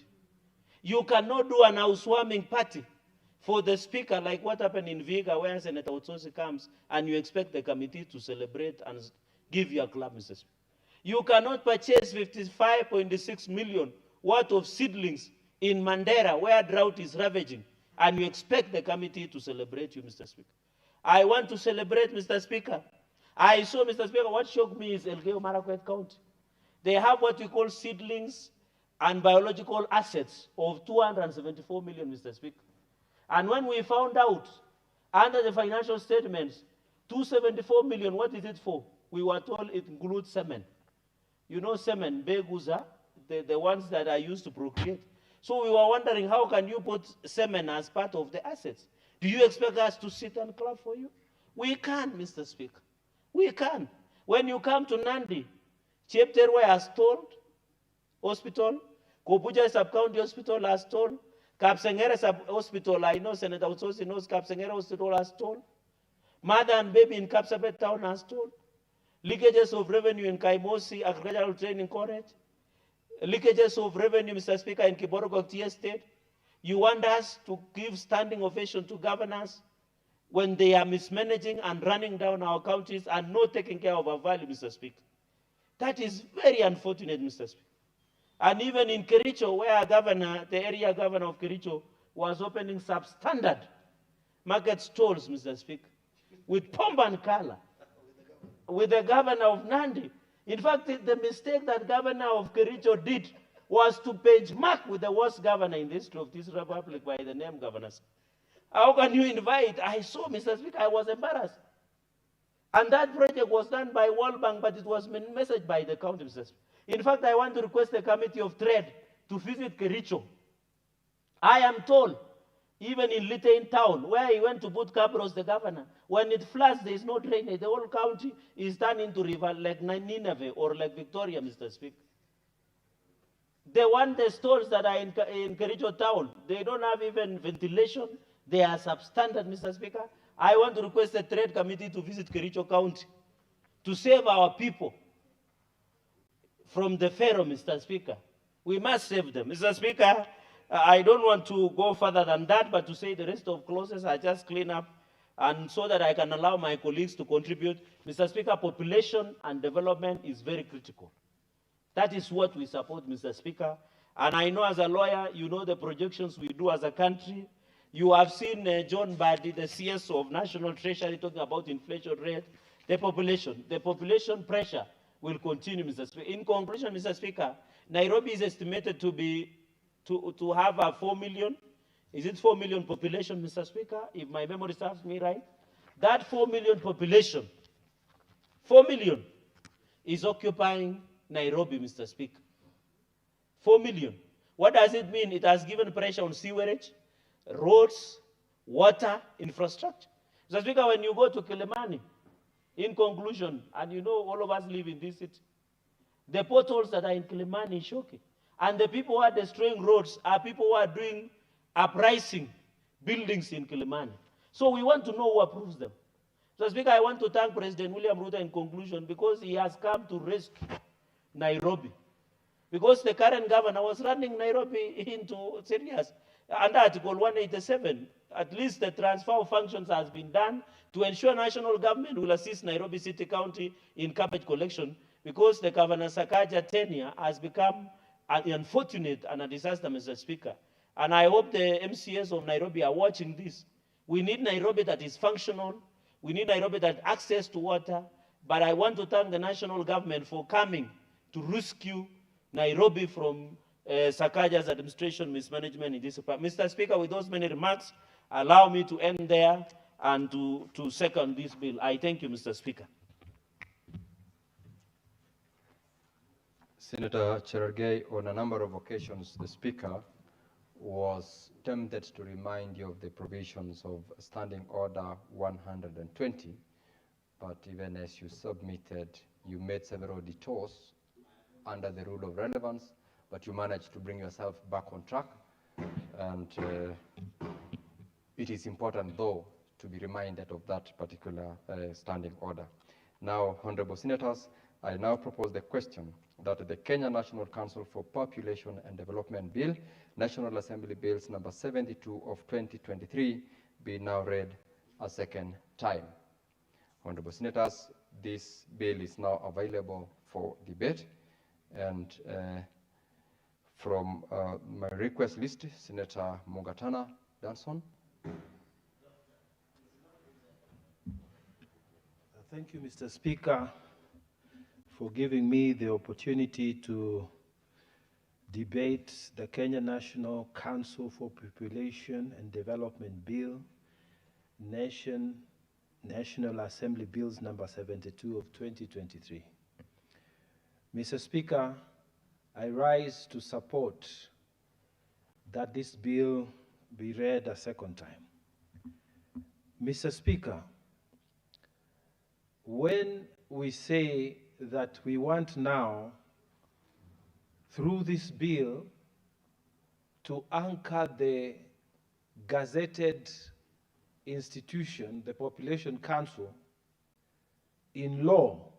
[SPEAKER 8] You cannot do an housewarming party for the Speaker, like what happened in Viga, where Senator Otsosi comes, and you expect the committee to celebrate and give you a clap, Mr. Speaker. You cannot purchase 55.6 million worth of seedlings in Mandera, where drought is ravaging, and you expect the committee to celebrate you, Mr. Speaker. I want to celebrate, Mr. Speaker. I saw, Mr. Speaker, what shocked me is Elgeyo Marakwet County. They have what we call seedlings and biological assets of 274 million, Mr. Speaker. And when we found out, under the financial statements, 274 million, what is it for? We were told it includes semen. You know semen, beguza, the ones that are used to procreate. So we were wondering, how can you put semen as part of the assets? Do you expect us to sit and clap for you? We can, Mr. Speaker. We can. When you come to Nandi, Chepterwe has told hospital, Kobuja Sub-County Hospital has told, Kapsengere Hospital, I know Senator Otsosi knows Kapsengere Hospital has told, Mother and Baby in Kapsabet Town has told, leakages of revenue in Kaimosi Agricultural Training College, leakages of revenue, Mr. Speaker, in Kiborogok Tea Estate. You want us to give standing ovation to governors when they are mismanaging and running down our counties and not taking care of our value, Mr. Speaker. That is very unfortunate, Mr. Speaker. And even in Kericho, where the area governor of Kericho was opening substandard market stalls, Mr. Speaker, with pomp and color, with the governor of Nandi. In fact, the mistake that governor of Kericho did was to benchmark with the worst governor in the history of this republic by the name Governor. How can you invite? I saw, Mr. Speaker, I was embarrassed. And that project was done by World Bank, but it was messaged by the county, Mr. Speaker. In fact, I want to request the Committee of Trade to visit Kericho. I am told, even in Litein town, where he went to put Cabros, the governor, when it floods, there is no drainage. The whole county is turned into river like Nineveh or like Victoria, Mr. Speaker. The stalls that are in Kericho town, they don't have even ventilation. They are substandard, Mr. Speaker. I want to request the Trade Committee to visit Kericho County to save our people from the Pharaoh, Mr. Speaker. We must save them. Mr. Speaker, I don't want to go further than that, but to say the rest of clauses I just clean up, and so that I can allow my colleagues to contribute. Mr. Speaker, population and development is very critical. That is what we support, Mr. Speaker. And I know as a lawyer, you know the projections we do as a country. You have seen John Badi, the CS of National Treasury, talking about inflation rate, the population pressure will continue, Mr. Speaker. In conclusion, Mr. Speaker, Nairobi is estimated to have a 4 million. Is it 4 million population, Mr. Speaker? If my memory serves me right, that 4 million population, 4 million, is occupying Nairobi, Mr. Speaker. 4 million. What does it mean? It has given pressure on sewerage, roads, water, infrastructure. Mr. Speaker, when you go to Kilimani, in conclusion, and you know all of us live in this city, the potholes that are in Kilimani is shocking. And the people who are destroying roads are people who are doing uprising buildings in Kilimani. So we want to know who approves them. Mr. Speaker, I want to thank President William Ruto in conclusion because he has come to rescue Nairobi. Because the current governor was running Nairobi into serious. Under Article 187, at least the transfer of functions has been done to ensure national government will assist Nairobi City County in garbage collection because the Governor Sakaja tenure has become unfortunate and a disaster, Mr. Speaker. And I hope the MCS of Nairobi are watching this. We need Nairobi that is functional. We need Nairobi that has access to water. But I want to thank the national government for coming to rescue Nairobi from Sakaja's administration mismanagement in this department. Mr. Speaker, with those many remarks, allow me to end there and to second this bill. I thank you, Mr. Speaker.
[SPEAKER 17] Senator Cherargei, on a number of occasions, the Speaker was tempted to remind you of the provisions of Standing Order 120, but even as you submitted, you made several detours under the rule of relevance, but you managed to bring yourself back on track. And it is important, though, to be reminded of that particular standing order. Now, Honorable Senators, I now propose the question that the Kenya National Council for Population and Development Bill, National Assembly Bills number 72 of 2023, be now read a second time. Honorable Senators, this bill is now available for debate. And from my request list, Senator Mugatana Danson.
[SPEAKER 4] Thank you, Mr. Speaker, for giving me the opportunity to debate the Kenya National Council for Population and Development Bill, National Assembly Bills number 72 of 2023. Mr. Speaker, I rise to support that this bill be read a second time. Mr. Speaker, when we say that we want now, through this bill, to anchor the gazetted institution, the Population Council, in law,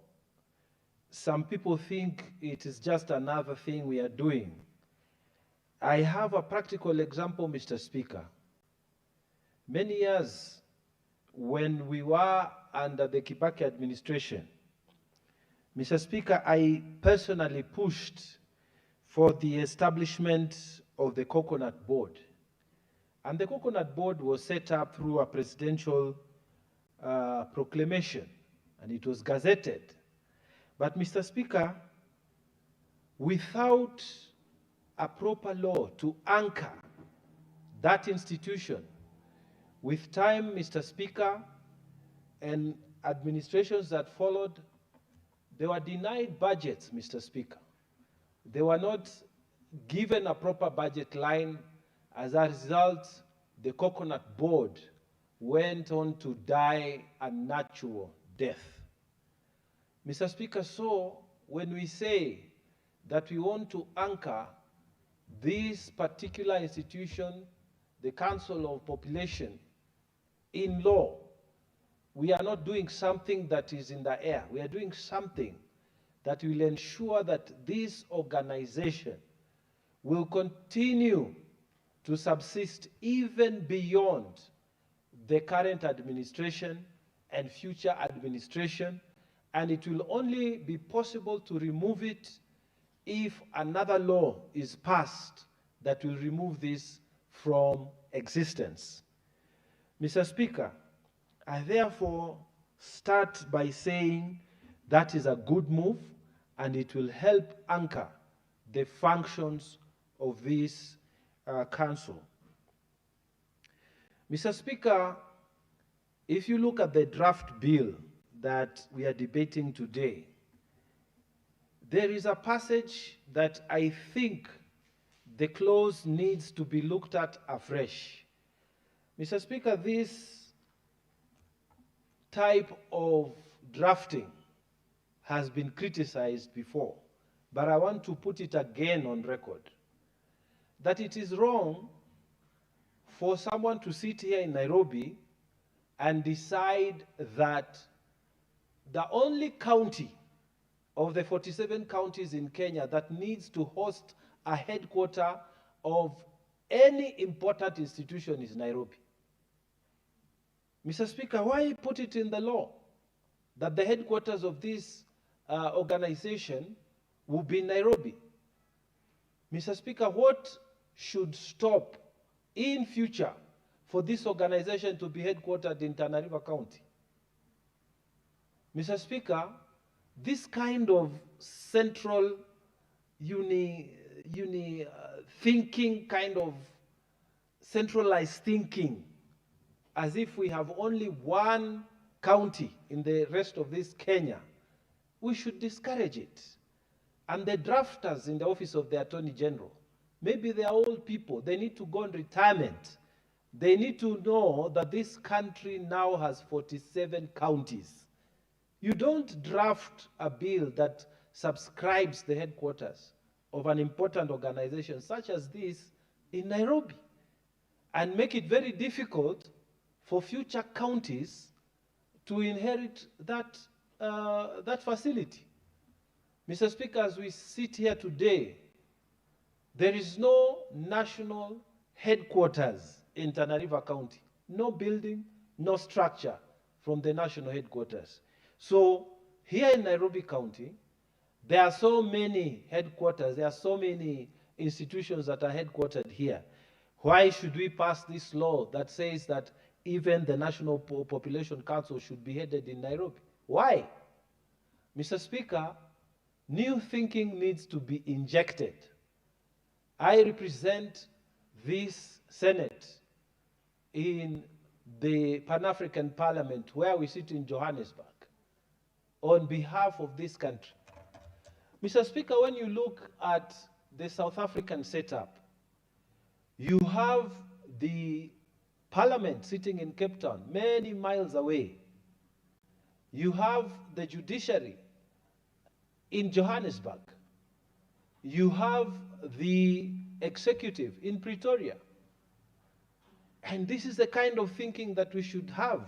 [SPEAKER 4] some people think it is just another thing we are doing. I have a practical example, Mr. Speaker. Many years when we were under the Kibaki administration, Mr. Speaker, I personally pushed for the establishment of the Coconut Board. And the Coconut Board was set up through a presidential proclamation, and it was gazetted. But, Mr. Speaker, without a proper law to anchor that institution, with time, Mr. Speaker, and administrations that followed, they were denied budgets, Mr. Speaker. They were not given a proper budget line. As a result, the Coconut Board went on to die a natural death. Mr. Speaker, so when we say that we want to anchor this particular institution, the Council of Population, in law, we are not doing something that is in the air. We are doing something that will ensure that this organization will continue to subsist even beyond the current administration and future administration, and it will only be possible to remove it if another law is passed that will remove this from existence. Mr. Speaker, I therefore start by saying that is a good move. and it will help anchor the functions of this council. Mr. Speaker, if you look at the draft bill that we are debating today, there is a passage that I think the clause needs to be looked at afresh. Mr. Speaker, this type of drafting has been criticized before, but I want to put it again on record, that it is wrong for someone to sit here in Nairobi and decide that the only county of the 47 counties in Kenya that needs to host a headquarter of any important institution is Nairobi. Mr. Speaker, why put it in the law that the headquarters of this organization will be in Nairobi? Mr. Speaker, what should stop in future for this organization to be headquartered in Tana River County? Mr. Speaker, this kind of central thinking, kind of centralized thinking, as if we have only one county in the rest of this Kenya, we should discourage it. And the drafters in the office of the Attorney General, maybe they are old people, they need to go on retirement. They need to know that this country now has 47 counties. You don't draft a bill that subscribes the headquarters of an important organization such as this in Nairobi and make it very difficult for future counties to inherit that, that facility. Mr. Speaker, as we sit here today, there is no national headquarters in Tana River County. No building, no structure from the national headquarters. So here in Nairobi County, there are so many headquarters, there are so many institutions that are headquartered here. Why should we pass this law that says that even the National Population Council should be headed in Nairobi? Why? Mr. Speaker, new thinking needs to be injected. I represent this Senate in the Pan-African Parliament where we sit in Johannesburg on behalf of this country. Mr. Speaker, when you look at the South African setup, you have the parliament sitting in Cape Town, many miles away. You have the judiciary in Johannesburg. You have the executive in Pretoria. And this is the kind of thinking that we should have.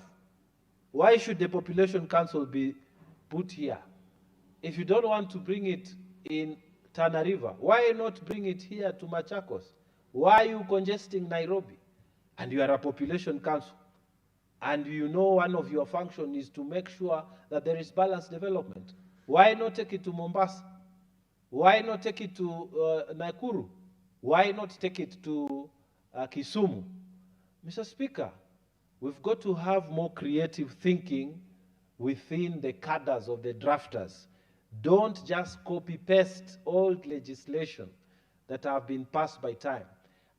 [SPEAKER 4] Why should the Population Council be put here? If you don't want to bring it in Tana River, why not bring it here to Machakos? Why are you congesting Nairobi? And you are a Population Council. And you know one of your functions is to make sure that there is balanced development. Why not take it to Mombasa? Why not take it to Nakuru? Why not take it to Kisumu? Mr. Speaker, we've got to have more creative thinking within the cadres of the drafters. Don't just copy-paste old legislation that have been passed by time.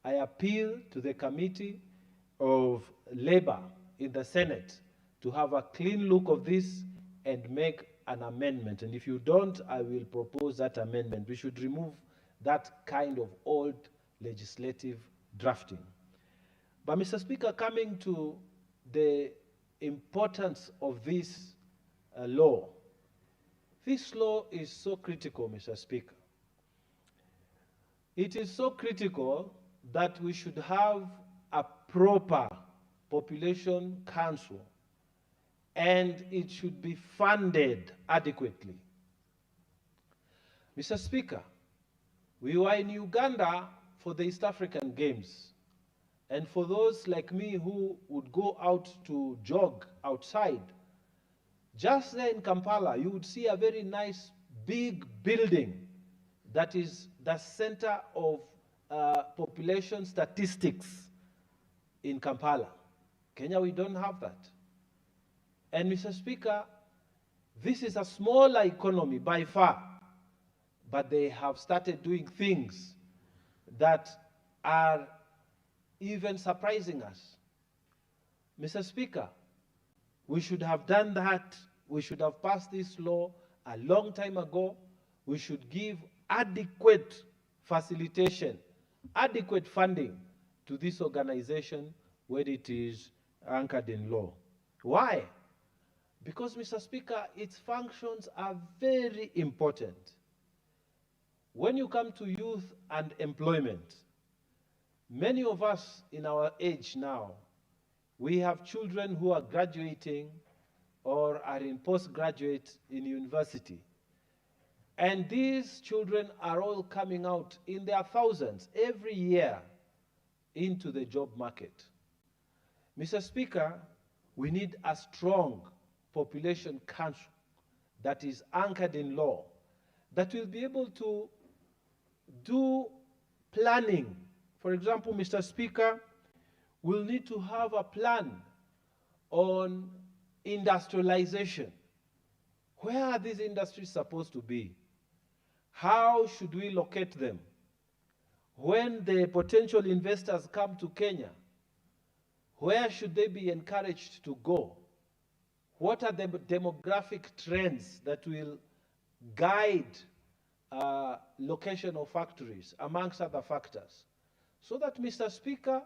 [SPEAKER 4] I appeal to the Committee of Labor in the Senate to have a clean look of this and make an amendment. And if you don't, I will propose that amendment. We should remove that kind of old legislative drafting. But Mr. Speaker, coming to the importance of this law, this law is so critical, Mr. Speaker. It is so critical that we should have a proper population council, and it should be funded adequately. Mr. Speaker, we were in Uganda for the East African Games. And for those like me who would go out to jog outside, just there in Kampala, you would see a very nice big building that is the center of population statistics in Kampala. Kenya, we don't have that. And Mr. Speaker, this is a smaller economy by far
[SPEAKER 18] but they have started doing things that are even surprising us. Mr. Speaker, we should have done that. We should have passed this law a long time ago. We should give adequate facilitation, adequate funding to this organization when it is anchored in law. Why? Because, Mr. Speaker, its functions are very important. When you come to youth and employment, many of us in our age now, we have children who are graduating or are in postgraduate in university. And these children are all coming out in their thousands every year into the job market. Mr. Speaker, we need a strong population council that is anchored in law, that will be able to do planning. For example, Mr. Speaker, we'll need to have a plan on industrialization. Where are these industries supposed to be? How should we locate them? When the potential investors come to Kenya, where should they be encouraged to go? What are the demographic trends that will guide location of factories, amongst other factors? So that, Mr. Speaker,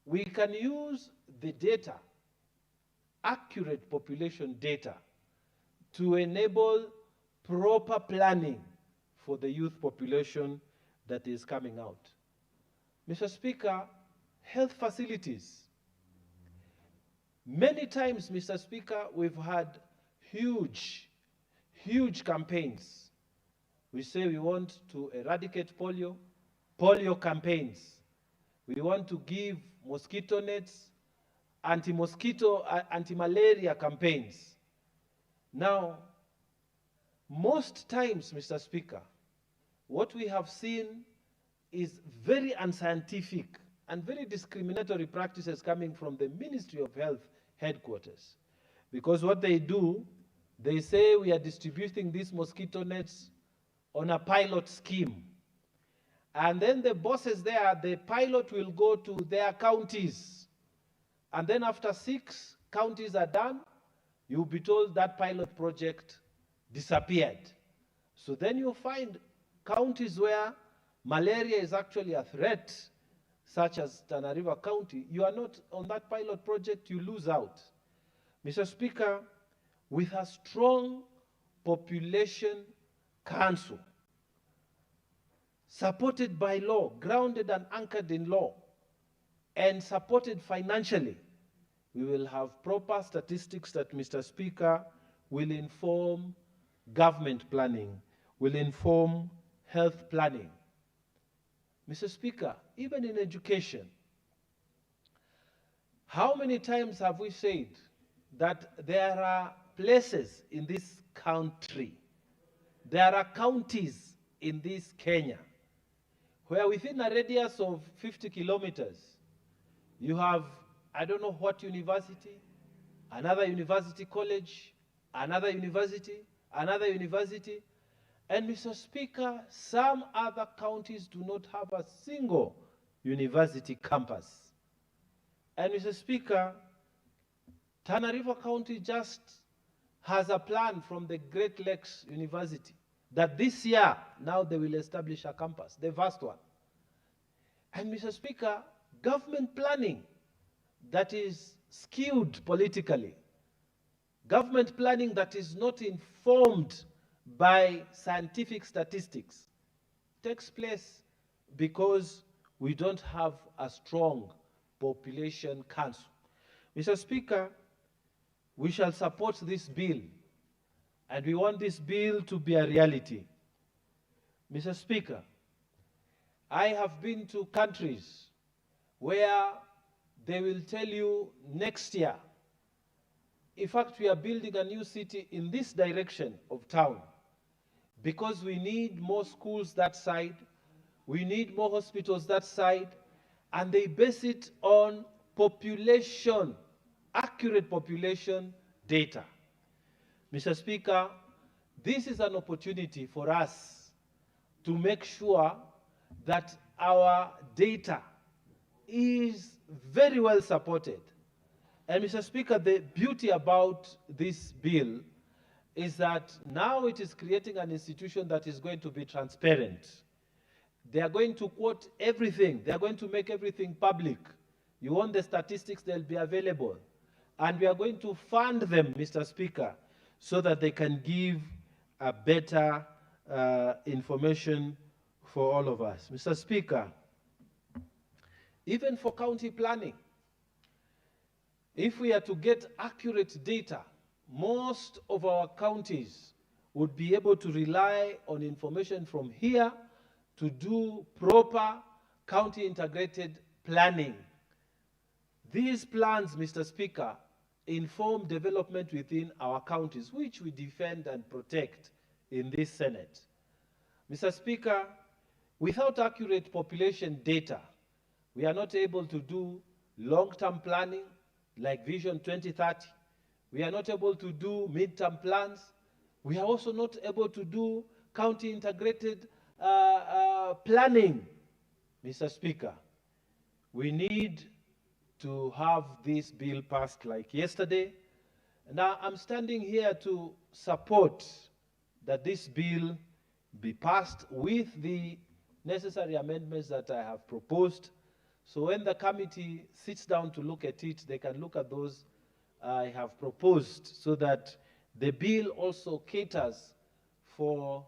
[SPEAKER 18] we can use the data, accurate population data, to enable proper planning for the youth population that is coming out. Mr. Speaker, health facilities. Many times, Mr. Speaker, we've had huge campaigns. We say we want to eradicate polio campaigns. We want to give mosquito nets, anti-malaria campaigns. Now, most times, Mr. Speaker, what we have seen is very unscientific and very discriminatory practices coming from the Ministry of Health headquarters. Because what they do, they say we are distributing these mosquito nets on a pilot scheme. And then the bosses there, the pilot will go to their counties. And then after 6 counties are done, you'll be told that pilot project disappeared. So then you'll find counties where malaria is actually a threat, such as Tana River County. You are not on that pilot project, you lose out. Mr. Speaker, with a strong population council, supported by law, grounded and anchored in law, and supported financially, we will have proper statistics that, Mr. Speaker, will inform government planning, will inform health planning. Mr. Speaker, even in education, how many times have we said that there are places in this country, there are counties in this Kenya, where within a radius of 50 kilometers, you have, I don't know what university, another university college, another university, another university. And Mr. Speaker, some other counties do not have a single university campus. And Mr. Speaker, Tana River County just has a plan from the Great Lakes University that this year, now they will establish a campus, the vast one. And Mr. Speaker, government planning that is skewed politically, government planning that is not informed by scientific statistics takes place because we don't have a strong population council. Mr. Speaker, we shall support this bill, and we want this bill to be a reality. Mr. Speaker, I have been to countries where they will tell you next year, in fact, we are building a new city in this direction of town because we need more schools that side, we need more hospitals that side, and they base it on population, accurate population data. Mr. Speaker, this is an opportunity for us to make sure that our data is very well supported. And Mr. Speaker, the beauty about this bill is that now it is creating an institution that is going to be transparent. They are going to quote everything. They are going to make everything public. You want the statistics, they'll be available. And we are going to fund them, Mr. Speaker, so that they can give a better information for all of us. Mr. Speaker, even for county planning, if we are to get accurate data, most of our counties would be able to rely on information from here to do proper county integrated planning. These plans, Mr. Speaker, inform development within our counties, which we defend and protect in this Senate. Mr. Speaker, without accurate population data, we are not able to do long-term planning like Vision 2030. We are not able to do mid-term plans. We are also not able to do county integrated planning. Mr. Speaker, we need to have this bill passed like yesterday. Now I'm standing here to support that this bill be passed with the necessary amendments that I have proposed. So when the committee sits down to look at it, they can look at those I have proposed so that the bill also caters for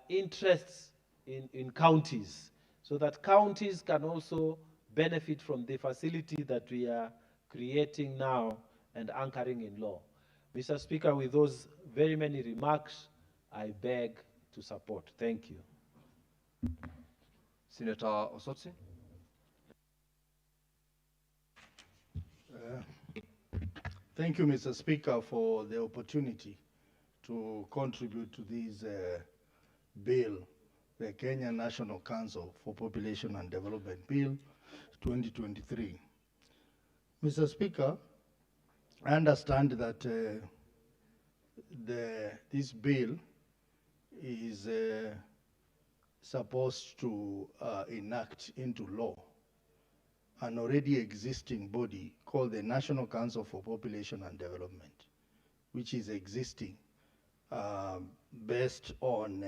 [SPEAKER 18] interests in counties, so that counties can also benefit from the facility that we are creating now and anchoring in law. Mr. Speaker, with those very many remarks, I beg to support. Thank you.
[SPEAKER 17] Senator Osotsi.
[SPEAKER 16] Thank you, Mr. Speaker, for the opportunity to contribute to this bill, the Kenya National Council for Population and Development Bill 2023. Mr. Speaker, I understand that this bill is supposed to enact into law an already existing body called the National Council for Population and Development, which is existing based on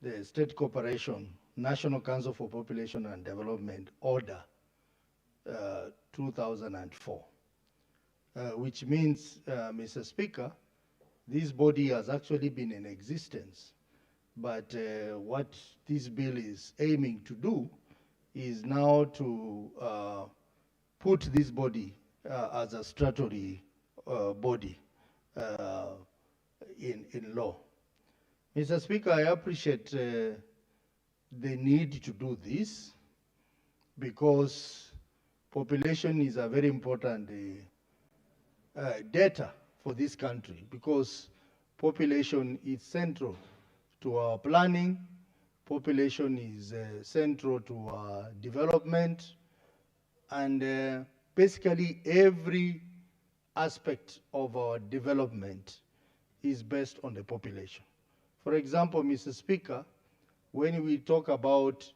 [SPEAKER 16] the State Corporation National Council for Population and Development Order 2004, which means, Mr. Speaker, this body has actually been in existence, but what this bill is aiming to do is now to put this body as a statutory body in law. Mr. Speaker, I appreciate the need to do this because population is a very important data for this country, because population is central to our planning. Population is central to our development, and basically every aspect of our development is based on the population. For example, Mr. Speaker, when we talk about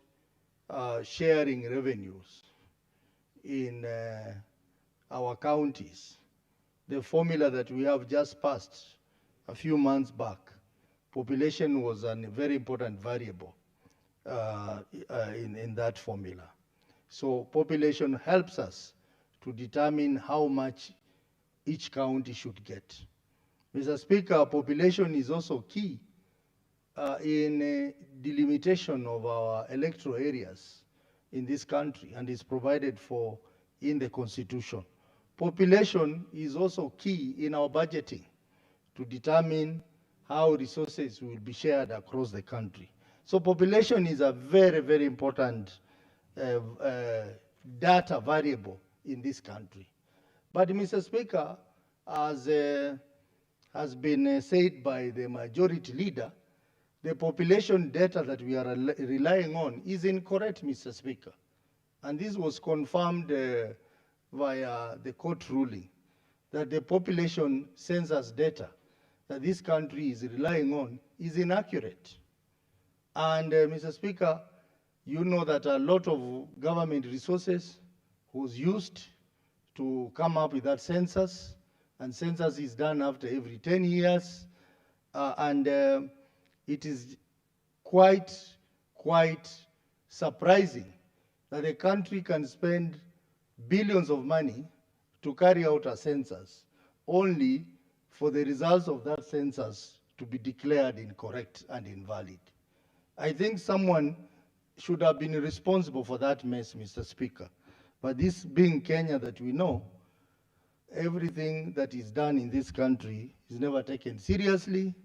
[SPEAKER 16] sharing revenues in our counties, the formula that we have just passed a few months back, population was a very important variable in that formula. So population helps us to determine how much each county should get. Mr. Speaker, population is also key in delimitation of our electoral areas in this country and is provided for in the Constitution. Population is also key in our budgeting to determine how resources will be shared across the country. So population is a very, very important data variable in this country. But Mr. Speaker, as has been said by the majority leader, the population data that we are relying on is incorrect, Mr. Speaker. And this was confirmed via the court ruling, that the population census data that this country is relying on is inaccurate. And Mr. Speaker, you know that a lot of government resources was used to come up with that census, and census is done after every 10 years, and it is quite surprising that a country can spend billions of money to carry out a census, only for the results of that census to be declared incorrect and invalid. I think someone should have been responsible for that mess, Mr. Speaker. But this being Kenya that we know, everything that is done in this country is never taken seriously,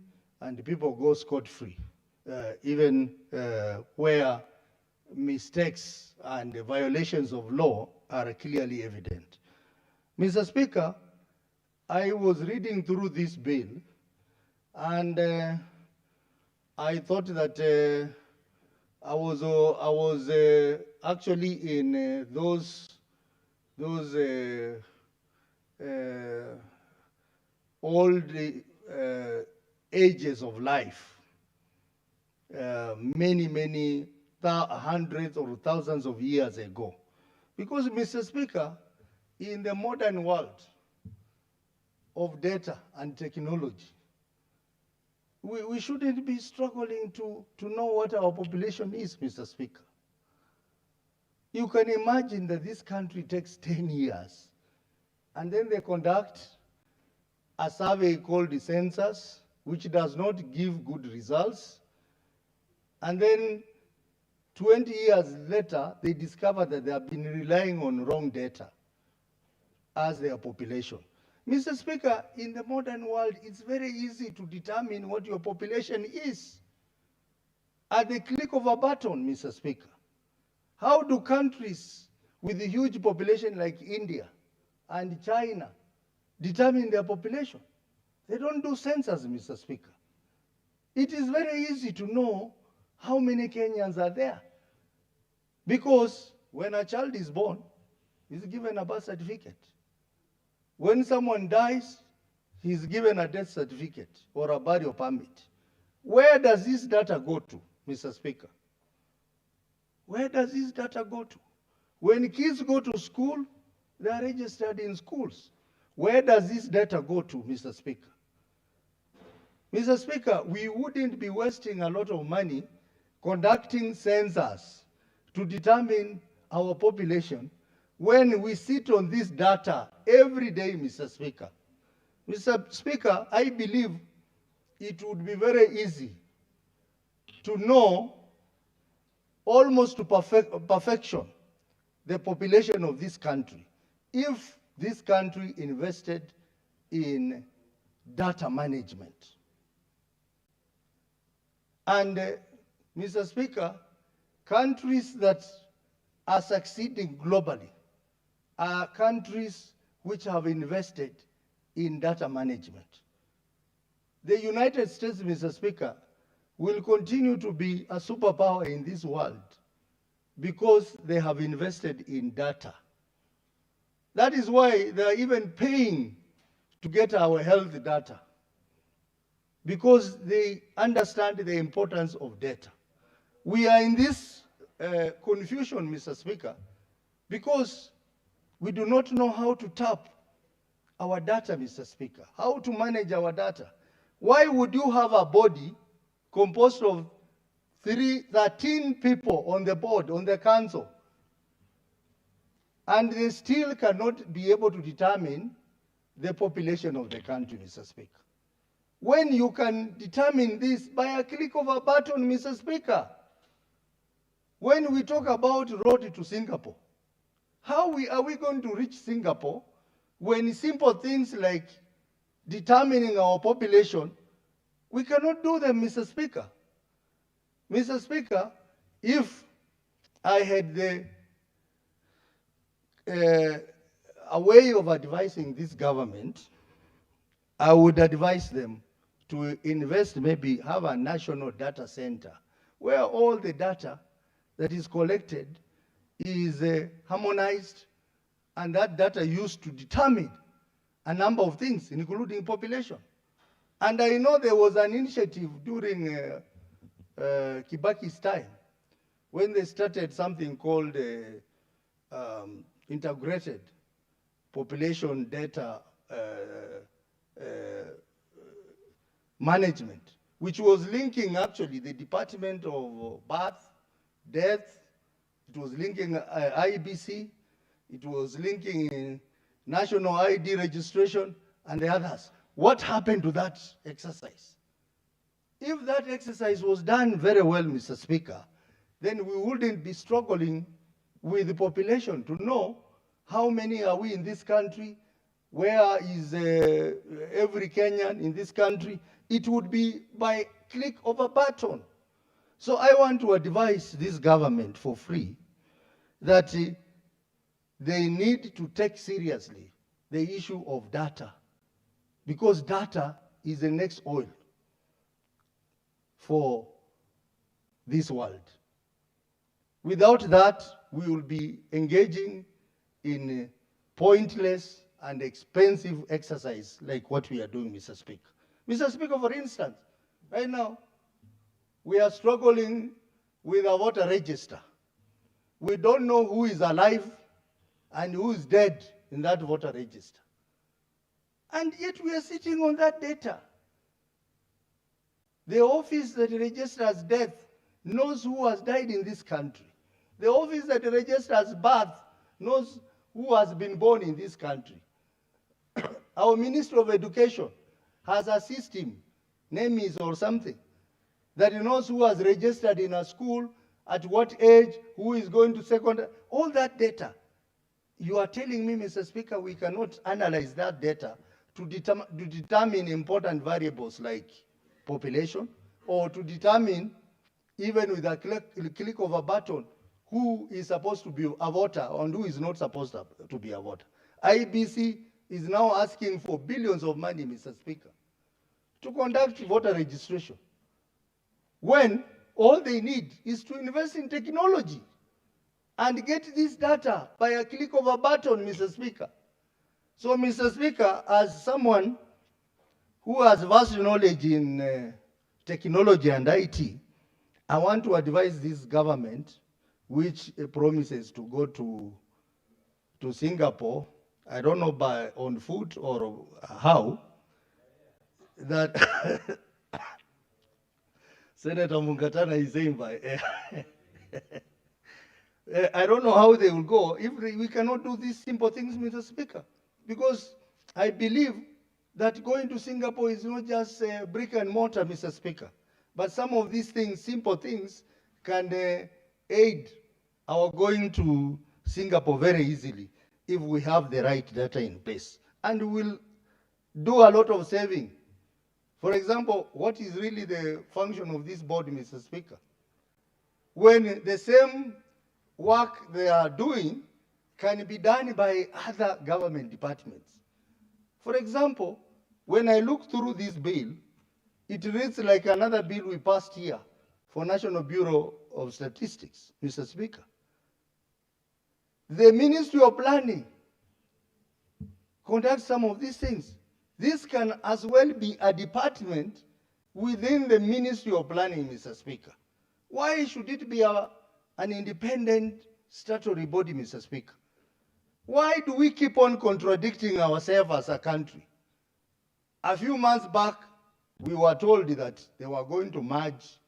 [SPEAKER 16] and people go scot-free, even where mistakes and violations of law are clearly evident. Mr. Speaker, I was reading through this bill, and I thought that I was actually in those old ages of life, many hundreds or thousands of years ago. Because, Mr. Speaker, in the modern world of data and technology, we shouldn't be struggling to know what our population is, Mr. Speaker. You can imagine that this country takes 10 years, and then they conduct a survey called the census, which does not give good results, and then 20 years later, they discover that they have been relying on wrong data as their population. Mr. Speaker, in the modern world, it's very easy to determine what your population is at the click of a button, Mr. Speaker. How do countries with a huge population like India and China determine their population? They don't do census, Mr. Speaker. It is very easy to know how many Kenyans are there, because when a child is born, he's given a birth certificate. When someone dies, he's given a death certificate or a burial permit. Where does this data go to, Mr. Speaker? Where does this data go to? When kids go to school, they are registered in schools. Where does this data go to, Mr. Speaker? Mr. Speaker, we wouldn't be wasting a lot of money conducting census to determine our population when we sit on this data every day, Mr. Speaker. Mr. Speaker, I believe it would be very easy to know almost to perfection the population of this country if this country invested in data management. And Mr. Speaker, countries that are succeeding globally are countries which have invested in data management. The United States, Mr. Speaker, will continue to be a superpower in this world because they have invested in data. That is why they are even paying to get our health data, because they understand the importance of data. We are in this confusion, Mr. Speaker, because we do not know how to tap our data, Mr. Speaker, how to manage our data. Why would you have a body composed of 13 people on the board, on the council, and they still cannot be able to determine the population of the country, Mr. Speaker? When you can determine this by a click of a button, Mr. Speaker. When we talk about road to Singapore, how are we going to reach Singapore when simple things like determining our population, we cannot do them, Mr. Speaker? Mr. Speaker, if I had a way of advising this government, I would advise them to invest, maybe have a national data center where all the data that is collected is harmonized, and that data used to determine a number of things, including population. And I know there was an initiative during Kibaki's time, when they started something called integrated population data management, which was linking actually the Department of Birth, Death, it was linking IBC, it was linking national ID registration and the others. What happened to that exercise? If that exercise was done very well, Mr. Speaker, then we wouldn't be struggling with the population to know how many are we in this country, where is every Kenyan in this country. It would be by click of a button. So I want to advise this government for free that they need to take seriously the issue of data, because data is the next oil for this world. Without that, we will be engaging in pointless and expensive exercise like what we are doing, Mr. Speaker. Mr. Speaker, for instance, right now, we are struggling with a voter register. We don't know who is alive and who is dead in that voter register. And yet we are sitting on that data. The office that registers death knows who has died in this country. The office that registers birth knows who has been born in this country. Our Ministry of Education has a system, NEMIS or something, that knows who has registered in a school, at what age, who is going to secondary, all that data. You are telling me, Mr. Speaker, we cannot analyze that data to determine important variables like population, or to determine, even with a click of a button, who is supposed to be a voter and who is not supposed to be a voter. IBC is now asking for billions of money, Mr. Speaker, to conduct voter registration, when all they need is to invest in technology and get this data by a click of a button, Mr. Speaker. So, Mr. Speaker, as someone who has vast knowledge in technology and IT, I want to advise this government, which promises to go to Singapore, I don't know on foot or how, that Senator Mungatana is saying by air. I don't know how they will go if we cannot do these simple things, Mr. Speaker, because I believe that going to Singapore is not just brick and mortar, Mr. Speaker, but some of these things, simple things, can aid our going to Singapore very easily if we have the right data in place. And we'll do a lot of saving. For example, what is really the function of this board, Mr. Speaker? When the same work they are doing can be done by other government departments. For example, when I look through this bill, it reads like another bill we passed here for National Bureau of Statistics, Mr. Speaker. The Ministry of Planning conducts some of these things. This can as well be a department within the Ministry of Planning, Mr. Speaker. Why should it be an independent statutory body, Mr. Speaker? Why do we keep on contradicting ourselves as a country? A few months back, we were told that they were going to merge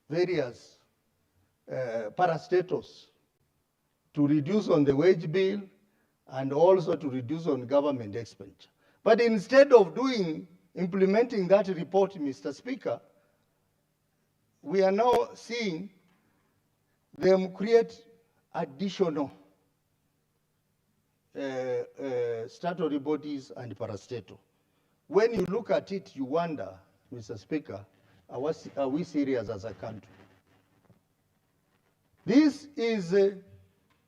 [SPEAKER 16] various parastatals to reduce on the wage bill and also to reduce on government expenditure. But instead of implementing that report, Mr. Speaker, we are now seeing them create additional statutory bodies and parastatal. When you look at it, you wonder, Mr. Speaker, are we serious as a country? This is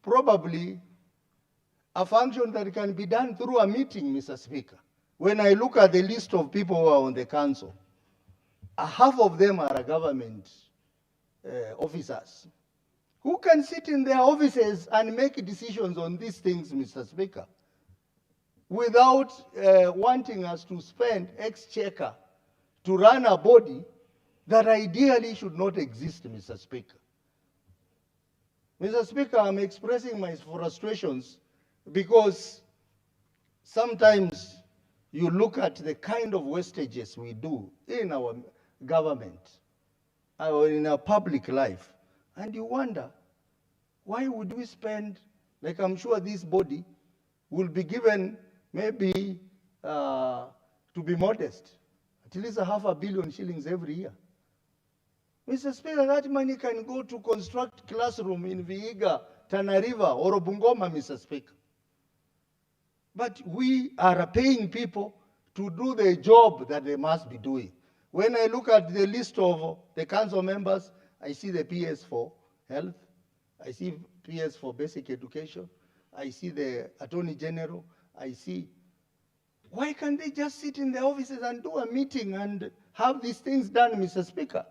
[SPEAKER 16] probably a function that can be done through a meeting, Mr. Speaker. When I look at the list of people who are on the council, half of them are government officers who can sit in their offices and make decisions on these things, Mr. Speaker, without wanting us to spend exchequer to run a body that ideally should not exist, Mr. Speaker. Mr. Speaker, I'm expressing my frustrations because sometimes you look at the kind of wastages we do in our government or in our public life, and you wonder, why would we spend, like I'm sure this body will be given maybe, to be modest, at least $500 million shillings every year. Mr. Speaker, that money can go to construct classroom in Vihiga, Tana River, or Bungoma, Mr. Speaker. But we are paying people to do the job that they must be doing. When I look at the list of the council members, I see the PS for health, I see PS for basic education, I see the Attorney General, I see. Why can't they just sit in the offices and do a meeting and have these things done, Mr. Speaker,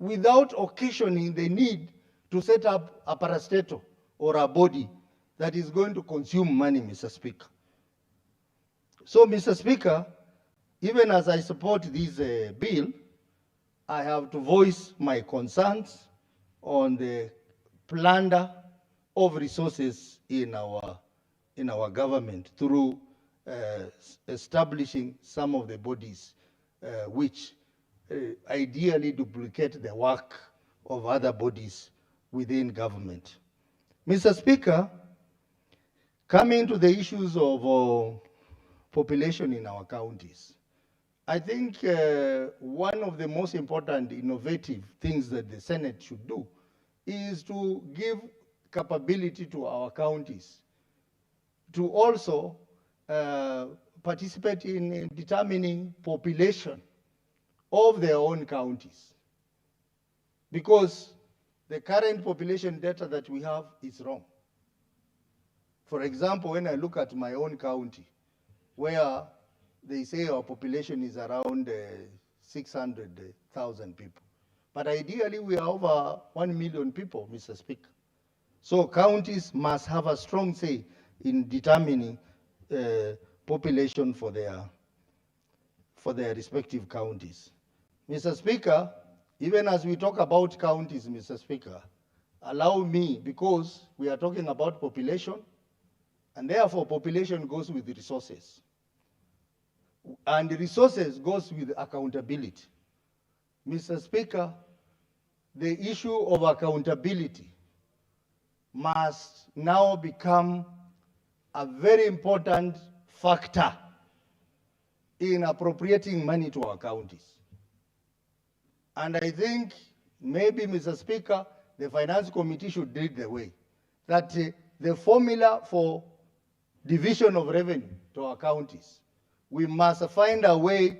[SPEAKER 16] without occasioning the need to set up a parastatal or a body that is going to consume money, Mr. Speaker? So, Mr. Speaker, even as I support this bill, I have to voice my concerns on the plunder of resources in our government through establishing some of the bodies which ideally duplicate the work of other bodies within government. Mr. Speaker, coming to the issues of population in our counties, I think one of the most important innovative things that the Senate should do is to give capability to our counties to also participate in determining population of their own counties. Because the current population data that we have is wrong. For example, when I look at my own county, where they say our population is around 600,000 people. But ideally, we are over 1 million people, Mr. Speaker. So counties must have a strong say in determining population for their respective counties. Mr. Speaker, even as we talk about counties, Mr. Speaker, allow me, because we are talking about population, and therefore population goes with the resources. And the resources goes with accountability. Mr. Speaker, the issue of accountability must now become a very important factor in appropriating money to our counties. And I think maybe, Mr. Speaker, the Finance Committee should lead the way, that the formula for division of revenue to our counties, we must find a way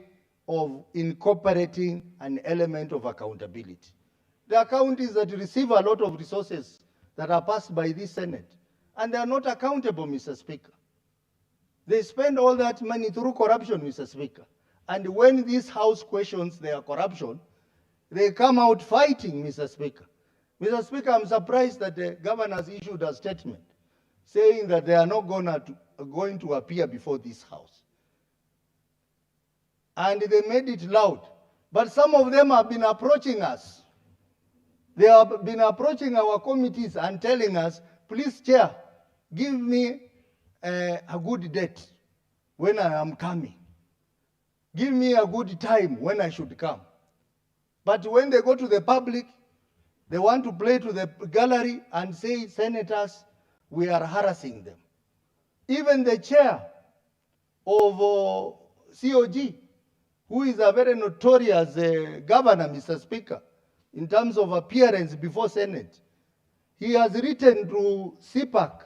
[SPEAKER 16] of incorporating an element of accountability. There are counties that receive a lot of resources that are passed by this Senate, and they are not accountable, Mr. Speaker. They spend all that money through corruption, Mr. Speaker. And when this House questions their corruption, they come out fighting, Mr. Speaker. Mr. Speaker, I'm surprised that the governor has issued a statement saying that they are not going to appear before this House. And they made it loud. But some of them have been approaching us. They have been approaching our committees and telling us, please, Chair, give me a good date when I am coming. Give me a good time when I should come. But when they go to the public, they want to play to the gallery and say, senators, we are harassing them. Even the chair of COG, who is a very notorious governor, Mr. Speaker, in terms of appearance before Senate, he has written to CPAC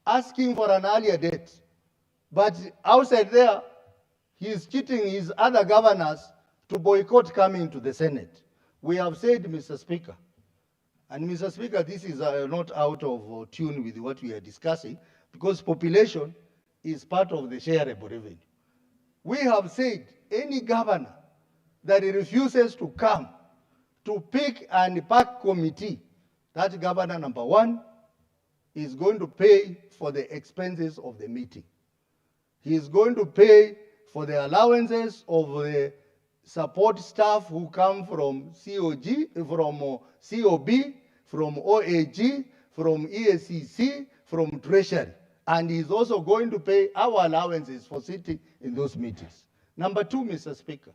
[SPEAKER 16] asking for an earlier date. But outside there, he is cheating his other governors to boycott coming to the Senate. We have said, Mr. Speaker, and Mr. Speaker, this is not out of tune with what we are discussing, because population is part of the shareable revenue. We have said any governor that refuses to come to pick and pack committee, that governor, number one, is going to pay for the expenses of the meeting. He is going to pay for the allowances of the support staff who come from COB, from OAG, from EACC, from Treasury. And he's also going to pay our allowances for sitting in those meetings. Number two, Mr. Speaker,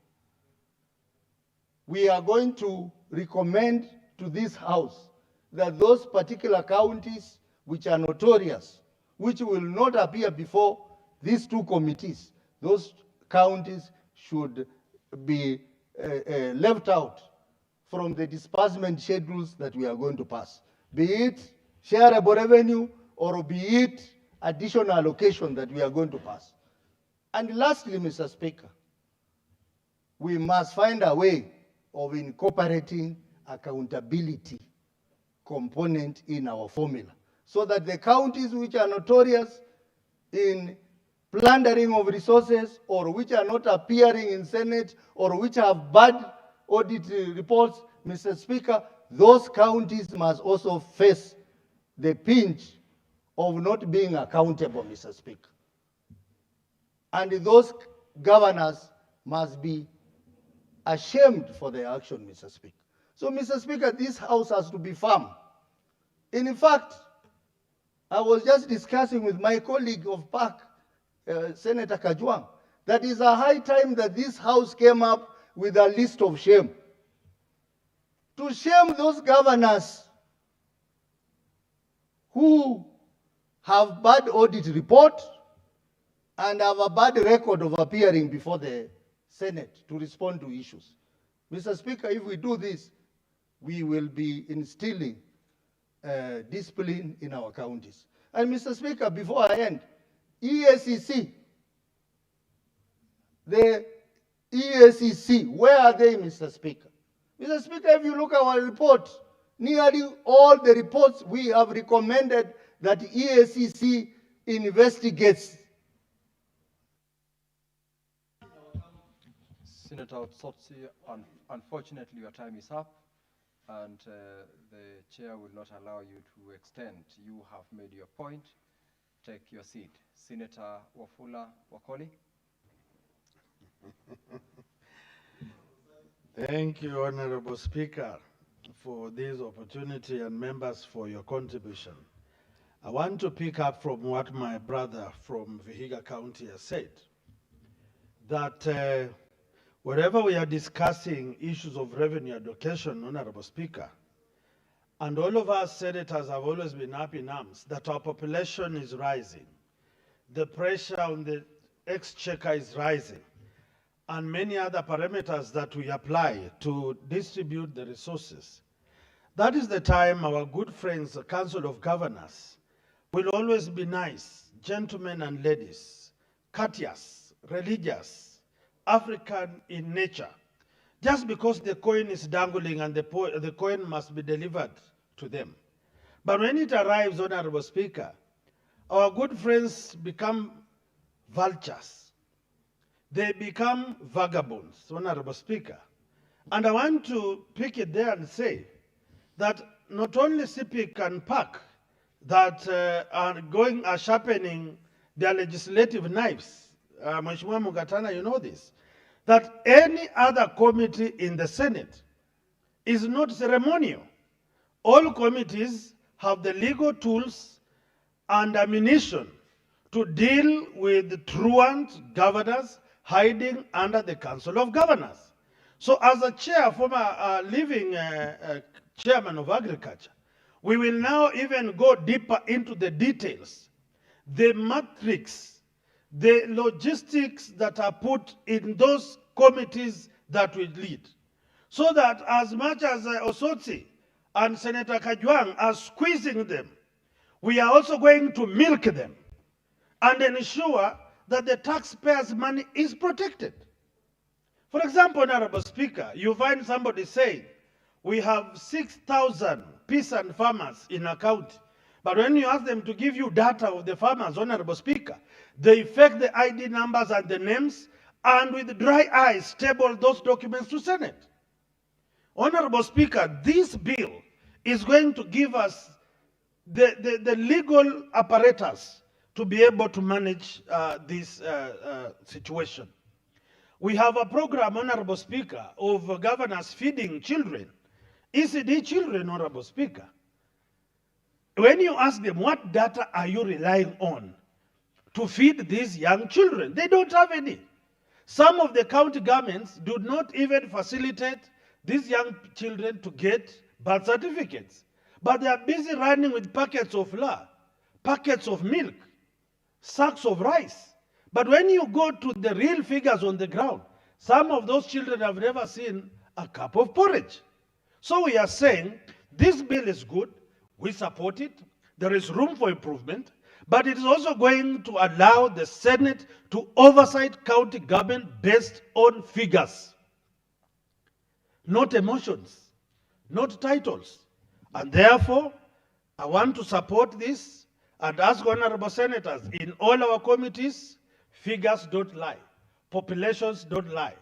[SPEAKER 16] we are going to recommend to this House that those particular counties which are notorious, which will not appear before these two committees, those counties should be left out from the disbursement schedules that we are going to pass, be it shareable revenue or be it additional allocation that we are going to pass. And lastly, Mr. Speaker, we must find a way of incorporating accountability component in our formula so that the counties which are notorious in plundering of resources or which are not appearing in Senate or which have bad audit reports, Mr. Speaker, those counties must also face the pinch of not being accountable, Mr. Speaker. And those governors must be ashamed for their action, Mr. Speaker. So, Mr. Speaker, this House has to be firm. In fact, I was just discussing with my colleague of PAC, Senator Kajwang, that is a high time that this House came up with a list of shame. To shame those governors who have bad audit report and have a bad record of appearing before the Senate to respond to issues. Mr. Speaker, if we do this, we will be instilling discipline in our counties. And Mr. Speaker, before I end, EACC, the EACC, where are they, Mr. Speaker? Mr. Speaker, if you look at our report, nearly all the reports we have recommended that EACC investigates.
[SPEAKER 17] Senator Otsotsi, unfortunately your time is up and the chair will not allow you to extend. You have made your point. Take your seat. Senator Wafula Wakoli.
[SPEAKER 4] Thank you, Honorable Speaker, for this opportunity and members for your contribution. I want to pick up from what my brother from Vihiga County has said, that wherever we are discussing issues of revenue allocation, Honorable Speaker, and all of us senators have always been up in arms that our population is rising, the pressure on the exchequer is rising, and many other parameters that we apply to distribute the resources. That is the time our good friends, the Council of Governors, will always be nice, gentlemen and ladies, courteous, religious, African in nature, just because the coin is dangling and the coin must be delivered to them. But when it arrives, Honorable Speaker, our good friends become vultures. They become vagabonds, Honorable Speaker. And I want to pick it there and say that not only CPIC and PAC that are sharpening their legislative knives, Mheshimiwa Mugatana, you know this, that any other committee in the Senate is not ceremonial. All committees have the legal tools and ammunition to deal with truant governors hiding under the Council of Governors. So as a chair, former living chairman of agriculture, we will now even go deeper into the details, the matrix, the logistics that are put in those committees that we lead. So that as much as Osotsi and Senator Kajwang are squeezing them, we are also going to milk them and ensure that the taxpayers' money is protected. For example, Honorable Speaker, you find somebody saying, we have 6,000 peasant farmers in a county. But when you ask them to give you data of the farmers, Honorable Speaker, they fake the ID numbers and the names and with dry eyes table those documents to Senate. Honorable Speaker, this bill is going to give us the legal apparatus to be able to manage this situation. We have a program, Honorable Speaker, of governors feeding children, ECD children, Honorable Speaker. When you ask them, what data are you relying on to feed these young children? They don't have any. Some of the county governments do not even facilitate these young children to get birth certificates. But they are busy running with packets of flour, packets of milk, sacks of rice. But when you go to the real figures on the ground, some of those children have never seen a cup of porridge. So we are saying this bill is good, we support it, there is room for improvement, but it is also going to allow the Senate to oversight county government based on figures, not emotions, not titles. And therefore, I want to support this and ask honorable senators in all our committees, figures don't lie, populations don't lie,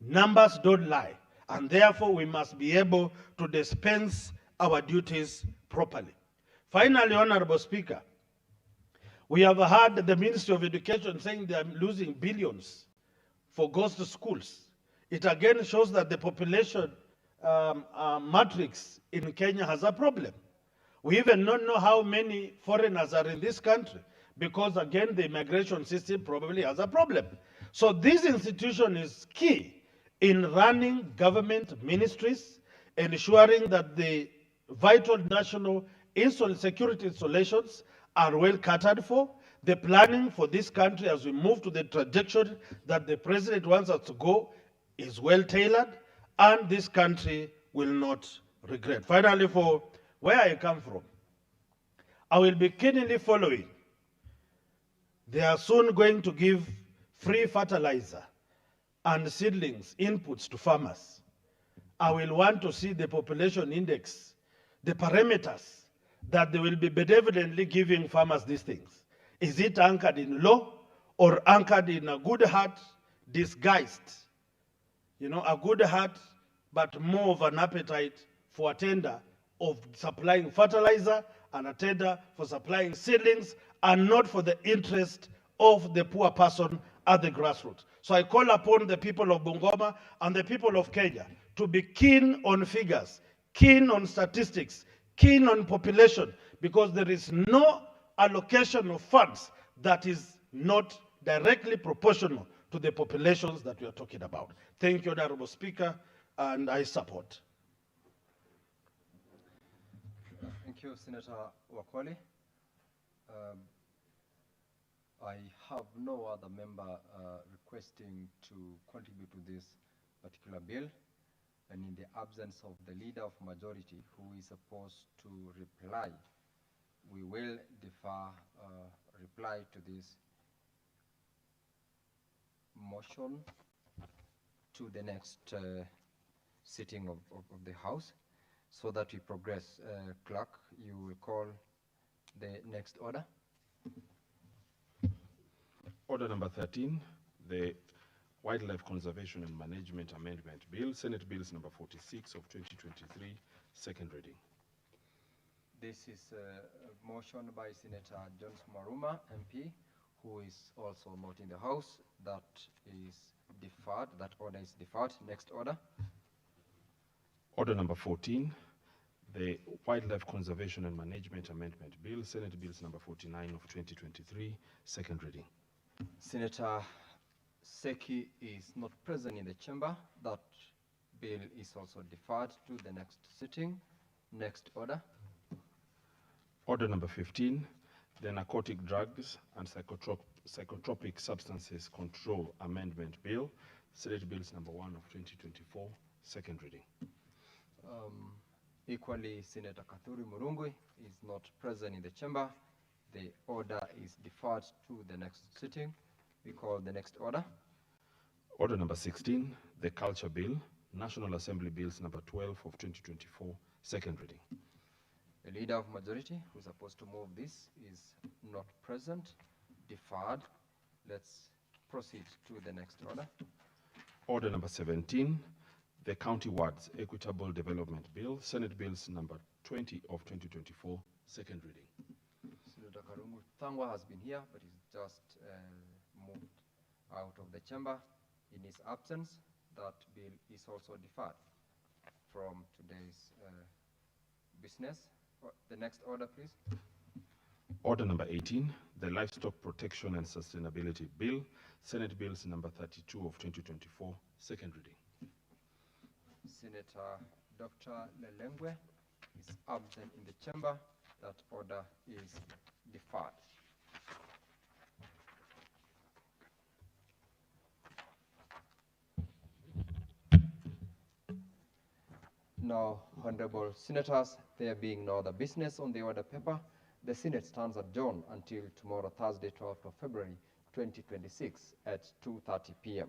[SPEAKER 4] numbers don't lie, and therefore we must be able to dispense our duties properly. Finally, Honorable Speaker, we have heard the Ministry of Education saying they are losing billions for ghost schools. It again shows that the population matrix in Kenya has a problem. We even don't know how many foreigners are in this country because, again, the immigration system probably has a problem. So this institution is key in running government ministries, ensuring that the vital national security installations are well catered for, the planning for this country as we move to the trajectory that the president wants us to go is well tailored, and this country will not regret. Finally, for where I come from, I will be keenly following. They are soon going to give free fertilizer and seedlings, inputs to farmers. I will want to see the population index, the parameters that they will be benevolently giving farmers these things. Is it anchored in law or anchored in a good heart disguised? You know, a good heart, but more of an appetite for a tender of supplying fertilizer and a tender for supplying seedlings, and not for the interest of the poor person at the grassroots. So I call upon the people of Bungoma and the people of Kenya to be keen on figures, keen on statistics, keen on population, because there is no allocation of funds that is not directly proportional to the populations that we are talking about. Thank you, Honorable Speaker, and I support.
[SPEAKER 17] Thank you, Senator Wakoli. I have no other member requesting to contribute to this particular bill, and in the absence of the leader of majority who is supposed to reply, we will defer reply to this motion to the next sitting of the House, so that we progress. Clerk, you will call the next order.
[SPEAKER 2] Order number 13, the Wildlife Conservation and Management Amendment Bill, Senate Bills number 46 of 2023, second reading.
[SPEAKER 17] This is a motion by Senator Jones Maruma, MP, who is also not in the House. That is deferred. That order is deferred. Next order.
[SPEAKER 2] Order number 14, the Wildlife Conservation and Management Amendment Bill, Senate Bills number 49 of 2023, second reading.
[SPEAKER 17] Senator Seki is not present in the chamber. That bill is also deferred to the next sitting. Next order.
[SPEAKER 2] Order number 15, the Narcotic Drugs and Psychotropic Substances Control Amendment Bill, Senate Bills number 1 of 2024, second reading.
[SPEAKER 17] Equally, Senator Kathuri Murungui is not present in the chamber. The order is deferred to the next sitting. We call the next order.
[SPEAKER 2] Order number 16, the Culture Bill, National Assembly Bills number 12 of 2024, second reading.
[SPEAKER 17] The leader of majority who is supposed to move this is not present. Deferred. Let's proceed to the next order.
[SPEAKER 2] Order number 17, the County Wards Equitable Development Bill, Senate Bills number 20 of 2024, second reading.
[SPEAKER 17] Senator Karungu Thangwa has been here, but he's just moved out of the chamber. In his absence, that bill is also deferred from today's business. The next order, please.
[SPEAKER 2] Order number 18, the Livestock Protection and Sustainability Bill, Senate Bills number 32 of 2024, second reading.
[SPEAKER 17] Senator Dr. Lelengwe is absent in the chamber. That order is deferred. Now, honorable senators, there being no other business on the order paper, the Senate stands adjourned until tomorrow, Thursday, 12th of February, 2026 at 2:30 p.m.